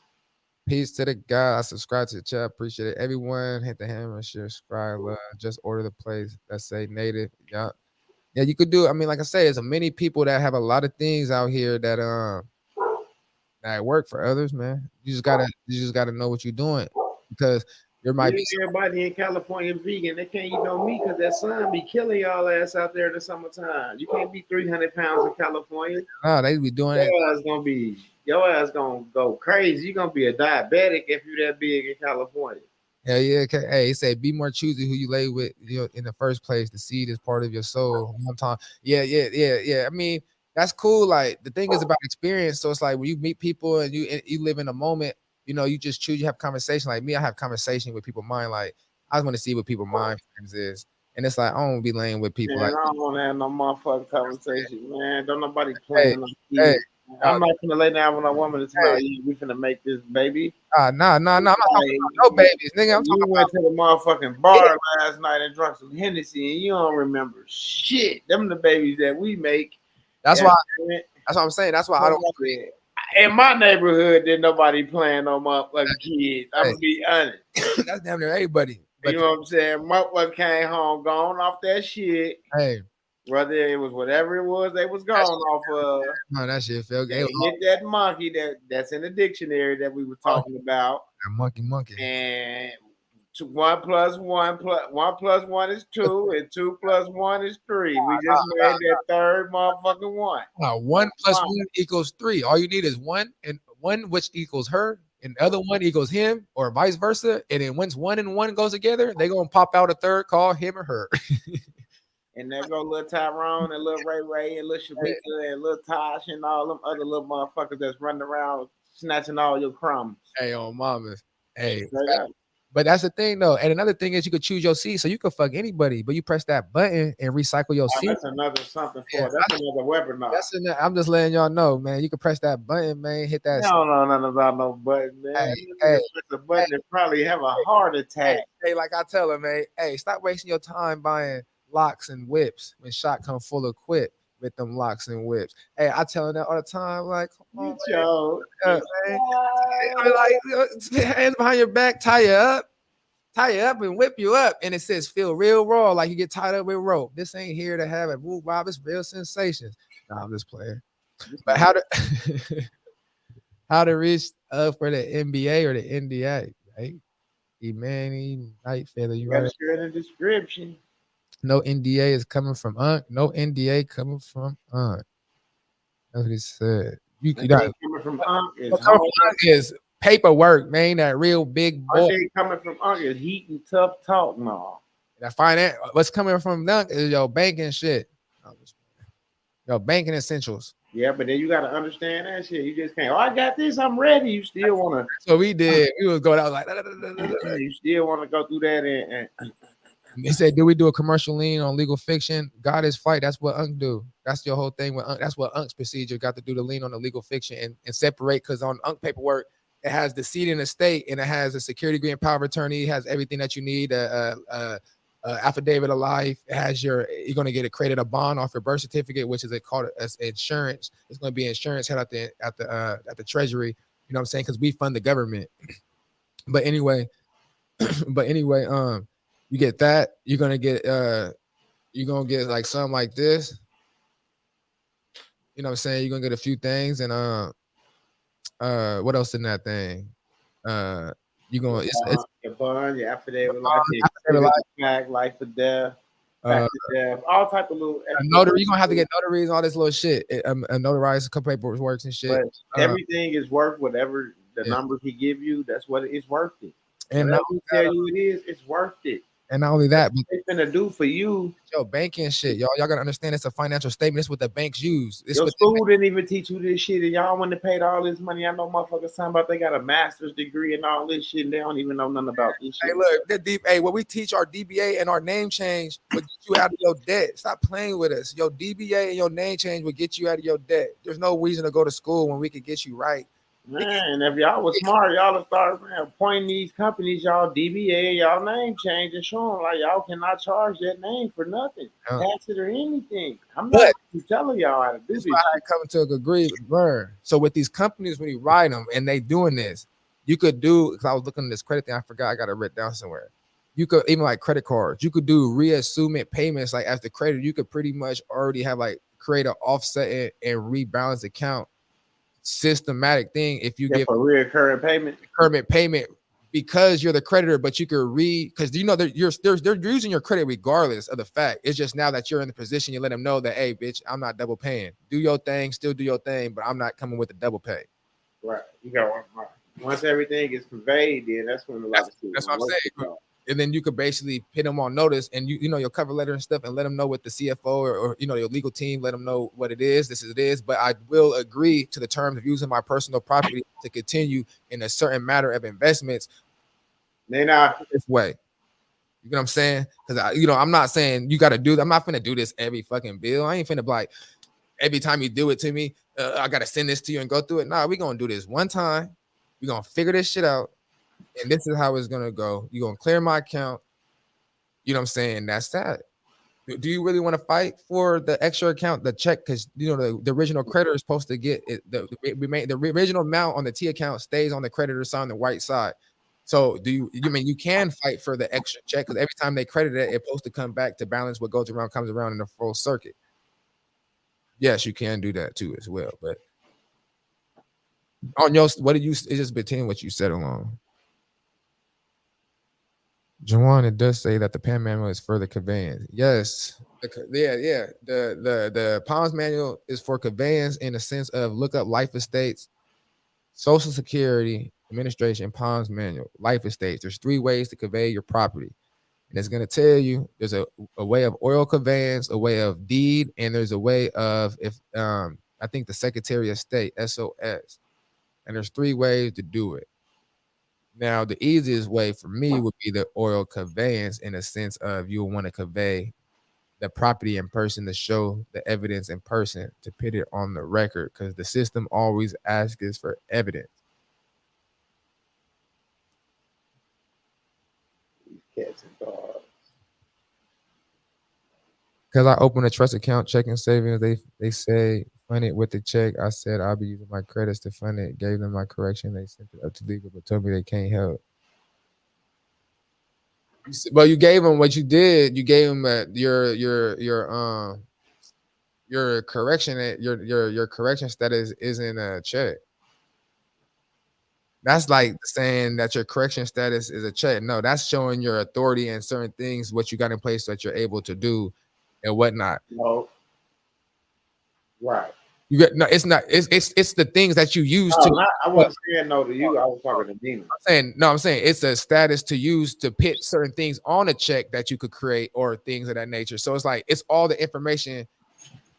Peace to the guy. I subscribe to the chat. Appreciate it. Everyone, hit the hammer, share, subscribe, love. Just order the place that say native. Yeah. Yeah, you could do. I mean, like I say, there's many people that have a lot of things out here that work for others, man. You just gotta know what you're doing because there might be everybody in California vegan. They can't eat no meat because that sun be killing y'all ass out there in the summertime. You can't be 300 pounds in California. No, they be doing it. Your ass gonna go crazy. You're gonna be a diabetic if you that big in California. Hell yeah. Hey, he said, be more choosy who you lay with in the first place. The seed is part of your soul. One time. Yeah. I mean, that's cool. Like the thing is about experience. So it's like when you meet people and you live in a moment, you just choose, you have conversation. Like me, I have conversation with people mind. Like I just want to see what people mind frames is. And it's like, I don't be laying with people. Man, like I don't want to have no motherfucking conversation, man. Don't nobody play. I'm not gonna lay down with a woman that's like, we finna make this baby. Nah. I'm not talking about no babies, nigga. I'm talking went to the motherfucking bar last night and drank some Hennessy, and you don't remember shit. Them the babies that we make. That's why I'm saying. That's why I don't. In my neighborhood, there's nobody playing no motherfucking kids. I'm gonna be honest. That's damn near everybody. But you know what I'm saying? Motherfucker came home, gone off that shit. hey, Whether it was whatever it was they was gone off of. man, that shit felt They good. hit that monkey that's in the dictionary that we were talking about. Monkey. And 1 plus 1 plus 1 plus 1 is 2, and 2 plus 1 is 3. We just made that third motherfucking one. 1 plus 1 equals 3. All you need is 1 and 1, which equals her, and the other one equals him, or vice versa. And then once 1 and 1 goes together, they're gonna pop out a third, call him or her. And there go little Tyrone and little Ray and little Shamika and little Tosh and all them other little motherfuckers that's running around snatching all your crumbs. Hey, on mamas. Hey, Straight up. but that's the thing though. And another thing is you could choose your seed, so you could fuck anybody, but you press that button and recycle your seed. That's another something for that's another webinar. I'm just letting y'all know, man. You can press that button, man. Hit that. I don't know nothing about no button, man. Hey, press the button and probably have a heart attack. Hey, like I tell them, man. Hey, stop wasting your time buying locks and whips when shot come full equipped with them locks and whips. Hey, I tell them that all the time. Like, come on, man. Like, hands behind your back, tie you up and whip you up. And it says feel real raw, like you get tied up with rope. This ain't here to have a woo bob, it's real sensations. Nah, I'm just playing. But how to reach for the NBA or the NDA, right? Emani, Night Feather, you right? In the description. No NDA is coming from Unc. No NDA coming from Unc. That's what he said. You got coming from Unc is paperwork, man. That real big boy. Coming from Unc is heat and tough talk, no. That finance. What's coming from Unc is your banking shit. Your banking essentials. Yeah, but then you got to understand that shit. You just can't. Oh, I got this. I'm ready. You still want to. So we did. We was going out like. You still want to go through that and they said, do we do a commercial lien on legal fiction? God is fight. That's what Unc do. That's your whole thing with Unc. That's what Unc's procedure got to do, the lien on the legal fiction and separate, because on Unc paperwork, it has the seed in the state and it has a security agreement, power of attorney, it has everything that you need, affidavit of life. It has you're going to get a bond off your birth certificate, which is called as insurance. It's going to be insurance held at the Treasury. You know what I'm saying? Because we fund the government. But anyway, you get that, you're gonna get like something like this. You know what I'm saying? You're gonna get a few things, and what else in that thing? You're gonna your bond, your affidavit, life or death, all type of little notary. You're gonna have to get notaries, all this little shit. Notarize a couple paperwork and shit. But everything is worth whatever the number he give you. That's what it's worth it. And now we tell you it is, it's worth it. And not only that, but it's gonna do for you. Yo, banking shit, y'all gotta understand it's a financial statement. It's what the banks use. Your school didn't even teach you this shit, and y'all wouldn't have paid all this money. I know motherfuckers talking about they got a master's degree and all this shit, and they don't even know nothing about this shit. Hey, look, what we teach our DBA and our name change will get you out of your debt. Stop playing with us. Your DBA and your name change will get you out of your debt. There's no reason to go to school when we could get you right. Man, if y'all was smart, y'all would start appointing these companies, y'all DBA, y'all name change, and show them like y'all cannot charge that name for nothing, tax it or anything. I'm not telling y'all how to do this. I come to agree with Burn. So with these companies, when you write them and they doing this, you could do, because I was looking at this credit thing, I forgot, I got it written down somewhere. You could even like credit cards, you could do reassumement payments. Like as the creditor, you could pretty much already have like create an offset and rebalance account. Systematic thing if you give a recurring payment because you're the creditor, but you could because you know they're using your credit regardless of the fact. It's just now that you're in the position, you let them know that, hey, bitch, I'm not double paying. Do your thing, still do your thing, but I'm not coming with the double pay. Right. You got one. Once everything is conveyed, then that's when that's what I'm saying. And then you could basically put them on notice, and you know your cover letter and stuff, and let them know what the CFO or you know your legal team, let them know what it is. This is it is. But I will agree to the terms of using my personal property to continue in a certain matter of investments. They not this way. You know what I'm saying? Because I'm not saying you got to do. I'm not finna do this every fucking bill. I ain't finna be like every time you do it to me, I gotta send this to you and go through it. Nah, we gonna do this one time. We gonna figure this shit out. And this is how it's gonna go. You're gonna clear my account. You know what I'm saying? That's that. Do you really want to fight for the extra account, the check? Because you know the original creditor is supposed to get it. The original amount on the T account stays on the creditor side on the right side. So you mean you can fight for the extra check because every time they credit it, it's supposed to come back to balance what goes around comes around in the full circuit. Yes, you can do that too as well. But on your, what did you? It's just between what you said alone. Jawan, it does say that the PAM manual is for the conveyance. Yes. Yeah. The POMS manual is for conveyance in the sense of look up life estates, Social Security Administration, POMS manual, life estates. There's 3 ways to convey your property. And it's going to tell you there's a way of oil conveyance, a way of deed, and there's a way of, if I think the Secretary of State, SOS. And there's 3 ways to do it. Now, the easiest way for me would be the oil conveyance in a sense of you'll want to convey the property in person to show the evidence in person to put it on the record because the system always asks us for evidence. Cats and dogs. Because I opened a trust account, checking savings, they say fund it with the check. I said I'll be using my credits to fund it. Gave them my correction. They sent it up to legal, but told me they can't help. Well, you gave them what you did. You gave them your correction. Your correction status isn't a check. That's like saying that your correction status is a check. No, that's showing your authority and certain things, what you got in place that you're able to do and whatnot. No. Right. You get no, it's not. It's the things that you use to. I wasn't saying no to you. I was talking to Demon. I'm saying it's a status to use to put certain things on a check that you could create or things of that nature. So it's like it's all the information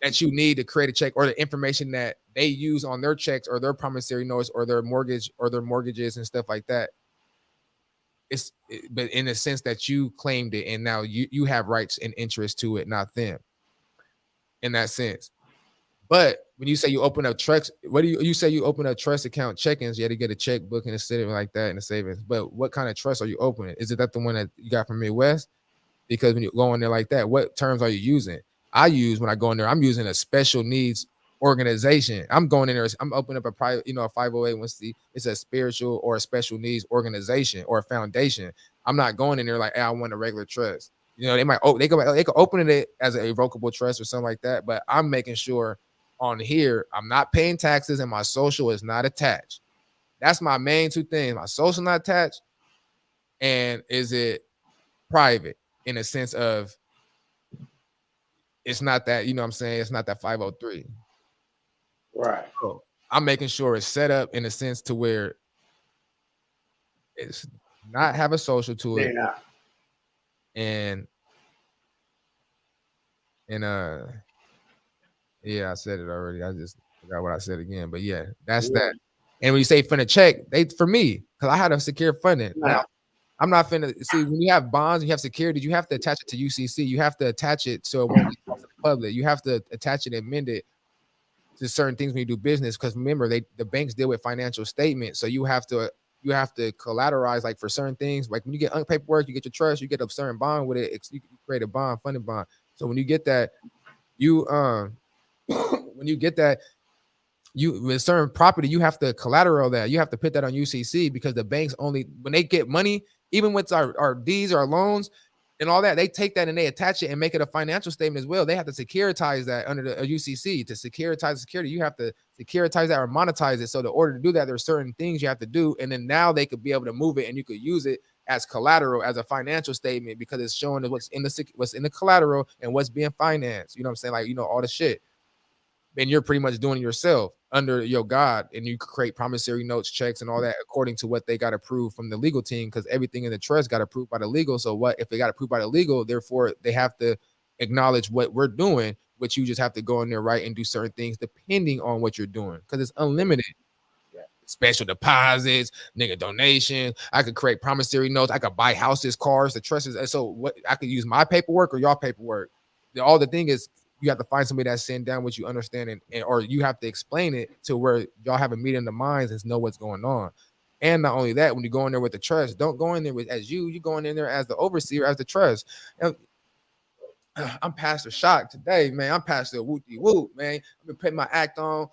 that you need to create a check or the information that they use on their checks or their promissory notes or their mortgage or their mortgages and stuff like that. But in the sense that you claimed it and now you have rights and interest to it, not them. In that sense. But when you say you open up trust, what do you say you open a trust account check-ins? You had to get a checkbook and a statement like that in the savings. But what kind of trust are you opening? Is it that the one that you got from Midwest? Because when you go in there like that, what terms are you using? When I go in there, I'm using a special needs organization. I'm going in there, I'm opening up a private, a 501c. It's a spiritual or a special needs organization or a foundation. I'm not going in there like, hey, I want a regular trust. They could open it as an irrevocable trust or something like that. But I'm making sure on here, I'm not paying taxes and my social is not attached. That's my main 2 things. My social not attached, and is it private in a sense of it's not that, what I'm saying? It's not that 503. Right. So I'm making sure it's set up in a sense to where it's not have a social to it. Yeah. Yeah, I said it already. I just forgot what I said again. But yeah, that's that. And when you say fund a check, for me, because I had a secure funding. Nah. Now, I'm not finna see when you have bonds, you have security, you have to attach it to UCC. You have to attach it so it won't be off to the public. You have to attach it and amend it to certain things when you do business. Because remember, the banks deal with financial statements. So you have to collateralize like for certain things. Like when you get paperwork, you get your trust, you get a certain bond with it. You create a bond, funding bond. So when you get that, with certain property, you have to collateral that. You have to put that on UCC because the banks only, when they get money, even with our Ds, our loans and all that, they take that and they attach it and make it a financial statement as well. They have to securitize that under the UCC. To securitize security, you have to securitize that or monetize it. So in order to do that, there's certain things you have to do. And then now they could be able to move it and you could use it as collateral, as a financial statement, because it's showing what's in the collateral and what's being financed. You know what I'm saying? Like, all the shit. And you're pretty much doing it yourself under your God, and you create promissory notes, checks, and all that according to what they got approved from the legal team, because everything in the trust got approved by the legal. So what if they got approved by the legal? Therefore, they have to acknowledge what we're doing, which you just have to go in there, right, and do certain things depending on what you're doing, because it's unlimited. Special deposits, nigga donations. I could create promissory notes. I could buy houses, cars, the trusts. So what I could use my paperwork or y'all paperwork. All the thing is, you have to find somebody that's sitting down what you understand, and or you have to explain it to where y'all have a meeting in the minds and know what's going on. And not only that, when you go in there with the trust, don't go in there as you going in there as the overseer, as the trust. And I'm Pastor Shock today, man. I'm Pastor Wooty Woo, man. I've been putting my act on.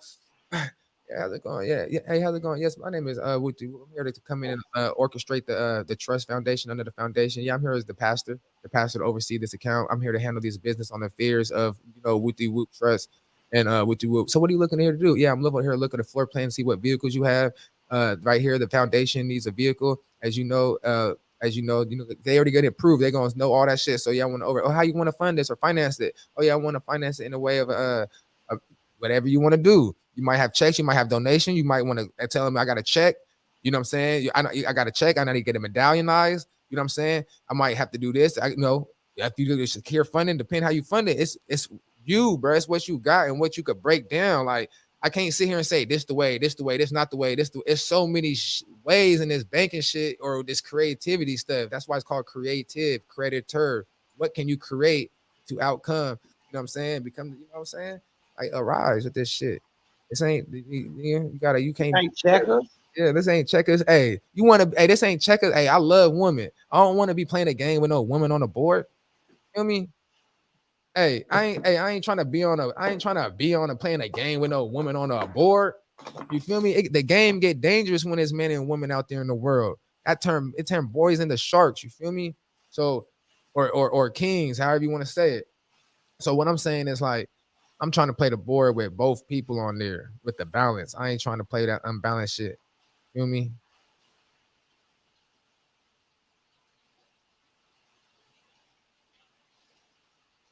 Yeah, how's it going? Yeah, yeah. Hey, how's it going? Yes, my name is Wuti. I'm here to come in and orchestrate the trust foundation under the foundation. Yeah, I'm here as the pastor to oversee this account. I'm here to handle these business on the affairs of Wuti Whoop Trust and Wuti Whoop. So what are you looking here to do? Yeah, I'm looking here to look at the floor plan, see what vehicles you have. Right here, the foundation needs a vehicle. As you know, they already get it approved. They're gonna know all that shit. So yeah, I want to over. Oh, how you want to fund this or finance it? Oh yeah, I want to finance it in a way of whatever you want to do. You might have checks, you might have donation, you might want to tell them I got a check. You know what I'm saying? I got a check, I need to get it medallionized. You know what I'm saying? I might have to do this. If you do the secure funding, depending how you fund it, it's you, bro. It's what you got and what you could break down. Like I can't sit here and say this the way, this not the way, it's so many ways in this banking shit or this creativity stuff. That's why it's called creative, creditor. What can you create to outcome? You know what I'm saying? You know what I'm saying? Like arise with this shit. This ain't you can't checkers. Yeah, this ain't checkers. Hey, this ain't checkers. Hey, I love women. I don't want to be playing a game with no woman on the board. You know what I mean? Hey, I ain't trying to be on a playing a game with no woman on a board. You feel me? The game get dangerous when there's men and women out there in the world. It turned boys into sharks. You feel me? So, or kings, however you want to say it. So what I'm saying is like, I'm trying to play the board with both people on there with the balance. I ain't trying to play that unbalanced shit. You feel me?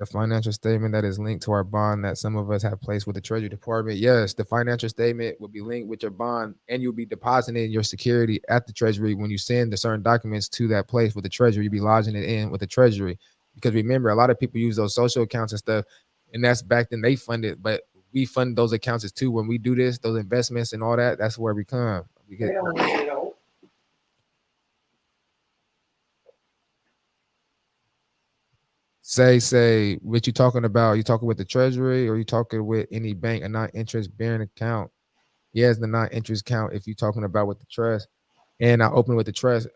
The financial statement that is linked to our bond that some of us have placed with the Treasury Department. Yes, the financial statement will be linked with your bond, and you'll be depositing your security at the Treasury when you send the certain documents to that place with the Treasury. You'll be lodging it in with the Treasury. Because remember, a lot of people use those social accounts and stuff, and that's back then they fund it, but we fund those accounts too. When we do this, those investments and all that, that's where we come. We get say what you talking about? You talking with the Treasury or you talking with any bank, a non-interest bearing account? Yes, the non-interest account if you're talking about with the trust. And I open with the trust.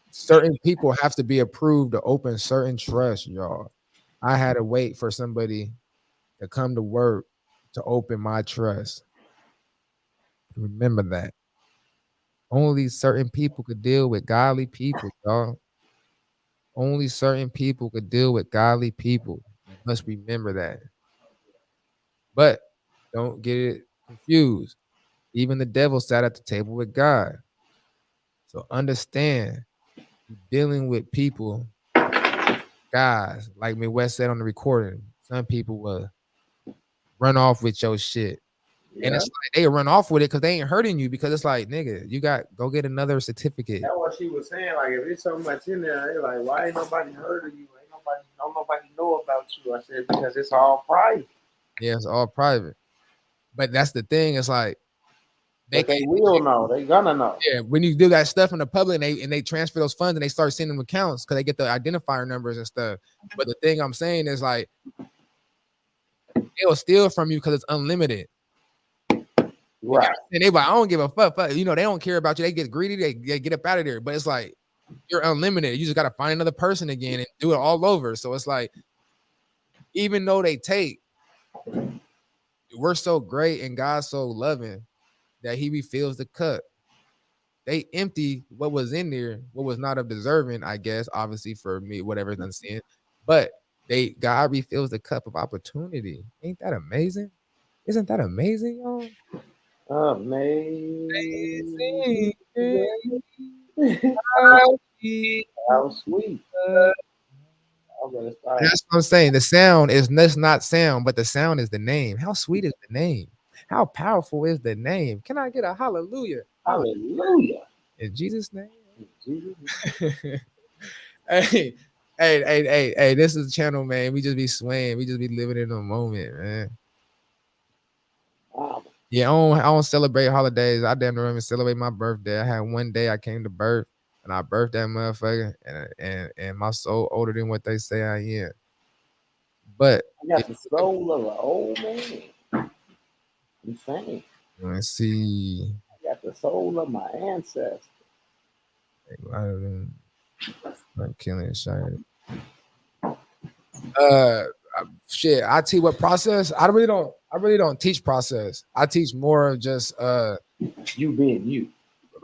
Certain people have to be approved to open certain trusts, y'all. I had to wait for somebody to come to work to open my trust. Remember that. Only certain people could deal with godly people, y'all. Only certain people could deal with godly people. You must remember that. But don't get it confused. Even the devil sat at the table with God. So understand, you're dealing with people, guys, like Midwest said on the recording. Some people will run off with your shit. Yeah. And it's like they run off with it because they ain't hurting you, because it's like, nigga, you got go get another certificate. That's what she was saying. Like, if there's so much in there, they're like, why ain't nobody heard of you? Don't nobody know about you. I said, because it's all private. Yeah, it's all private. But that's the thing. It's like they will know. They gonna know. Yeah, when you do that stuff in the public and they transfer those funds and they start sending them accounts because they get the identifier numbers and stuff. But the thing I'm saying is like they'll steal from you because it's unlimited. Right. And they like, I don't give a fuck. You know, they don't care about you. They get greedy. They get up out of there. But it's like you're unlimited. You just got to find another person again and do it all over. So it's like, even though they take, we're so great and God's so loving that he refills the cup. They empty what was in there, what was not of deserving, I guess, obviously for me, whatever's unseen. But God refills the cup of opportunity. Ain't that amazing? Isn't that amazing, y'all? Amazing. How sweet. That's what I'm saying. The sound is not sound, but the sound is the name. How sweet is the name? How powerful is the name? Can I get a hallelujah? Hallelujah. In Jesus' name. Hey, this is the channel, man. We just be swaying. We just be living in the moment, man. Wow. Yeah, I don't celebrate holidays. I damn near even celebrate my birthday. I had one day I came to birth, and I birthed that motherfucker, and my soul older than what they say I am. But I got the soul of an old man. Insane. Let's see. I got the soul of my ancestors. I'm killing shit. Shit, IT what process? I really don't. I really don't teach process. I teach more of just You being you.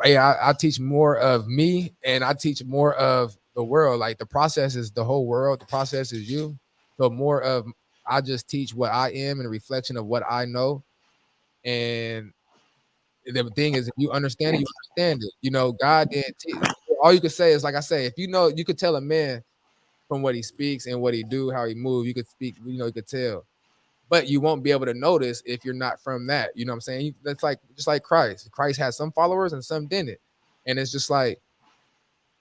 I teach more of me, and I teach more of the world. Like the process is the whole world. The process is you. So more of I just teach what I am and a reflection of what I know. And the thing is, if you understand it, you understand it. You know, God didn't. All you could say is, like I say, if you know, you could tell a man from what he speaks and what he do, how he move. You could speak. You know, you could tell. But you won't be able to notice if you're not from that. You know what I'm saying? That's like just like Christ. Christ had some followers and some didn't. And it's just like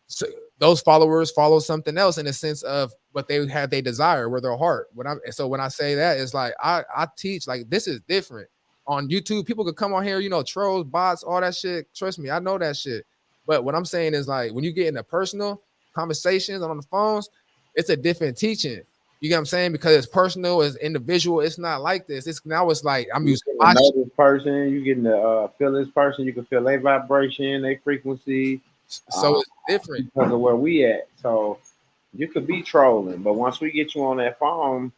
so those followers follow something else in a sense of what they had they desire with their heart. When I say that, it's like I teach like this is different. On YouTube, people could come on here, you know, trolls, bots, all that shit. Trust me, I know that shit. But what I'm saying is like when you get into personal conversations on the phones, it's a different teaching. You get what I'm saying? Because it's personal, it's individual. It's not like this. It's now it's like I'm You using getting my to know shit. this person, you getting to feel this person, you can feel their vibration, their frequency, So it's different. because of where we at. So you could be trolling, but once we get you on that phone,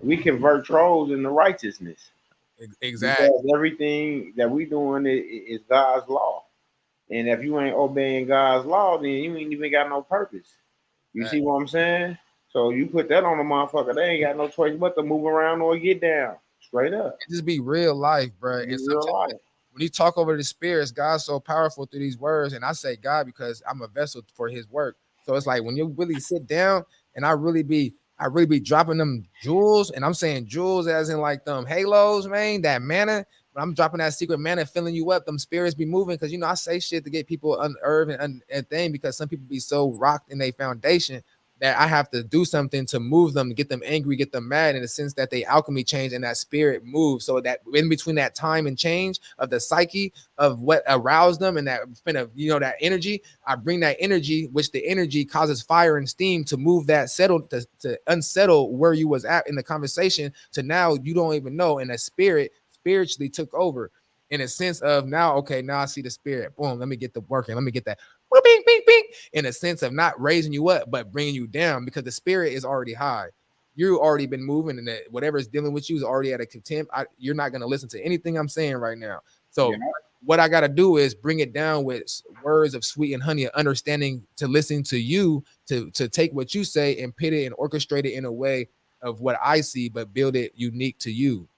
we convert trolls into righteousness. Exactly. Because everything that we doing is God's law. And if you ain't obeying God's law, then you ain't even got no purpose. You see what I'm saying? So you put that on a motherfucker, they ain't got no choice but to move around or get down. Straight up. Just be real life, bro. In And real sometimes life. when you talk over the spirits, God's so powerful through these words. And I say God because I'm a vessel for his work. So it's like when you really sit down and I really be dropping them jewels, and I'm saying jewels as in like them halos, man, that manna. When I'm dropping that secret manna, filling you up, them spirits be moving. Cause you know, I say shit to get people unearthed and thing because some people be so rocked in their foundation that I have to do something to move them, get them angry, get them mad in the sense that they alchemy change and that spirit moves. So that in between that time and change of the psyche of what aroused them and that you know, that energy, I bring that energy, which the energy causes fire and steam to move that settle to unsettle where you was at in the conversation to now you don't even know. And the spirit spiritually took over in a sense of now, okay, now I see the spirit. Boom, let me get the working. Let me get that bing, bing, bing, in a sense of not raising you up, but bringing you down because the spirit is already high. You already been moving, and that whatever is dealing with you is already at a contempt. You're not going to listen to anything I'm saying right now. So what I got to do is bring it down with words of sweet and honey, understanding to listen to you, to take what you say and put it and orchestrate it in a way of what I see, but build it unique to you.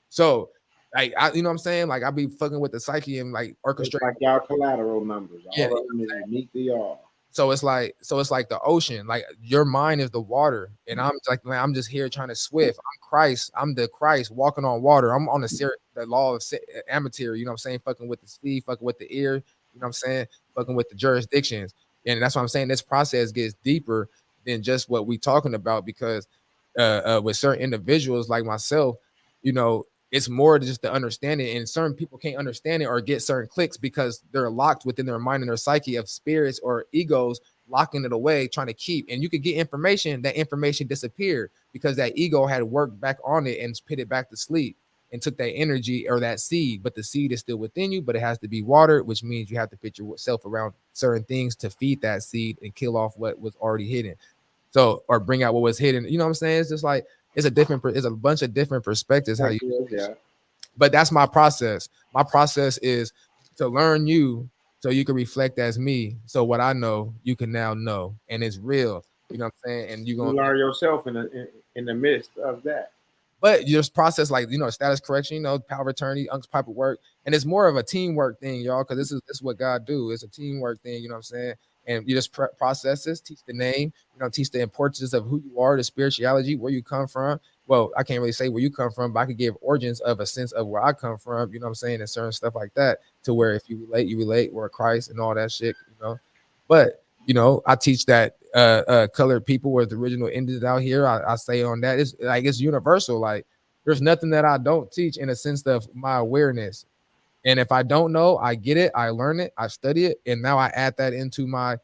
So like you know what I'm saying? Like I be fucking with the psyche and like It's orchestrating. like y'all collateral numbers. Yeah, All of them is unique to y'all. so it's like the ocean. Like your mind is the water, and I'm like, man, I'm just here trying to swift. I'm Christ. I'm the Christ walking on water. I'm on the law of amateur. You know what I'm saying? Fucking with the sea, fucking with the ear. You know what I'm saying? Fucking with the jurisdictions, and that's what I'm saying. This process gets deeper than just what we talking about because with certain individuals like myself, you know, it's more just the understanding, and certain people can't understand it or get certain clicks because they're locked within their mind and their psyche of spirits or egos locking it away, trying to keep. And you could get information, that information disappeared because that ego had worked back on it and put it back to sleep and took that energy or that seed. But the seed is still within you, but it has to be watered, which means you have to put yourself around certain things to feed that seed and kill off what was already hidden. So, or bring out what was hidden. You know what I'm saying? It's just like it's a bunch of different perspectives how you. Yeah. But that's my process. My process is to learn you so you can reflect as me. So what I know, you can now know, and it's real. You know what I'm saying? And you're You gonna learn yourself in the midst of that. but you just process like you know status correction, you know, power of attorney, unc's paperwork, and it's more of a teamwork thing, y'all. Because this is what God do. It's a teamwork thing. You know what I'm saying? And you just process this, teach the name, you know, teach the importance of who you are, the spirituality, where you come from. Well, I can't really say where you come from, but I could give origins of a sense of where I come from. You know what I'm saying, and certain stuff like that. To where if you relate, you relate. We're Christ and all that shit. You know, but you know, I teach that colored people were the original Indians out here. I say on that it's like it's universal. Like there's nothing that I don't teach in a sense of my awareness. And if I don't know, I get it, I learn it, I study it, and now I add that into my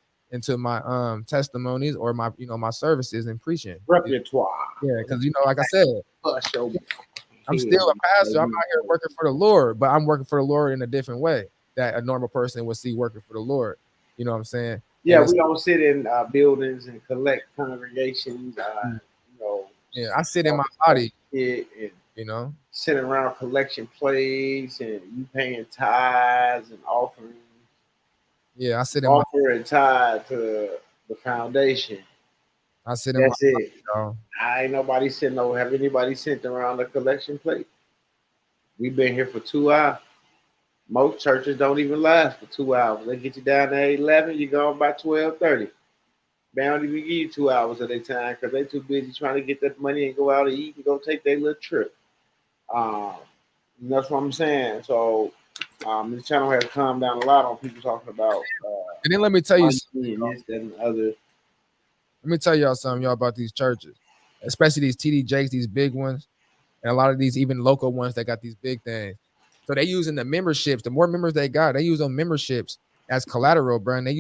testimonies or my my services and preaching. Repertoire. Yeah, because you know, like I said, I'm still a pastor. I'm out here working for the Lord, but I'm working for the Lord in a different way that a normal person would see working for the Lord. You know what I'm saying? Yeah, we don't sit in buildings and collect congregations. You know, yeah, I sit in my body. And You know? Sitting around collection plates and you paying tithes and offering, Yeah, I sit in my offering tithe to the foundation. I sit in my That's it. y'all. I ain't nobody sitting over. Have anybody sent around the collection plate? We've been here for 2 hours. Most churches don't even last for 2 hours. They get you down to 11, you gone by 12:30. They don't even give you 2 hours of their time because they too busy trying to get that money and go out and eat and go take their little trip. Um, that's what I'm saying. So this channel has calmed down a lot on people talking about And then let me tell you money and this, that, and the other. Let me tell y'all something, y'all, about these churches, especially these TD Jakes, these big ones, and a lot of these even local ones that got these big things. So they using the memberships. The more members they got, they use on memberships as collateral, bro. And they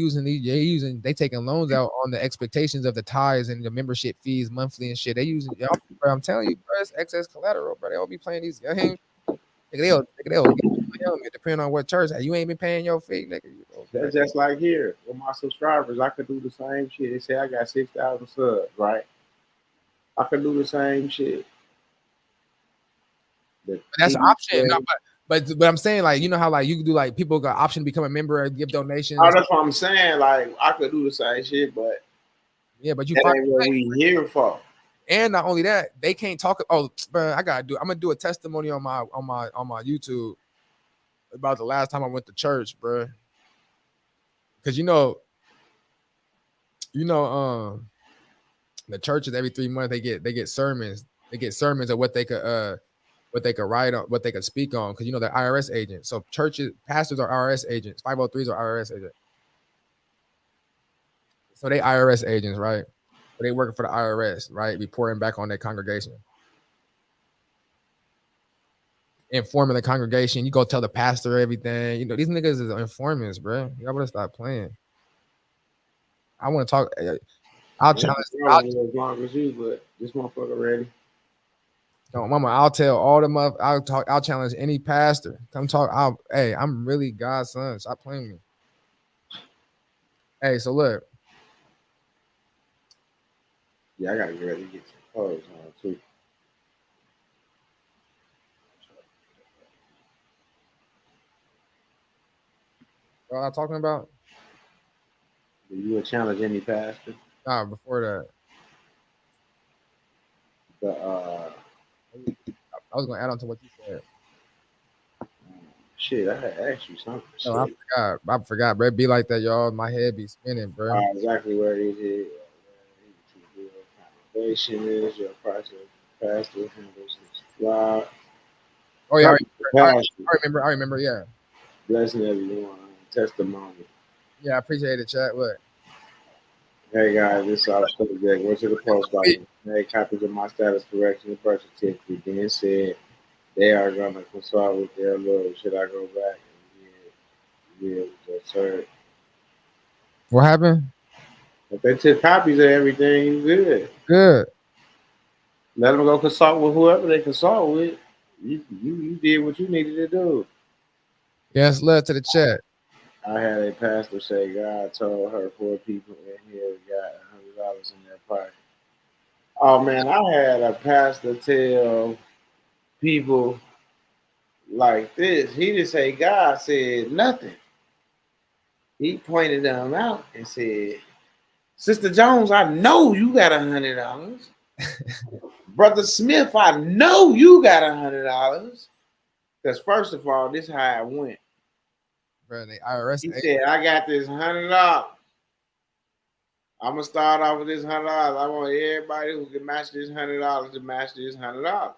taking loans out on the expectations of the tithes and the membership fees monthly and shit. They using y'all, bro. I'm telling you, bro, it's excess collateral, bro. They all be playing these games. They'll get you a helmet, depending on what church. You ain't been paying your fee, nigga. Okay. That's just like here with my subscribers. I could do the same shit. They say I got 6,000 subs, right? I could do the same shit. But that's an option. No, but I'm saying, like, you know how like you can do, like, people got option to become a member and give donations. Oh, that's what I'm saying. Like I could do the same shit, but yeah, but you that find ain't what we here for. and not only that, they can't talk. Oh, bro, I'm gonna do a testimony on my YouTube about the last time I went to church, bro. Because the churches every 3 months they get sermons. They get sermons of what they could write on, what they could speak on. Because they're IRS agents. So pastors are IRS agents. 503s are IRS agents. So they IRS agents, right? They working for the IRS, right? Reporting back on their congregation. Informing the congregation. You go tell the pastor everything. These niggas is informants, bro. Y'all better stop playing. I want to talk. I'll challenge. As long as you, but this motherfucker ready. No, mama, I'll tell all the I'll challenge any pastor. Come talk. Hey, I'm really God's son. Stop playing with me. Hey, so look. Yeah, I gotta get ready to get some clothes on too. What I'm talking about? Do you would challenge any pastor? Nah, before that. I was gonna add on to what you said. Shit, I had asked you something. No, I forgot, bro. It be like that, y'all. My head be spinning, bro. Exactly where it is. Consultation is your process. Pastor handles the supply. Oh yeah, I remember. Yeah. Blessing everyone. Testimony. Yeah, I appreciate it, chat. Look. Hey guys, this is our subject. Went to the post office. Made copies of my status correction and birth certificate. Then said they are gonna consult with their lawyer. Should I go back and get the cert? What happened? If they took copies of everything, you good. Good. Let them go consult with whoever they consult with. You did what you needed to do. Yes, love to the chat. I had a pastor say God told her 4 people in here got $100 in their pocket. Oh man, I had a pastor tell people like this. He didn't say God said nothing. He pointed them out and said, Sister Jones, I know you got $100. Brother Smith, I know you got $100. Because first of all, this is how it went. Bro, the IRS. He said, I got this $100. I'm gonna start off with this $100. I want everybody who can match this $100 to match this $100.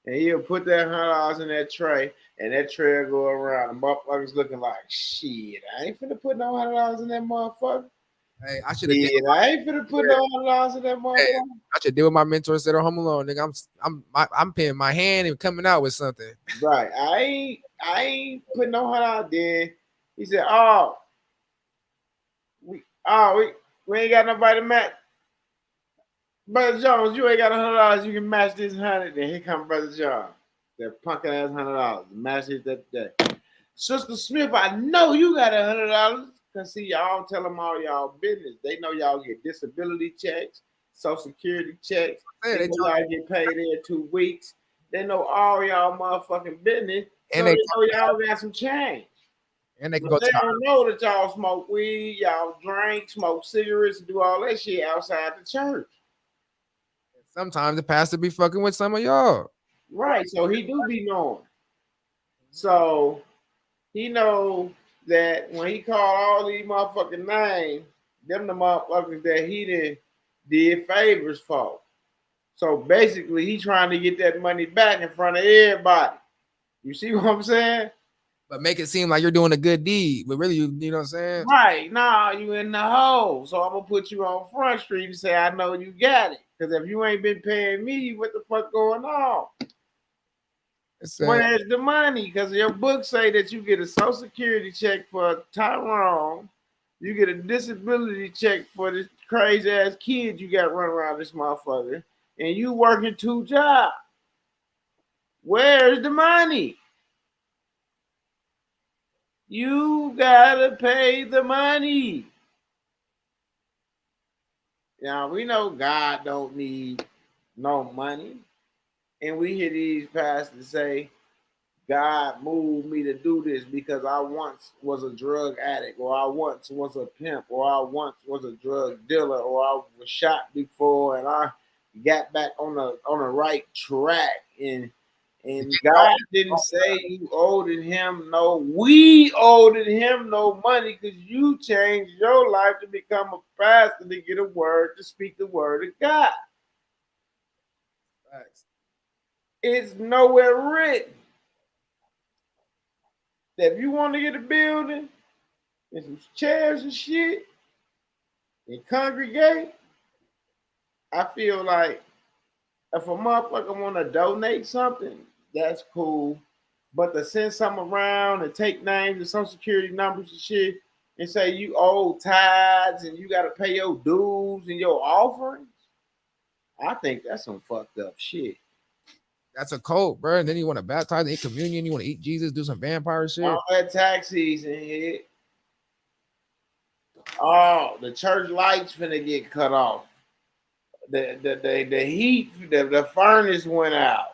And he'll put that $100 in that tray, and that tray will go around. And motherfuckers looking like, shit, I ain't finna put no $100 in that motherfucker. Hey, I should have. I ain't finna put no $100 in that motherfucker. Hey, I should deal with my mentor said, "Home Alone, nigga. I'm paying my hand and coming out with something." Right. I ain't putting no $100 there. He said, "Oh, we ain't got nobody to match. Brother Jones, you ain't got $100. You can match this 100. Then here come Brother Jones, that punk ass $100. Match it that day. Sister Smith, I know you got $100. Cause see, y'all tell them all y'all business. They know y'all get disability checks, Social Security checks. They know y'all get paid in 2 weeks. They know all y'all motherfucking business, so And they they know y'all got some change. and they can But go they to the, don't know that y'all smoke weed, y'all drink, smoke cigarettes, and do all that shit outside the church. sometimes the pastor be fucking with some of y'all. Right. So he do be knowing. So he know that when he called all these motherfucking names, them the motherfuckers that he did favors for. So basically, he trying to get that money back in front of everybody. You see what I'm saying? But make it seem like you're doing a good deed, but really, you know what I'm saying? Right. Nah, you in the hole. So I'm gonna put you on Front Street and say, I know you got it. Because if you ain't been paying me, what the fuck going on? It's Where's the money? Because your book say that you get a Social Security check for Tyrone, you get a disability check for this crazy ass kid you got running around this motherfucker, and you working 2 jobs. Where's the money? You gotta pay the money. Now we know God don't need no money, and we hear these pastors say, God moved me to do this because I once was a drug addict, or I once was a pimp, or I once was a drug dealer, or I was shot before and I got back on the right track. And God didn't say you owed him no, we owed him no money because you changed your life to become a pastor to get a word to speak the word of God. facts. It's nowhere written that if you want to get a building and some chairs and shit and congregate, I feel like if a motherfucker want to donate something, that's cool. But to send something around and take names and social security numbers and shit and say you owe tithes and you got to pay your dues and your offerings, I think that's some fucked up shit. That's a cult, bro. And then you want to baptize, eat communion, you want to eat Jesus, do some vampire shit. All that tax season hit. Oh, the church lights finna get cut off. The heat, the furnace went out.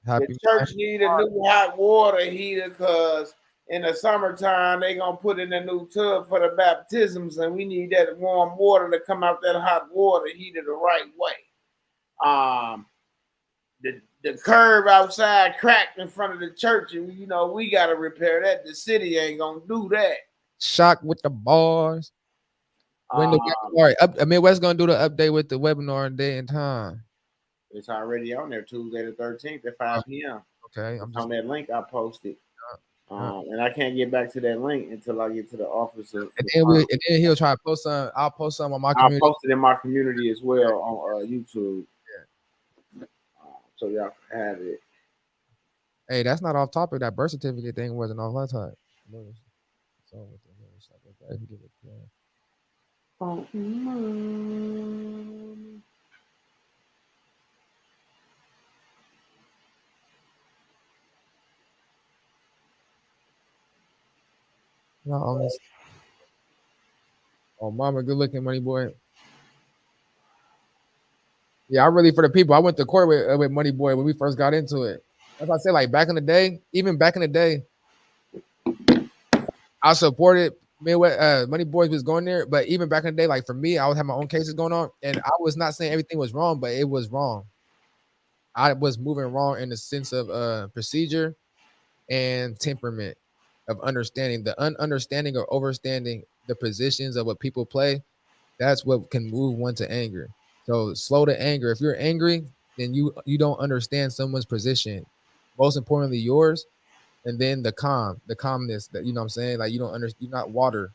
The Happy church need a new hot water heater because in the summertime they gonna put in a new tub for the baptisms, and we need that warm water to come out that hot water heater the right way. The curb outside cracked in front of the church, and you know we gotta repair that. The city ain't gonna do that. shock with the bars. When the Midwest gonna do the update with the webinar day and time. It's already on there, Tuesday the 13th at 5 p.m. Okay, I'm just on that link I posted. And I can't get back to that link until I get to the office of. and then he'll try to post some. I'll post some on my I'll community. post it in my community as well on YouTube. So y'all can have it. Hey, that's not off topic. That birth certificate thing wasn't off that type. So what the hell is that? He did it, yeah. Not on this. Oh, mama, good looking, money boy. Yeah, I really for the people. I went to court with Money Boy when we first got into it. As I said, like back in the day, even back in the day, I supported Midwest. Money Boys was going there, but even back in the day, like for me, I would have my own cases going on, and I was not saying everything was wrong, but it was wrong. I was moving wrong in the sense of procedure and temperament of understanding the understanding or overstanding the positions of what people play. That's what can move one to anger. So slow to anger. If you're angry, then you don't understand someone's position. Most importantly, yours, and then the calmness that you know what I'm saying. Like you don't understand. You're not water.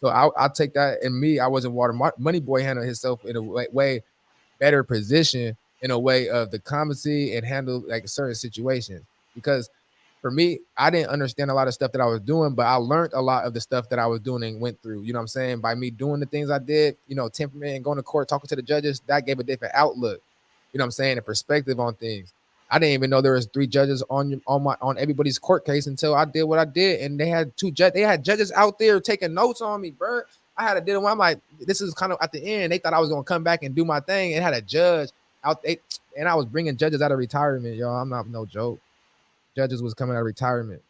So I take that. And me, I wasn't water. Money Boy handled himself in a way better position in a way of the comedy and handle like certain situations. Because for me, I didn't understand a lot of stuff that I was doing, but I learned a lot of the stuff that I was doing and went through. You know what I'm saying? By me doing the things I did, you know, temperament and going to court, talking to the judges, that gave a different outlook. You know what I'm saying? A perspective on things. I didn't even know there was 3 judges on everybody's court case until I did what I did, and they had 2 judges. They had judges out there taking notes on me, bro. I had to do one. I'm like, this is kind of at the end. They thought I was gonna come back and do my thing. It had a judge and I was bringing judges out of retirement, y'all. I'm not no joke. Judges was coming out of retirement.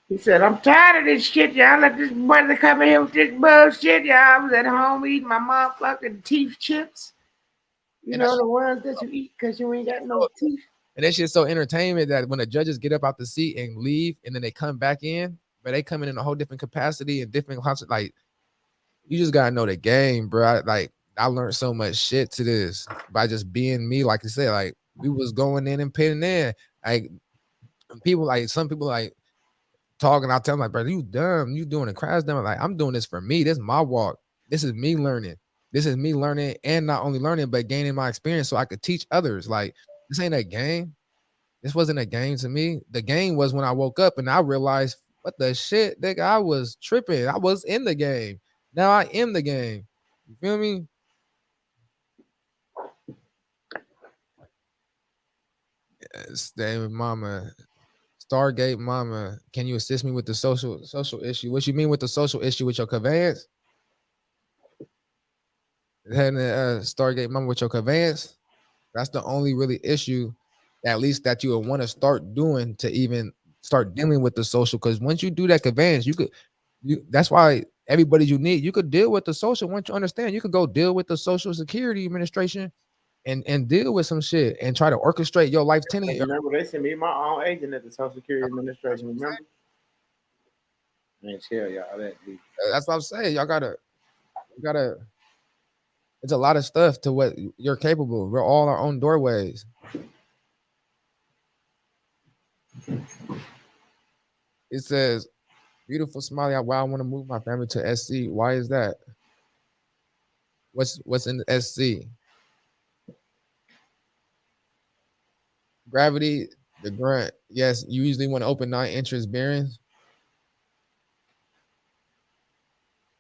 He said, I'm tired of this shit, y'all. Let this brother come in here with this bullshit, y'all. I was at home eating my motherfucking teeth chips. You know, the ones that you eat because you ain't got no teeth. And that shit's so entertainment that when the judges get up out the seat and leave and then they come back in, but they come in a whole different capacity and different, like, you just gotta know the game, bro. I learned so much shit to this by just being me. Like you said, like we was going in and pitting in. Like people, like some people, like talking. I tell them, like, brother, you dumb. You doing a crash dumb. Like I'm doing this for me. This is my walk. This is me learning. This is me learning, and not only learning but gaining my experience so I could teach others. Like this ain't a game. This wasn't a game to me. The game was when I woke up and I realized, what the shit, nigga, I was tripping. I was in the game. Now I am the game. You feel me? Yes, David Mama. Stargate Mama. Can you assist me with the social issue? What you mean with the social issue with your conveyance? Stargate Mama with your conveyance? That's the only really issue, at least that you would want to start doing to even start dealing with the social. Because once you do that conveyance, that's why everybody you need, you could deal with the social. Once you understand, you could go deal with the Social Security Administration and deal with some shit and try to orchestrate your life tenant. Remember, they sent me my own agent at the Social Security Administration. Remember? I ain't tell y'all that. Dude. That's what I'm saying. Y'all gotta. It's a lot of stuff to what you're capable. We're all our own doorways. It says, beautiful smiley. Why I want to move my family to SC. Why is that? What's in the SC? Gravity, the grunt. Yes, you usually want to open non-interest bearings.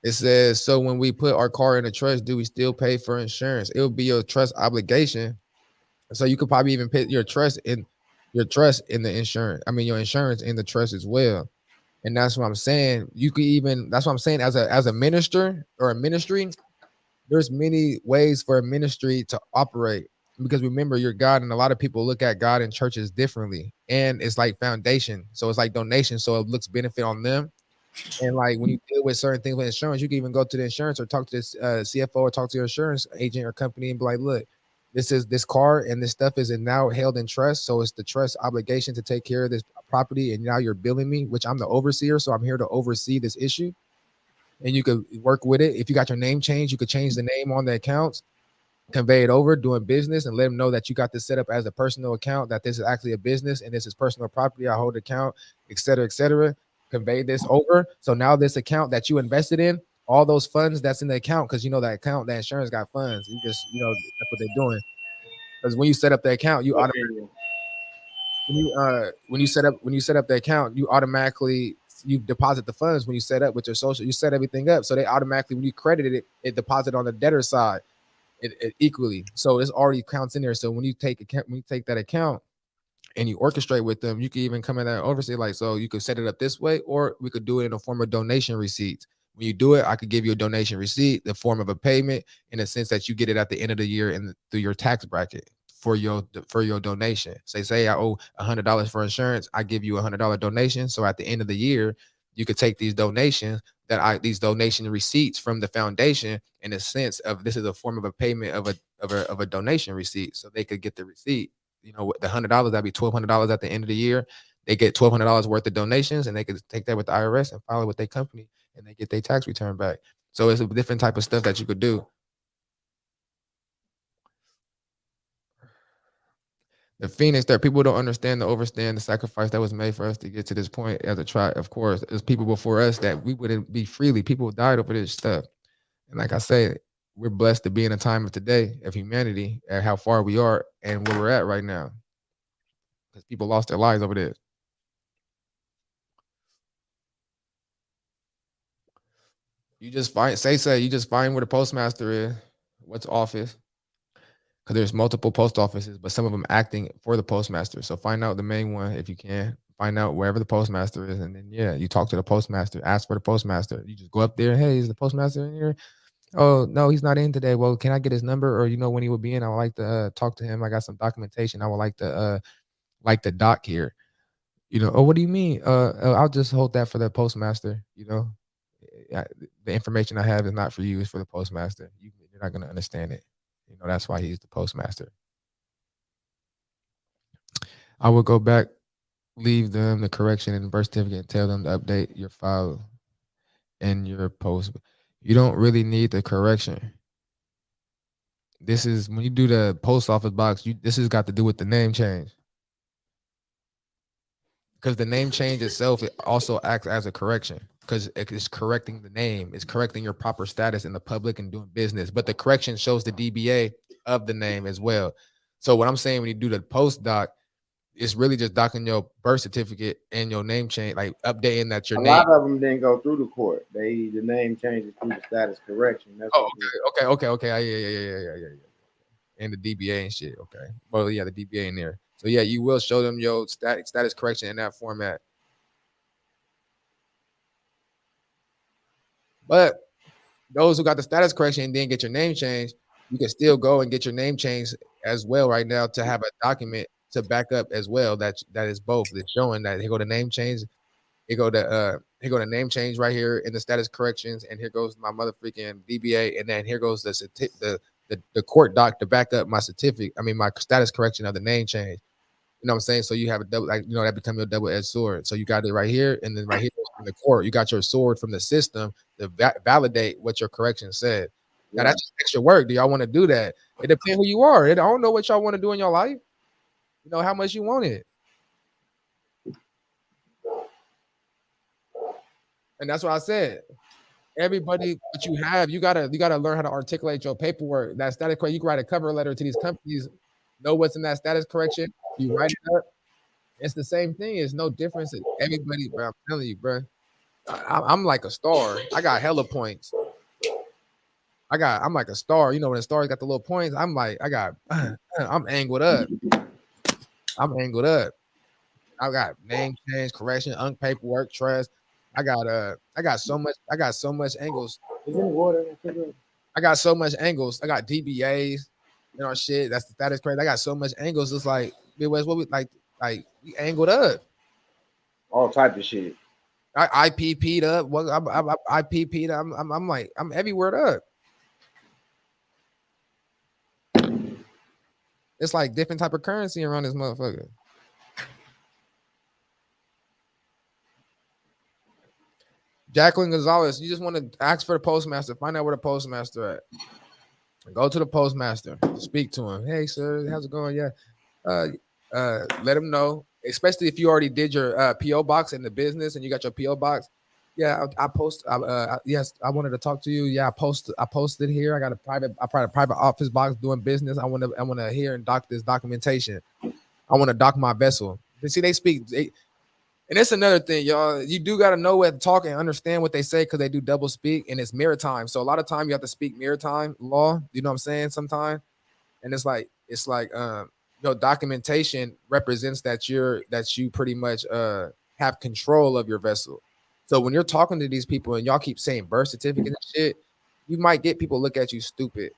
It says, so when we put our car in a trust, do we still pay for insurance? It will be your trust obligation. So you could probably even put your trust in the insurance. I mean, your insurance in the trust as well. And that's what I'm saying. You could even, that's what I'm saying, as a minister or a ministry, there's many ways for a ministry to operate. Because remember, you're God, and a lot of people look at God and churches differently. And it's like foundation. So it's like donation. So it looks benefit on them. And like when you deal with certain things with insurance, you can even go to the insurance or talk to this CFO or talk to your insurance agent or company and be like, look, this car and this stuff is now held in trust. So it's the trust obligation to take care of this property. And now you're billing me, which I'm the overseer. So I'm here to oversee this issue. And you could work with it. If you got your name changed, you could change the name on the accounts, convey it over, doing business, and let them know that you got this set up as a personal account, that this is actually a business and this is personal property. I hold the account, et cetera, et cetera. Convey this over. So now this account that you invested in, all those funds that's in the account, because you know that account, that insurance got funds. You just, that's what they're doing. Because when you set up the account, you automatically when you set up the account, you automatically deposit the funds when you set up with your social. You set everything up, so they automatically, when you credit it, it deposit on the debtor side it equally. So it's already counts in there. So when you take that account and you orchestrate with them, you can even come in there and oversee, like, so you could set it up this way, or we could do it in a form of donation receipts. When you do it, I could give you a donation receipt, the form of a payment, in the sense that you get it at the end of the year and through your tax bracket for your donation. Say I owe $100 for insurance, I give you $100 donation. So at the end of the year, you could take these donations these donation receipts from the foundation, in a sense of this is a form of a payment of a donation receipt, so they could get the receipt. The $100, that'd be $1,200 at the end of the year. They get $1,200 worth of donations, and they could take that with the IRS and file it with their company, and they get their tax return back. So it's a different type of stuff that you could do. The Phoenix, there, people don't understand the sacrifice that was made for us to get to this point as a tribe. Of course, there's people before us that we wouldn't be freely. People died over this stuff. And like I say, we're blessed to be in a time of today of humanity and how far we are and where we're at right now. Because people lost their lives over this. You just find, you just find where the postmaster is, what's office. Because there's multiple post offices, but some of them acting for the postmaster. So find out the main one if you can. Find out wherever the postmaster is, and then you talk to the postmaster. Ask for the postmaster. You just go up there. Hey, is the postmaster in here? Oh, no, he's not in today. Well, can I get his number, or when he will be in? I would like to talk to him. I got some documentation. I would like the doc here. Oh, what do you mean? I'll just hold that for the postmaster. The information I have is not for you; it's for the postmaster. You're not gonna understand it. That's why he's the postmaster. I will go back, leave them the correction and birth certificate, and tell them to update your file and your post. You don't really need the correction. This is when you do the post office box. This has got to do with the name change, because the name change itself, it also acts as a correction, because it's correcting the name. It's correcting your proper status in the public and doing business. But the correction shows the DBA of the name as well. So what I'm saying, when you do the post doc, it's really just docking your birth certificate and your name change, like updating that your A name. lot of them didn't go through the court. The name changes through the status correction. That's Okay. Yeah. And the DBA and shit. Okay. Well, yeah, the DBA in there. So yeah, you will show them your status correction in that format. But those who got the status correction and didn't get your name changed, you can still go and get your name changed as well right now, to have a document to back up as well that is both. It's showing that here go the name change, here go the name change right here in the status corrections, and here goes my motherfucking DBA, and then here goes the court doc to back up my certificate. I mean my status correction of the name change. You know what I'm saying? So you have a double, that become your double-edged sword. So you got it right here, and then right here from the court, you got your sword from the system to validate what your correction said. Now that's just extra work. Do y'all want to do that? It depends who you are. I don't know what y'all want to do in your life. How much you want it. And that's what I said. Everybody, what you have, you gotta learn how to articulate your paperwork. That status correction, you can write a cover letter to these companies, know what's in that status correction. You write it up. It's the same thing. It's no difference. Everybody, bro, I'm telling you, bro. I'm like a star. I got hella points. I'm like a star. When a star got the little points, I'm angled up. I'm angled up. I got name change, correction, paperwork, trust. I got so much angles. I got so much angles. I got DBAs, shit. That's the status correct. I got so much angles. It's like, Midwest, what we like we angled up. All type of shit. I IPP'd up. What I IPP'd. I'm everywhere up. It's like different type of currency around this motherfucker. Jacqueline Gonzalez, you just want to ask for the postmaster. Find out where the postmaster at. Go to the postmaster. Speak to him. Hey, sir, how's it going? Yeah. Let him know, especially if you already did your PO box in the business and you got your PO box. Yeah, yes, I wanted to talk to you. Yeah, I posted here. I got a private office box doing business. I want to hear and doc this documentation. I want to doc my vessel. You see, they speak. And it's another thing, y'all. You do got to know what to talk and understand what they say, because they do double speak, and it's maritime. So a lot of time you have to speak maritime law. You know what I'm saying? Sometimes, and it's like documentation represents that you pretty much have control of your vessel. So when you're talking to these people and y'all keep saying birth certificate and shit, you might get people look at you stupid.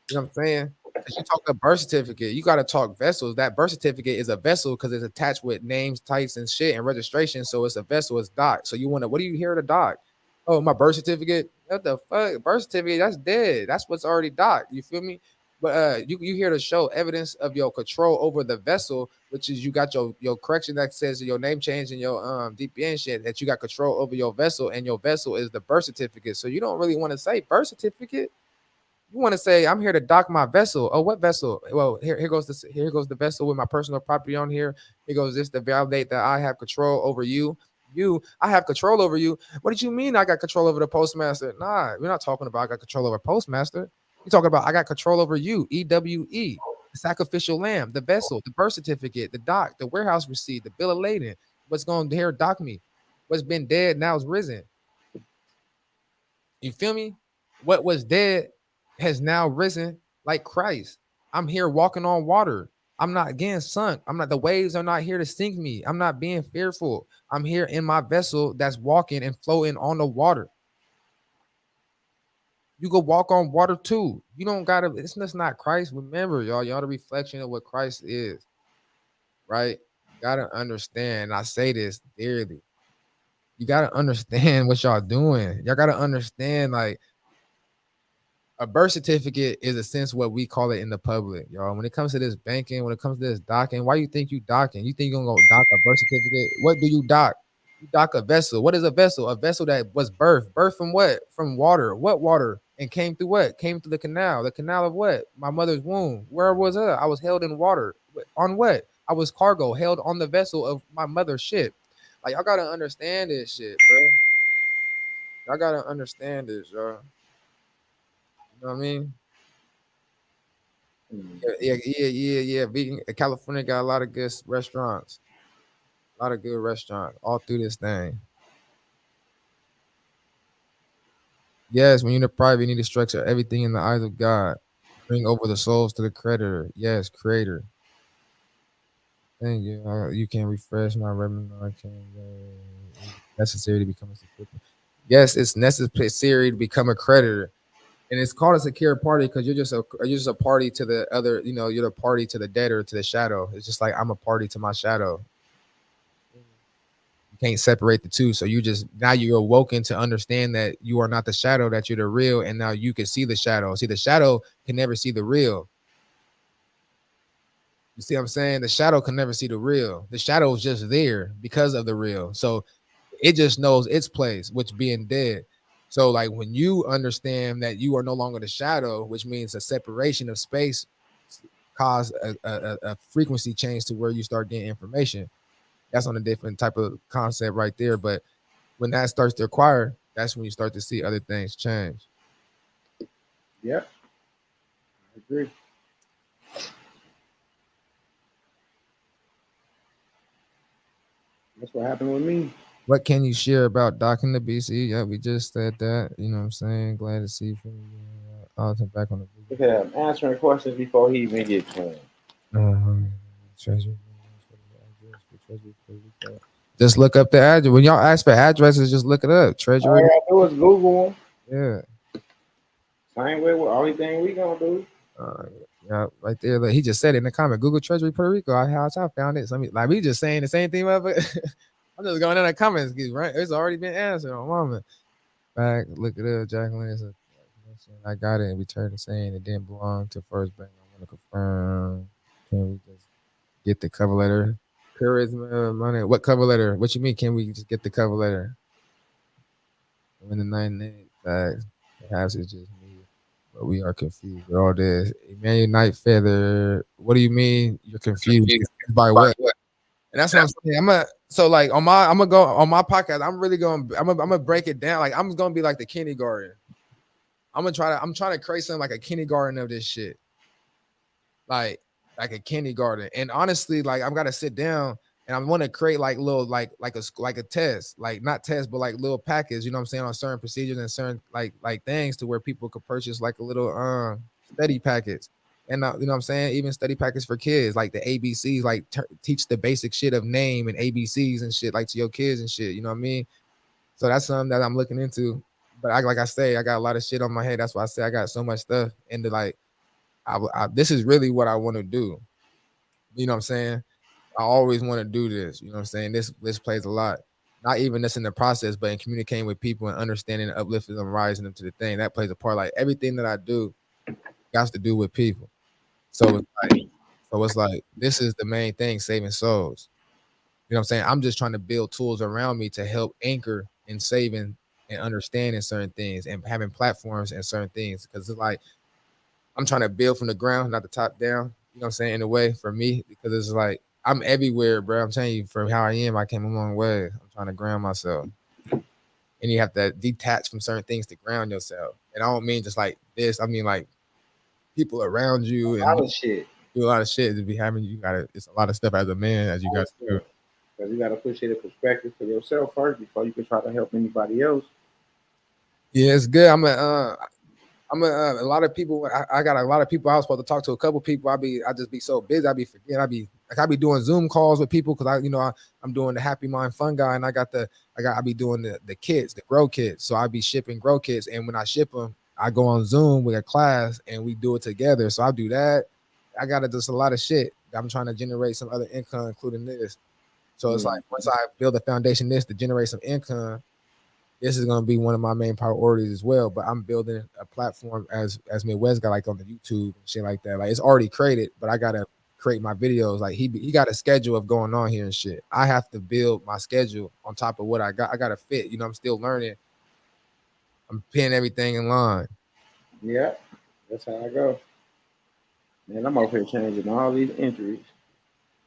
You know what I'm saying? Because you talk a birth certificate, you got to talk vessels. That birth certificate is a vessel because it's attached with names, types, and shit and registration. So it's a vessel, it's doc. So what do you hear to doc? Oh, my birth certificate? What the fuck? Birth certificate, that's dead. That's what's already docked. You feel me? But you here to show evidence of your control over the vessel, which is you got your correction that says your name change and your DPN shit, that you got control over your vessel, and your vessel is the birth certificate. So you don't really want to say birth certificate. You want to say, I'm here to dock my vessel. Oh, what vessel? Well, here goes the vessel with my personal property on here. Here goes this to validate that I have control over you. I have control over you. What did you mean I got control over the postmaster? Nah, we're not talking about I got control over postmaster. You're talking about I got control over you, EWE, the sacrificial lamb, the vessel, the birth certificate, the doc, the warehouse receipt, the bill of lading. What's going to here dock me? What's been dead now is risen. You feel me? What was dead has now risen like Christ. I'm here walking on water. I'm not getting sunk. The waves are not here to sink me. I'm not being fearful. I'm here in my vessel that's walking and floating on the water. You go walk on water too. You don't gotta. It's just not Christ. Remember, y'all the reflection of what Christ is, right? You gotta understand. I say this dearly. You gotta understand what y'all doing. Y'all gotta understand, like, a birth certificate is a sense what we call it in the public, y'all. When it comes to this banking, when it comes to this docking, why you think you docking? You think you're gonna go dock a birth certificate? What do you dock? You dock a vessel. What is a vessel? A vessel that was birthed. Birthed from what? From water. What water? And came through what? Came through the canal. The canal of what? My mother's womb. Where was I? I was held in water. On what? I was cargo held on the vessel of my mother's ship. Like, y'all gotta understand this shit, bro. Y'all gotta understand this, y'all. You know what I mean? Yeah. Vegan, California got a lot of good restaurants. A lot of good restaurants all through this thing. Yes, when you're in the private, you need to structure everything in the eyes of God. Bring over the souls to the creditor. Yes, creator. Thank you. You can refresh my revenue. Necessary to become a subscription. Yes, it's necessary to become a creditor. And it's called a secure party because you're just a party to the other, you're the party to the debtor, to the shadow. It's just like I'm a party to my shadow. You can't separate the two. So now you're awoken to understand that you are not the shadow, that you're the real, and now you can see the shadow. See, the shadow can never see the real. You see what I'm saying? The shadow can never see the real. The shadow is just there because of the real. So it just knows its place, which being dead. So, like, when you understand that you are no longer the shadow, which means a separation of space cause a frequency change to where you start getting information. That's on a different type of concept right there. But when that starts to acquire, that's when you start to see other things change. Yep. I agree. That's what happened with me. What can you share about docking the BC? Yeah, we just said that. You know what I'm saying? Glad to see you. Back on the Look at him answering questions before he even gets home. Treasury. Just look up the address. When y'all ask for addresses, just look it up. Treasury. All I do is Google them. Yeah. Same way with only thing we gonna do. Yeah, right there. Look, he just said it in the comment. Google Treasury Puerto Rico. I found it. So like we just saying the same thing, but I'm just going in the comments, right? It's already been answered on moment. Back, look it up, Jacqueline. I got it and returned saying it didn't belong to First Bank. I want to confirm. Can we just get the cover letter? Charisma, money. What cover letter? What you mean? Can we just get the cover letter? When the 98 facts, perhaps it's just me, but we are confused with all this. Emmanuel Night Feather. What do you mean you're confused by what? And that's what I'm saying. I'm gonna go on my podcast. I'm gonna break it down. Like, I'm gonna be like the kindergarten. I'm trying to create something like a kindergarten of this shit. Like a kindergarten. And honestly, like, I'm gotta sit down and I want to create like little like a test, like not test, but like little package, you know what I'm saying, on certain procedures and certain like things to where people could purchase like a little study package. And you know what I'm saying, even study packets for kids, like the ABCs, like teach the basic shit of name and ABCs and shit, like to your kids and shit, you know what I mean? So that's something that I'm looking into. But like I say, I got a lot of shit on my head. That's why I say I got so much stuff. And like, this is really what I want to do. You know what I'm saying? I always want to do this. You know what I'm saying? This plays a lot. Not even just in the process, but in communicating with people and understanding and uplifting them, rising them to the thing. That plays a part. Like, everything that I do got to do with people. So it's like this is the main thing, saving souls. You know what I'm saying? I'm just trying to build tools around me to help anchor in saving and understanding certain things and having platforms and certain things. Because it's like I'm trying to build from the ground, not the top down. You know what I'm saying? In a way, for me, because it's like I'm everywhere, bro. I'm telling you, from how I am, I came a long way. I'm trying to ground myself. And you have to detach from certain things to ground yourself. And I don't mean just like this. I mean like people around you and A lot of shit. Do a lot of shit to be having. It's a lot of stuff as a man as you got to do. Because you got to put shit in perspective for yourself first before you can try to help anybody else. Yeah, it's good. A lot of people. I got a lot of people. I was supposed to talk to a couple people. I just be so busy. I be forgetting. I be doing Zoom calls with people because I'm doing the Happy Mind Fun Guy, and I be doing the kits, the grow kits. So I be shipping grow kits, and when I ship them, I go on Zoom with a class and we do it together. So I do that. I got just a lot of shit. I'm trying to generate some other income, including this. So it's like once I build a foundation this to generate some income, this is gonna be one of my main priorities as well. But I'm building a platform as Midwest got like on the YouTube and shit like that. Like it's already created, but I gotta create my videos. Like he got a schedule of going on here and shit. I have to build my schedule on top of what I got. I gotta fit. You know, I'm still learning. I'm pinning everything in line. Yeah, that's how I go. Man, I'm over here changing all these entries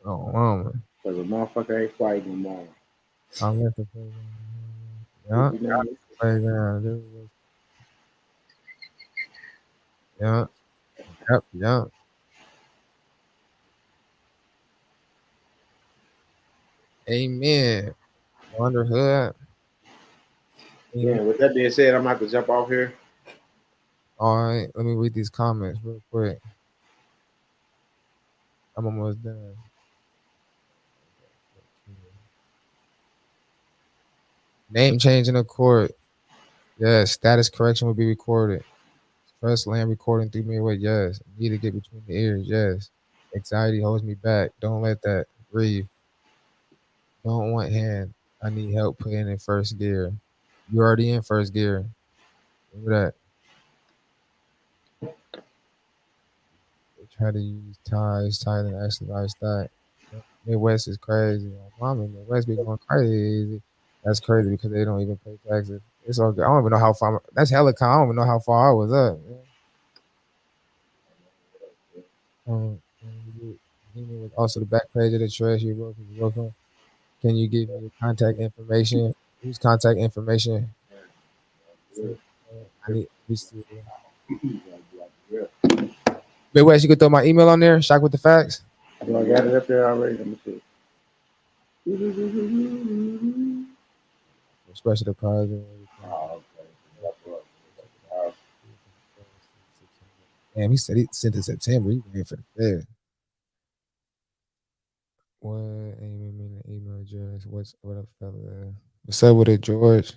Oh, man. because a motherfucker ain't fighting no more. I'm at the playground. Yeah. Yep. Amen. Wonder Hood. Yeah, with that being said, I'm gonna have to jump off here. All right, let me read these comments real quick. I'm almost done. Name change in the court. Yes. Status correction will be recorded. First land recording 3 minute wait. Yes. Need to get between the ears. Yes. Anxiety holds me back. Don't let that breathe. Don't want hand. I need help putting in first gear. You already in first gear. Remember that. They try to use ties, tighter than exercise that. Midwest is crazy. Mama, Midwest be going crazy. That's crazy because they don't even pay taxes. It's all good. I don't even know how far. That's hella. I don't even know how far I was up. Email was also the back page of the Treasury. Welcome. Can you give me your contact information? Whose contact information? I need. Midwest, you could throw my email on there. Shock with the facts. Do I got it up there already? Let me see. Special deposit. Oh, okay. Damn, he said he sent it September. He waiting for the Fed. What? Email address. What up, fella? What's up with it, George?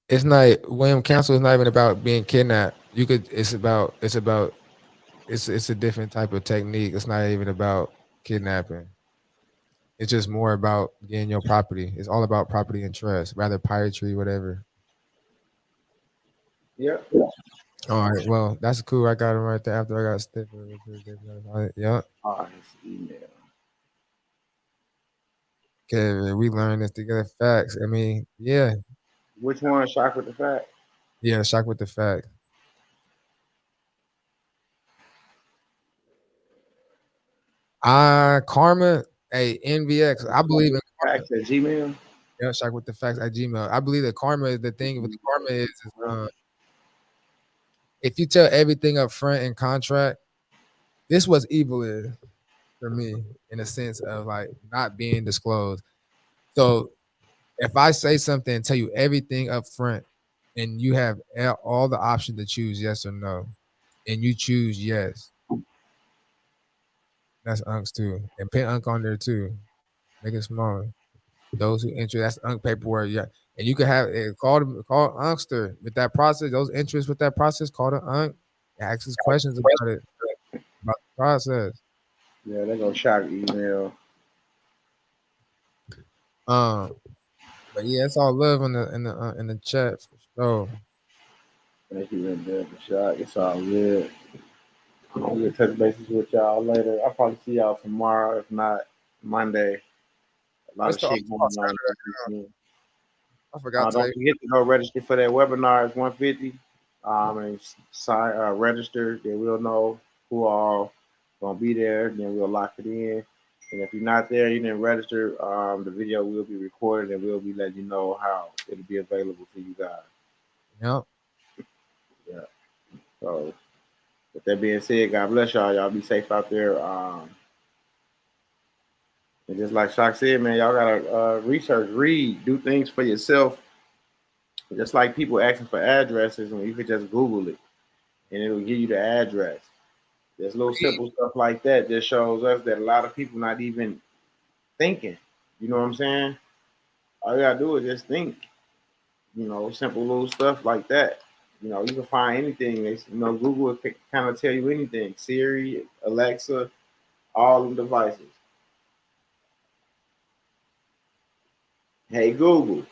It's not William Counsel is not even about being kidnapped. You could. It's a different type of technique. It's not even about kidnapping. It's just more about getting your property. It's all about property and trust, rather piracy, whatever. Yep. All right. Well, that's cool. I got it right there after I got stiffer. Yeah. Oh, his email. Okay, we learned this together. Facts. I mean, yeah. Which one? Shock with the fact? Yeah, shock with the fact. Karma, NVX. I believe in karma. Facts at Gmail. Yeah, shock with the facts at Gmail. I believe that karma is the thing. With karma is if you tell everything up front in contract, this was evil is for me in a sense of like not being disclosed. So if I say something and tell you everything up front, and you have all the option to choose yes or no, and you choose yes, that's unks too, and put unk on there too. Make it smaller. Those who enter, that's unk paperwork. Yeah, and you can have call unkster with that process. Those interests with that process, call the unk. Ask us questions about it, about the process. Yeah, they go shock email. But yeah, it's all love in the chat for sure. Thank you, for shock. It's all good. We'll touch bases with y'all later. I'll probably see y'all tomorrow, if not Monday. A lot of shit going on. I forgot don't forget to go register for that webinar. It's $150. And sign, register. Then we'll know who all gonna be there. Then we'll lock it in. And if you're not there, you didn't register. The video will be recorded, and we'll be letting you know how it'll be available to you guys. Yep. Yeah. So, with that being said, God bless y'all. Y'all be safe out there. And just like Shock said, man, y'all gotta research, read, do things for yourself. Just like people asking for addresses, and you could just Google it, and it'll give you the address. There's little simple stuff like that that shows us that a lot of people not even thinking. You know what I'm saying? All you gotta do is just think. You know, simple little stuff like that. You know, you can find anything. Google will kind of tell you anything. Siri, Alexa, all the devices. Hey Google,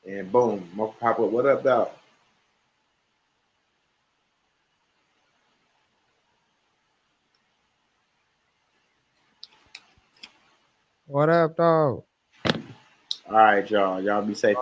and boom, pop up. What up, dog? What up, dog? All right, y'all. Y'all be safe.